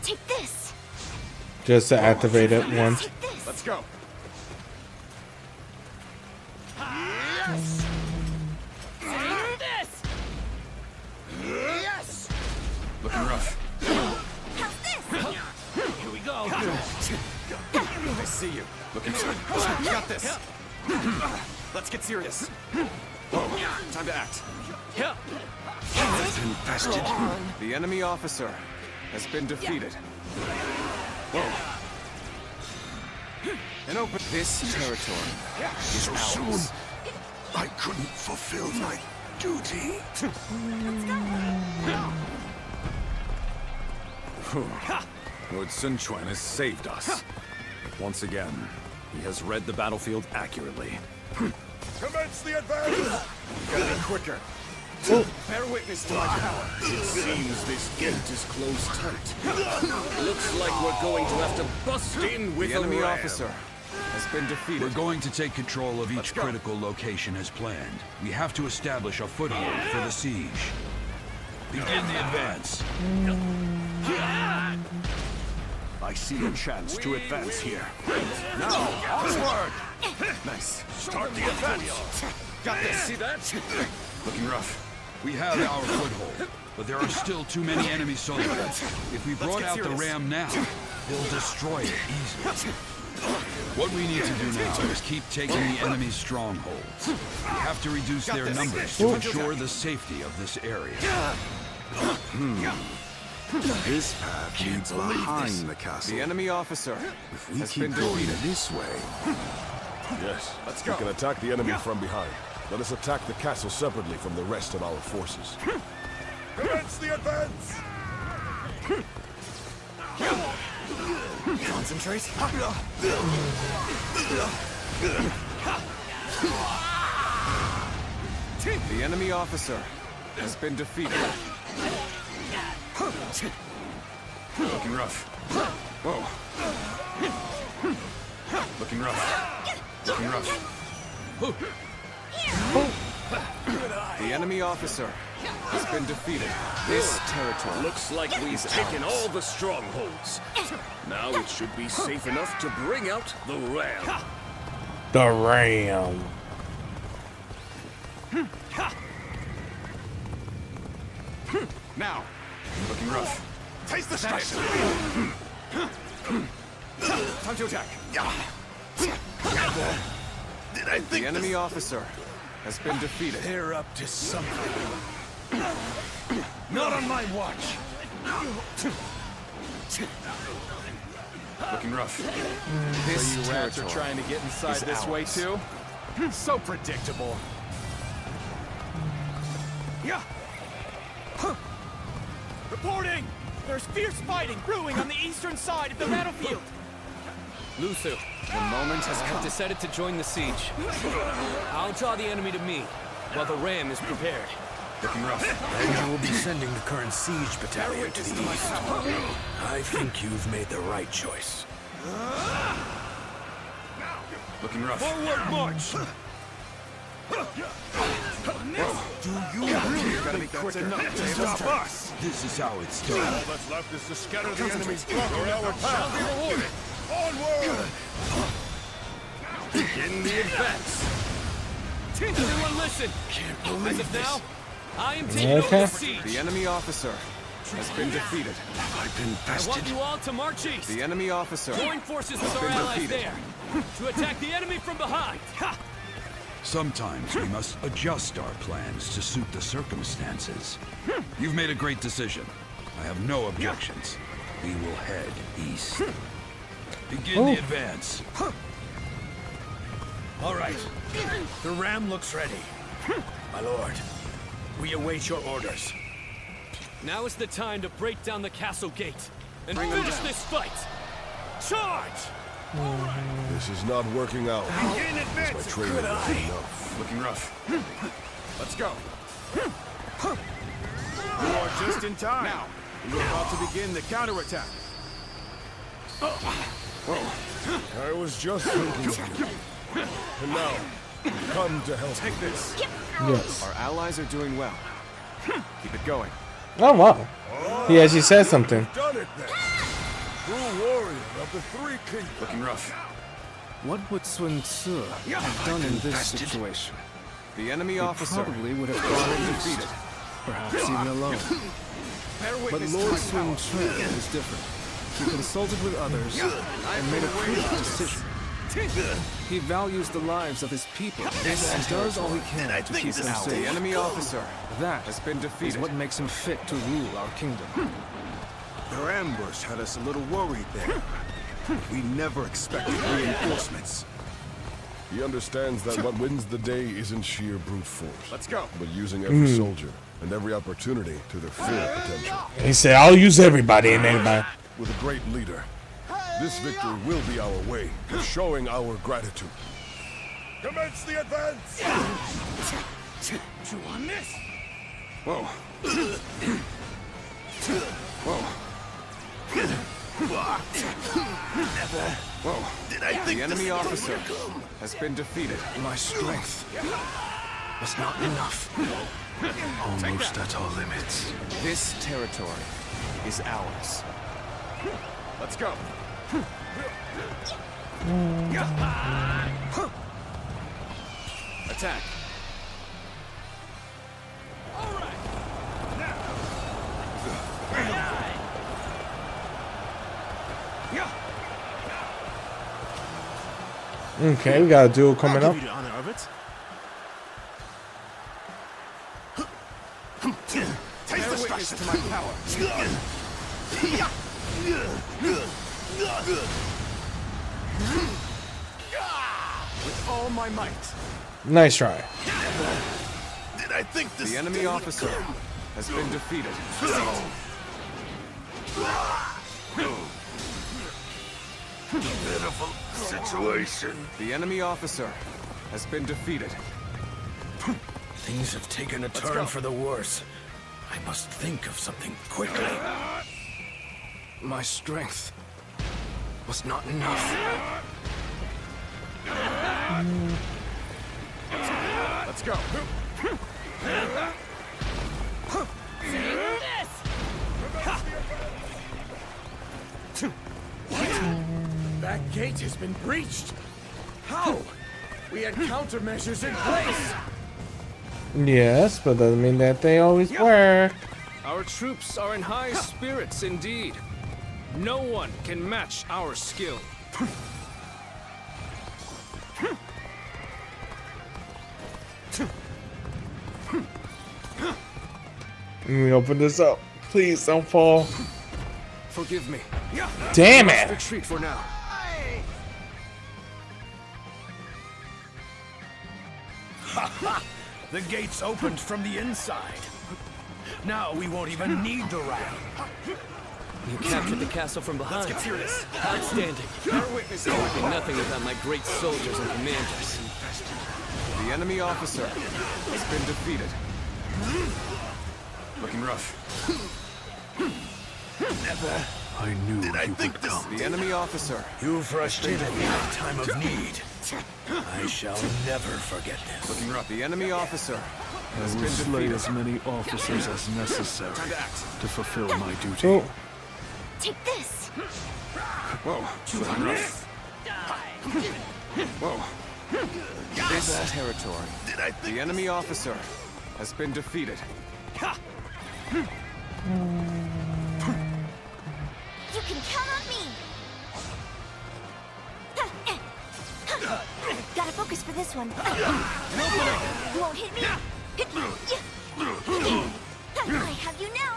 Take this. Just to activate it once. Let's go. This. Yes. Looking rough. How's this? Here we go. I see you. Looking rough. Got this. Let's get serious. Time to act. Infested. The enemy officer has been defeated. And open this territory is So ours. soon, I couldn't fulfill my duty. Lord Sun Quan has saved us. Once again, he has read the battlefield accurately. Commence the advance! Gotta be quicker. Bear witness to my power. It seems this gate is closed tight. Looks like we're going to have to bust in with the enemy ram. officer has been defeated. We're going to take control of each critical location as planned. We have to establish a foothold for the siege. Begin the advance. I see a chance to advance here. Now, onward! Nice. Start the advance. Got this. See that? Looking rough. We have our foothold, but there are still too many enemy soldiers. If we brought out the ram now, they'll destroy it easily. What we need to do now is keep taking the enemy's strongholds. We have to reduce their numbers to ensure the safety of this area. This path leads behind the castle. The enemy officer If we has keep been going defeated. this way, Yes, Let's we go. can attack the enemy from behind. Let us attack the castle separately from the rest of our forces. Commence the advance. Concentrate. The enemy officer has been defeated. Looking rough. Whoa. Looking rough. Looking rough. The enemy officer has been defeated. This territory Looks like we've taken all the strongholds. Now it should be safe enough to bring out the ram. The ram. now. Looking rough. Taste the strike. Time to attack. Did I think The enemy officer has been defeated. They're up to something. Not on my watch. Looking rough. This So you rats are territory trying to get inside is this way ours. too? So predictable. Yeah. Reporting! There's fierce fighting brewing on the eastern side of the battlefield. Luthu, The moment has I have come. decided to join the siege. I'll draw the enemy to me, while the ram is prepared. Looking rough. Ranger will be sending the current siege battalion to the east. I think you've made the right choice. Looking rough. Forward march! Do you really Gotta be think that's quicker. enough to Just stop turn. us? This is how it's done. All that's left is to scatter the enemy's front or our path. Be rewarded. Onward! Begin the advance. Everyone listen! As of now, I am taking over Okay. the siege. The enemy officer has been defeated. I've been I want bested. you all to march east. The enemy officer Join forces with has our been allies defeated. there to attack the enemy from behind. Sometimes we must adjust our plans to suit the circumstances. You've made a great decision. I have no objections. We will head east. Begin the advance. All right. The ram looks ready. My lord, we await your orders. Now is the time to break down the castle gate and Bring them finish down. this fight. Charge! This is not working out. Begin My advance. training isn't enough. Looking rough. Let's go. You are just in time. Now, we're about to begin the counterattack. I was just thinking of you. And now, come to help. Take this. Yes. Our allies are doing well. Keep it going. Oh wow. He actually said something. Done it then. True warrior of the three kingdoms. Looking rough. What would Sun Tzu have done in this situation? The enemy He officer probably would have gone been in defeated. perhaps even alone. Bear But witness Lord to my Sun power. Quan is different. He consulted with others and made a prudent decision. He values the lives of his people and does all he can to keep them The safe. enemy officer That has been is defeated. what makes him fit to rule our kingdom. Their ambush had us a little worried there. We never expected reinforcements. He understands that what wins the day isn't sheer brute force, Let's go. but using every soldier and every opportunity to their full potential. He said, "I'll use everybody and anybody." With a great leader, this victory will be our way of showing our gratitude. Commence the advance. Chew on this. Whoa. Whoa. Whoa. Did I think the enemy officer has been defeated. My strength was not enough. Almost at our limits. This territory is ours. Let's go. Attack. Okay, we got a duel coming up. I'll give you the honor of it. Taste the witness to my power. With all my might. Nice try. Did I think this? The enemy officer has been defeated. Pitiful situation. The enemy officer has been defeated. Things have taken a turn for the worse. I must think of something quickly. My strength was not enough. Let's go. That gate has been breached. How? We had countermeasures in place. Yes, but doesn't mean that they always work. Our troops are in high spirits indeed. No one can match our skill. Let me open this up. Please don't fall. Forgive me. Damn I must it! retreat for now. The gates opened from the inside. Now we won't even need the ram. You captured the castle from behind. Let's get serious. Outstanding. Bear witness. There would be nothing without my great soldiers and commanders. The enemy officer has been defeated. Looking rough. Never. I knew Did I you think would this? come. The enemy officer. You've rushed in at my time of need. I shall never forget this. Looking rough. The enemy officer has I will been slay defeated. as many officers as necessary Time to act. to fulfill my duty. Oh, Take this. Whoa. Looking rough. Whoa. This territory. Did I think The enemy officer has been defeated. You can count on me. Gotta focus for this one. You won't hit me. I have you now.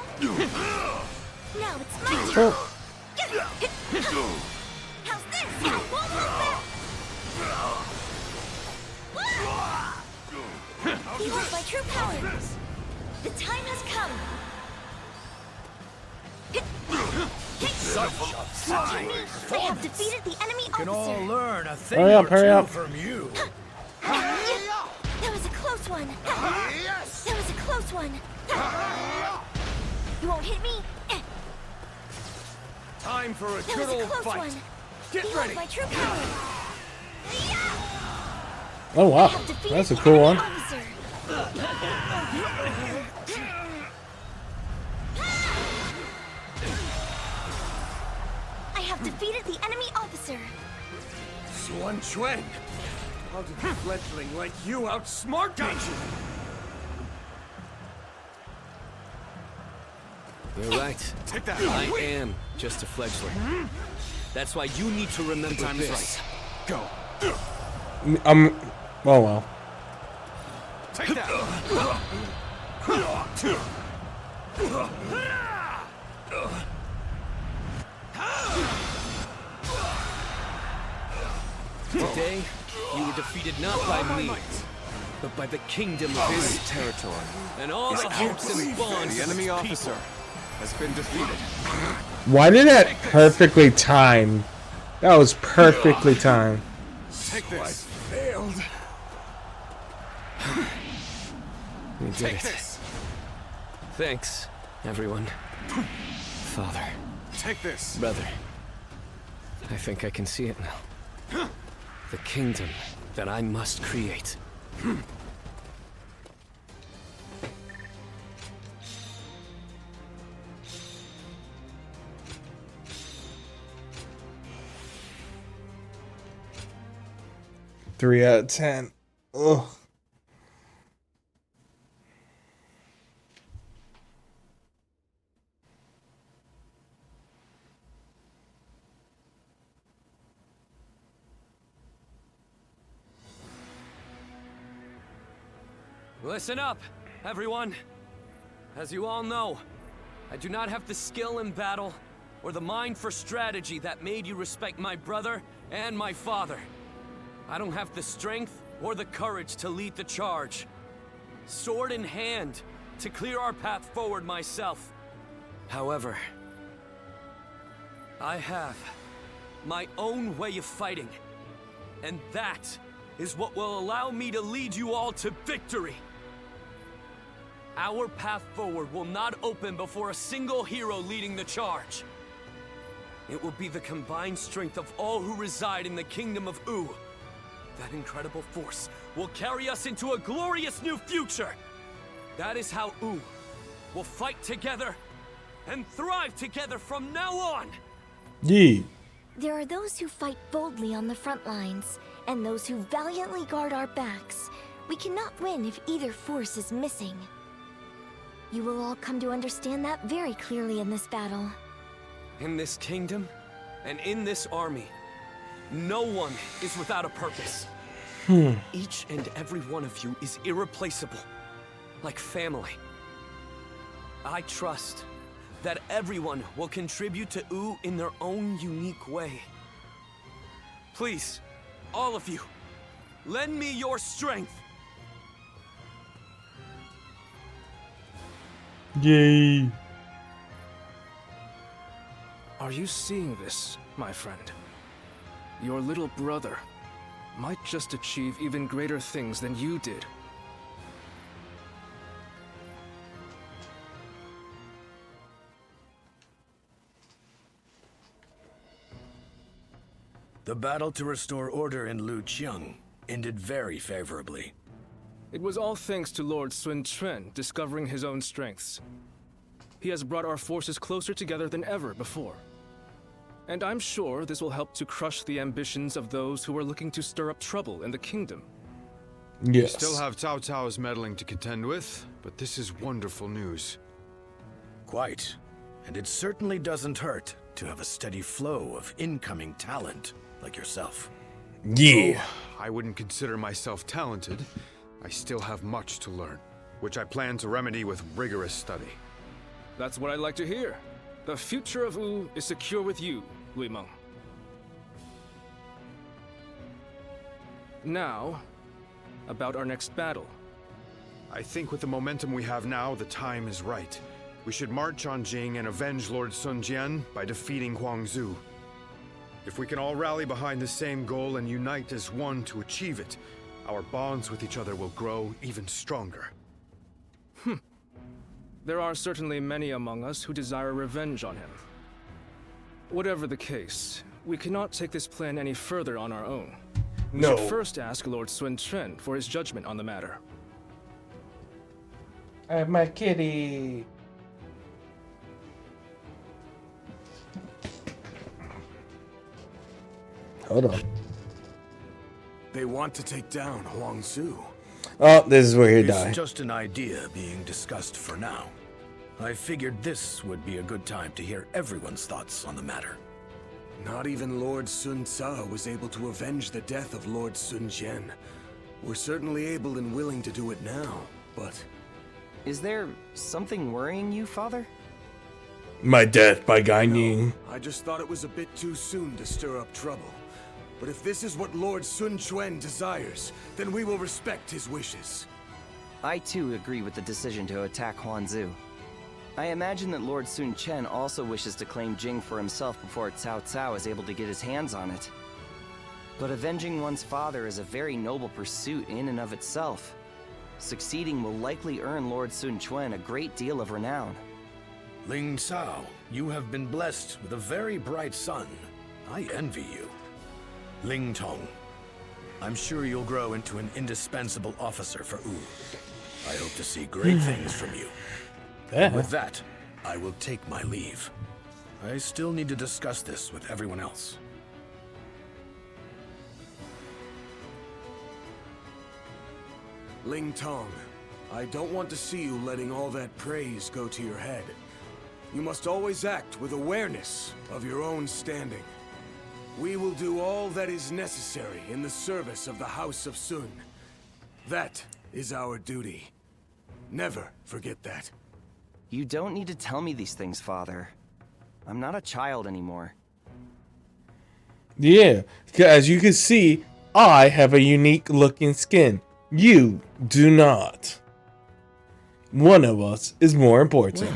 Now it's my turn. How's this? Behold my true power. The time has come. I have defeated the enemy We can all officer. learn a thing Hurry up, or hurry two up. from you. That was a close one. That was a close one. You won't hit me. Time for a That good was a old close fight. one. Get Behold ready. my true power. oh wow, that's a cool one. Officer. I have defeated the enemy officer. Xuan Chuan? How did a fledgling like you outsmart me? You're right. Take that. I am just a fledgling. That's why you need to remember Time is this. right. Go. Oh well. Take that. Today, you were defeated not by me, but by the kingdom of This this territory. and all the hopes and bonds The of enemy its officer has been defeated. Why did that perfectly time? That was perfectly timed. Take this. Failed. We did Take it. this. Thanks, everyone. Father. Take this. Brother. I think I can see it now. The kingdom that I must create. Three out of 10. Ugh. Listen up, everyone. As you all know, I do not have the skill in battle or the mind for strategy that made you respect my brother and my father. I don't have the strength or the courage to lead the charge. Sword in hand, to clear our path forward myself. However, I have my own way of fighting, and that is what will allow me to lead you all to victory. Our path forward will not open before a single hero leading the charge. It will be the combined strength of all who reside in the kingdom of U. That incredible force will carry us into a glorious new future. That is how U will fight together and thrive together from now on. Yeah. There are those who fight boldly on the front lines, and those who valiantly guard our backs. We cannot win if either force is missing. You will all come to understand that very clearly in this battle. In this kingdom, and in this army, no one is without a purpose. Each and every one of you is irreplaceable, like family. I trust that everyone will contribute to U in their own unique way. Please, all of you, lend me your strength. Yay. Are you seeing this, my friend? Your little brother might just achieve even greater things than you did. The battle to restore order in Luqiang ended very favorably. It was all thanks to Lord Sun Quan discovering his own strengths. He has brought our forces closer together than ever before. And I'm sure this will help to crush the ambitions of those who are looking to stir up trouble in the kingdom. We Yes. still have Cao Cao's meddling to contend with, but this is wonderful news. Quite. And it certainly doesn't hurt to have a steady flow of incoming talent like yourself. Yeah. Oh, I wouldn't consider myself talented. I still have much to learn, which I plan to remedy with rigorous study. That's what I'd like to hear. The future of U is secure with you, Lui Meng. Now, about our next battle. I think with the momentum we have now, the time is right. We should march on Jing and avenge Lord Sun Jian by defeating Huangzu. If we can all rally behind the same goal and unite as one to achieve it, our bonds with each other will grow even stronger. There are certainly many among us who desire revenge on him. Whatever the case, we cannot take this plan any further on our own. We No. should first ask Lord Sun Quan for his judgment on the matter. My kitty. Hold on. They want to take down Huangzu. Oh, this is where he It's died. just an idea being discussed for now. I figured this would be a good time to hear everyone's thoughts on the matter. Not even Lord Sun Ce was able to avenge the death of Lord Sun Jian. We're certainly able and willing to do it now, but... Is there something worrying you, Father? My death by Gaining. I just thought it was a bit too soon to stir up trouble. But if this is what Lord Sun Quan desires, then we will respect his wishes. I too agree with the decision to attack Huangzu. I imagine that Lord Sun Quan also wishes to claim Jing for himself before Cao Cao is able to get his hands on it. But avenging one's father is a very noble pursuit in and of itself. Succeeding will likely earn Lord Sun Quan a great deal of renown. Ling Cao, you have been blessed with a very bright son. I envy you. Ling Tong, I'm sure you'll grow into an indispensable officer for Wu. I hope to see great things from you. And with that, I will take my leave. I still need to discuss this with everyone else. Ling Tong, I don't want to see you letting all that praise go to your head. You must always act with awareness of your own standing. We will do all that is necessary in the service of the House of Sun. That is our duty. Never forget that. You don't need to tell me these things, Father. I'm not a child anymore. Yeah, as you can see, I have a unique looking skin. You do not. One of us is more important.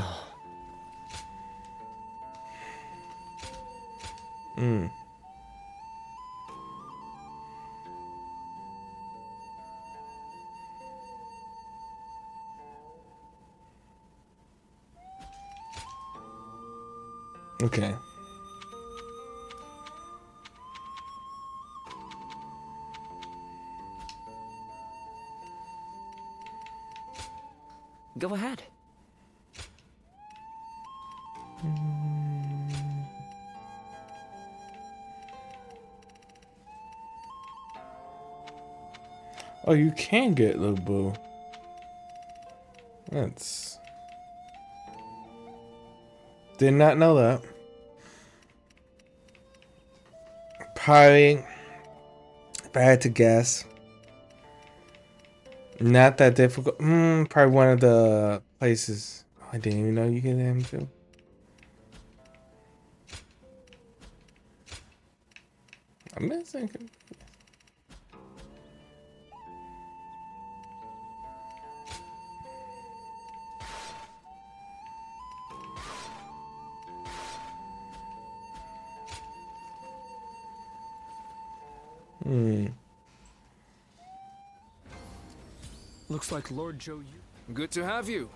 Okay. Go ahead. Oh, you can get Little Boo. That's... Did not know that. Probably, if I had to guess, not that difficult. Probably one of the places. Oh, I didn't even know you could him too. I'm missing. Looks like Lord Zhou Yu. Good to have you.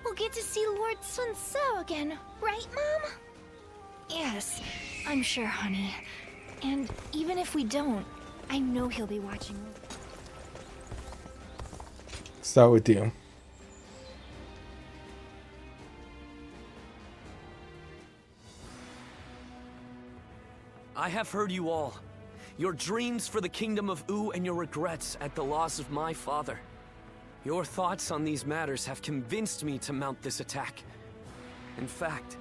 We'll get to see Lord Sun So again, right, Mom? Yes, I'm sure, honey. And even if we don't, I know he'll be watching. Start with you. I have heard you all. Your dreams for the kingdom of Wu and your regrets at the loss of my father. Your thoughts on these matters have convinced me to mount this attack. In fact,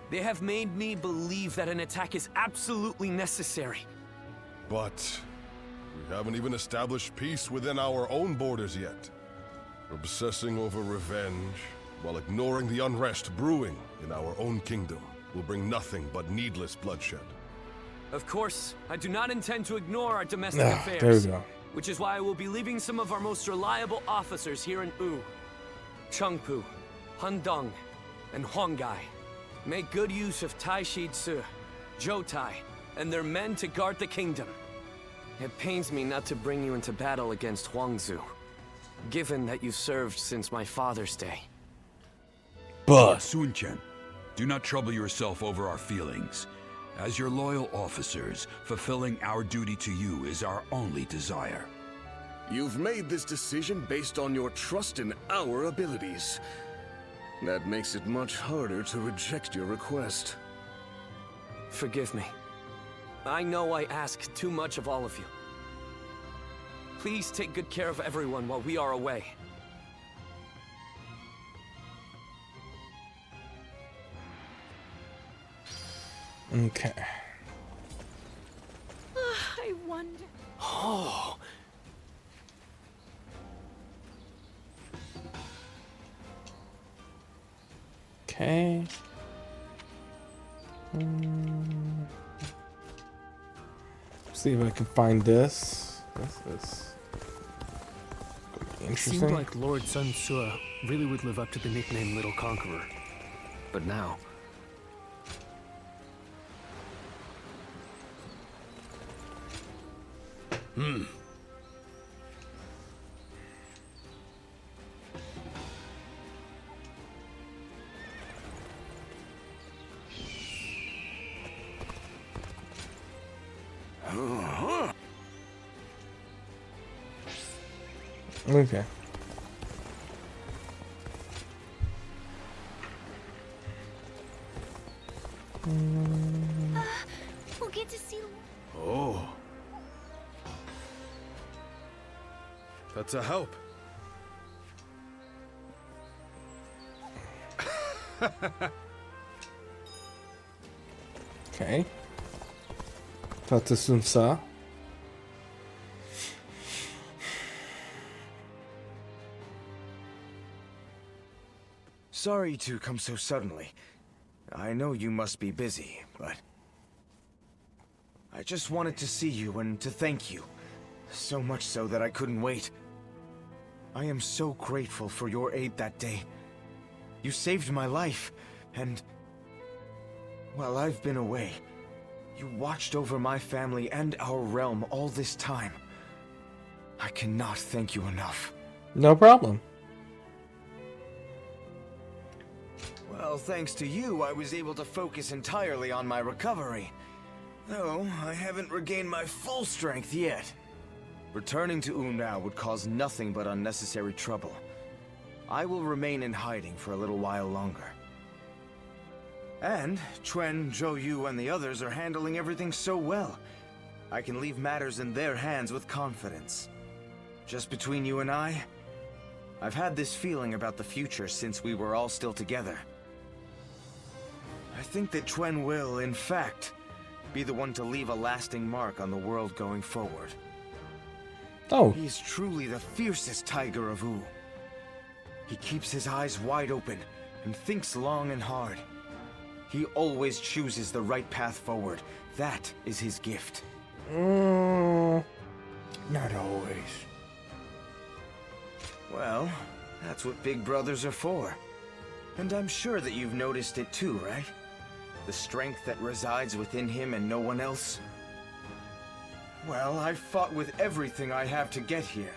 they have made me believe that an attack is absolutely necessary. But we haven't even established peace within our own borders yet. Obsessing over revenge while ignoring the unrest brewing in our own kingdom will bring nothing but needless bloodshed. Of course, I do not intend to ignore our domestic affairs. There we go. Which is why I will be leaving some of our most reliable officers here in Wu. Chengpu, Handong, and Huanggai. Make good use of Tai Shi Tzu, Zhou Tai, and their men to guard the kingdom. It pains me not to bring you into battle against Huangzu, given that you served since my father's day. But Sun Quan, do not trouble yourself over our feelings. As your loyal officers, fulfilling our duty to you is our only desire. You've made this decision based on your trust in our abilities. That makes it much harder to reject your request. Forgive me. I know I ask too much of all of you. Please take good care of everyone while we are away. Okay. I wonder. Oh. Okay. See if I can find this. What's this? It Interesting. seemed like Lord Sun Ce really would live up to the nickname Little Conqueror. But now... Okay. We'll get to see. Oh. That's a help. Okay. Talk to Sun Ce. Sorry to come so suddenly. I know you must be busy, but... I just wanted to see you and to thank you. So much so that I couldn't wait. I am so grateful for your aid that day. You saved my life, and... While I've been away, you watched over my family and our realm all this time. I cannot thank you enough. No problem. Well, thanks to you, I was able to focus entirely on my recovery. Though, I haven't regained my full strength yet. Returning to Unao would cause nothing but unnecessary trouble. I will remain in hiding for a little while longer. And Chuen, Zhou Yu, and the others are handling everything so well. I can leave matters in their hands with confidence. Just between you and I've had this feeling about the future since we were all still together. I think that Chuen will, in fact, be the one to leave a lasting mark on the world going forward. Oh. He is truly the fiercest tiger of Wu. He keeps his eyes wide open and thinks long and hard. He always chooses the right path forward. That is his gift. Not always. Well, that's what big brothers are for. And I'm sure that you've noticed it too, right? The strength that resides within him and no one else. Well, I've fought with everything I have to get here.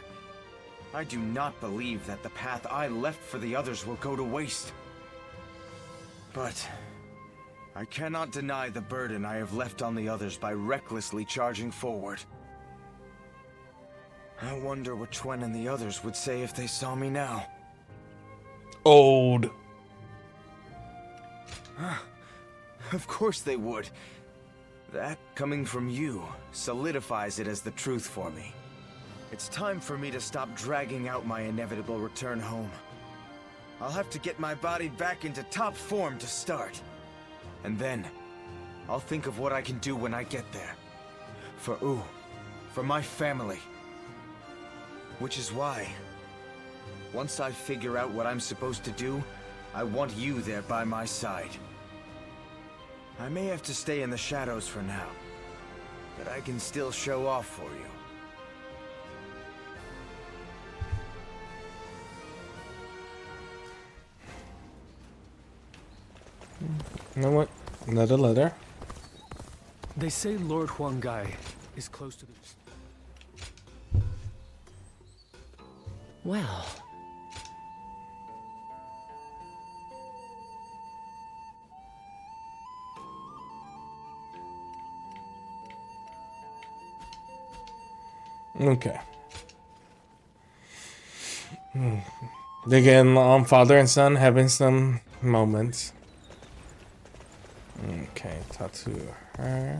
I do not believe that the path I left for the others will go to waste. But I cannot deny the burden I have left on the others by recklessly charging forward. I wonder what Chuen and the others would say if they saw me now. Old. Of course they would. That, coming from you, solidifies it as the truth for me. It's time for me to stop dragging out my inevitable return home. I'll have to get my body back into top form to start. And then, I'll think of what I can do when I get there. For Wu, for my family. Which is why, once I figure out what I'm supposed to do, I want you there by my side. I may have to stay in the shadows for now, but I can still show off for you. You know what? Another letter. They say Lord Huanggai is close to the... Well... Okay. Again, father and son having some moments. Okay, talk to her.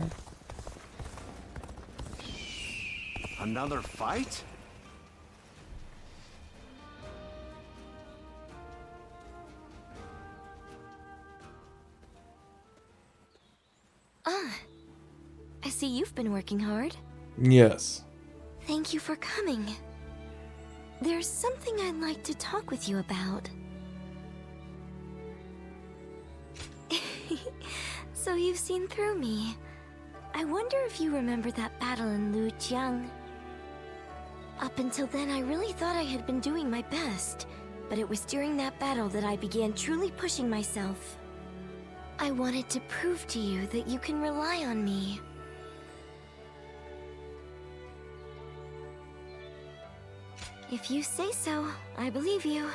Another fight? I see you've been working hard. Yes. Thank you for coming. There's something I'd like to talk with you about. So you've seen through me. I wonder if you remember that battle in Lujiang. Up until then, I really thought I had been doing my best, but it was during that battle that I began truly pushing myself. I wanted to prove to you that you can rely on me. If you say so, I believe you.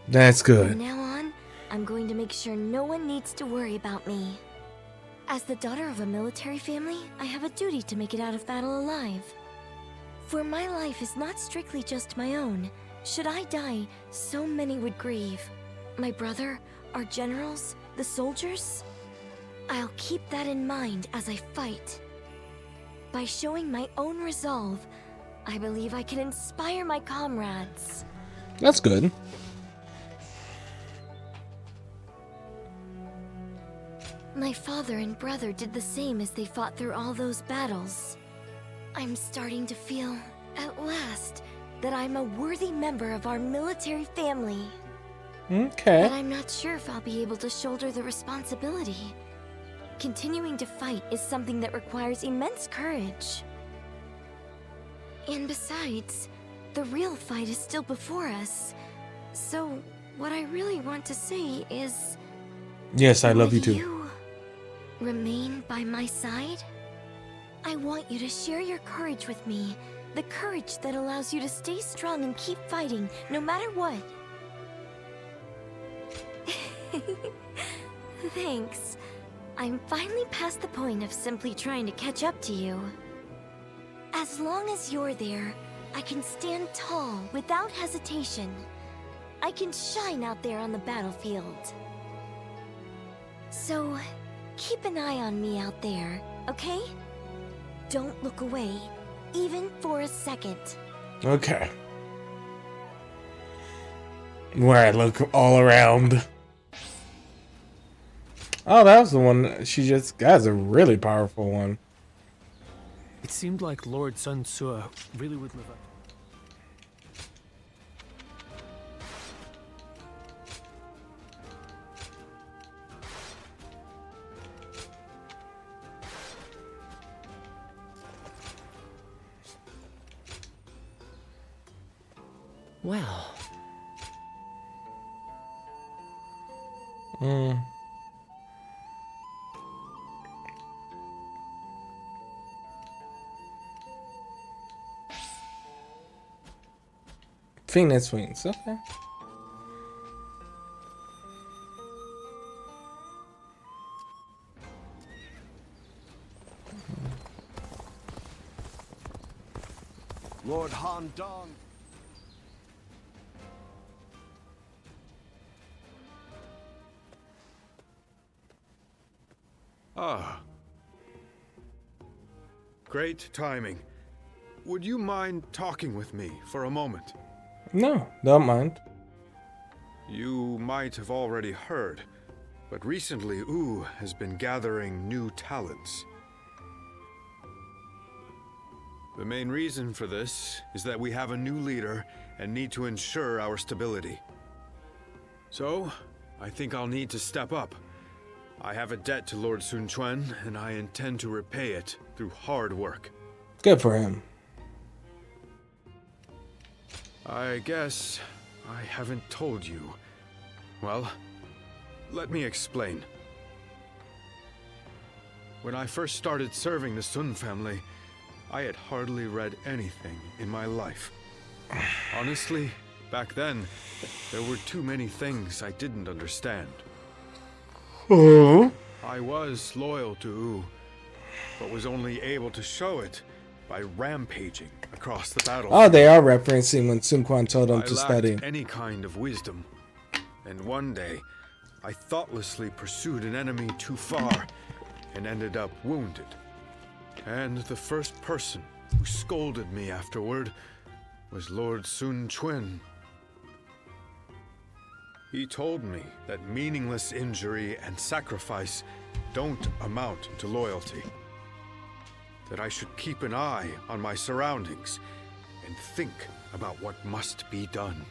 That's good. From now on, I'm going to make sure no one needs to worry about me. As the daughter of a military family, I have a duty to make it out of battle alive. For my life is not strictly just my own. Should I die, so many would grieve. My brother, our generals, the soldiers. I'll keep that in mind as I fight. By showing my own resolve, I believe I can inspire my comrades. That's good. My father and brother did the same as they fought through all those battles. I'm starting to feel, at last, that I'm a worthy member of our military family. Okay. But I'm not sure if I'll be able to shoulder the responsibility. Continuing to fight is something that requires immense courage. And besides, the real fight is still before us. So, what I really want to say is... Yes, I love you will too. You remain by my side? I want you to share your courage with me. The courage that allows you to stay strong and keep fighting, no matter what. Thanks. I'm finally past the point of simply trying to catch up to you. As long as you're there, I can stand tall without hesitation. I can shine out there on the battlefield. So, keep an eye on me out there, okay? Don't look away, even for a second. Okay. Where I look all around. Oh, that was the one she just... That's a really powerful one. It seemed like Lord Sun Ce really would live up. Well. Phoenix Wings, okay. Lord Han Dong. Ah. Great timing. Would you mind talking with me for a moment? No, don't mind. You might have already heard, but recently Wu has been gathering new talents. The main reason for this is that we have a new leader and need to ensure our stability. So, I think I'll need to step up. I have a debt to Lord Sun Quan, and I intend to repay it through hard work. Good for him. I guess I haven't told you. Well, let me explain. When I first started serving the Sun family, I had hardly read anything in my life. Honestly, back then, there were too many things I didn't understand. I was loyal to Wu, but was only able to show it by rampaging across the battlefield. Oh, they are referencing when Sun Quan told them to study. I lacked any kind of wisdom. And one day, I thoughtlessly pursued an enemy too far and ended up wounded. And the first person who scolded me afterward was Lord Sun Quan. He told me that meaningless injury and sacrifice don't amount to loyalty. That I should keep an eye on my surroundings and think about what must be done.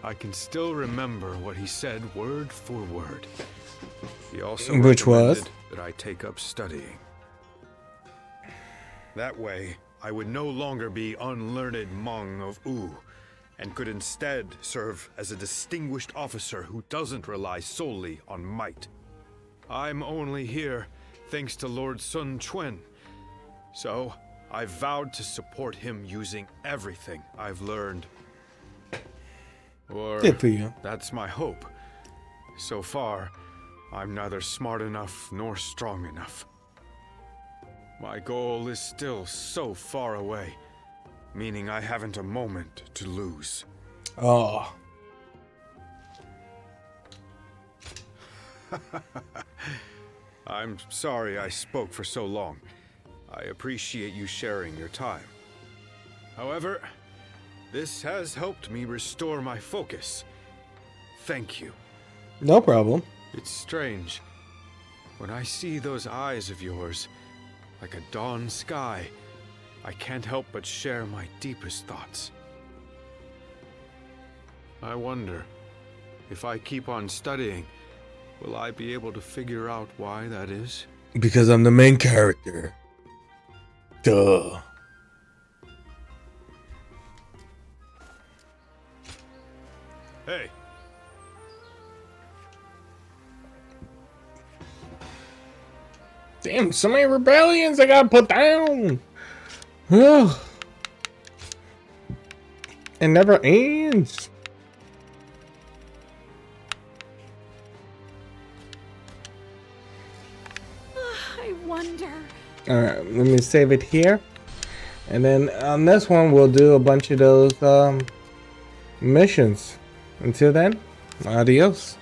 I can still remember what he said word for word. He also Which was? recommended that I take up studying. That way, I would no longer be unlearned Hmong of U, and could instead serve as a distinguished officer who doesn't rely solely on might. I'm only here thanks to Lord Sun Quan, so I vowed to support him using everything I've learned. Or Good for you. that's my hope. So far, I'm neither smart enough nor strong enough. My goal is still so far away, meaning I haven't a moment to lose. Oh. I'm sorry I spoke for so long. I appreciate you sharing your time. However, this has helped me restore my focus. Thank you. No problem. It's strange. When I see those eyes of yours, like a dawn sky, I can't help but share my deepest thoughts. I wonder, if I keep on studying, will I be able to figure out why that is? Because I'm the main character. Duh. Hey! Damn, so many rebellions I gotta put down. Ugh. It never ends. I wonder. Alright, let me save it here. And then on this one, we'll do a bunch of those missions. Until then, adios.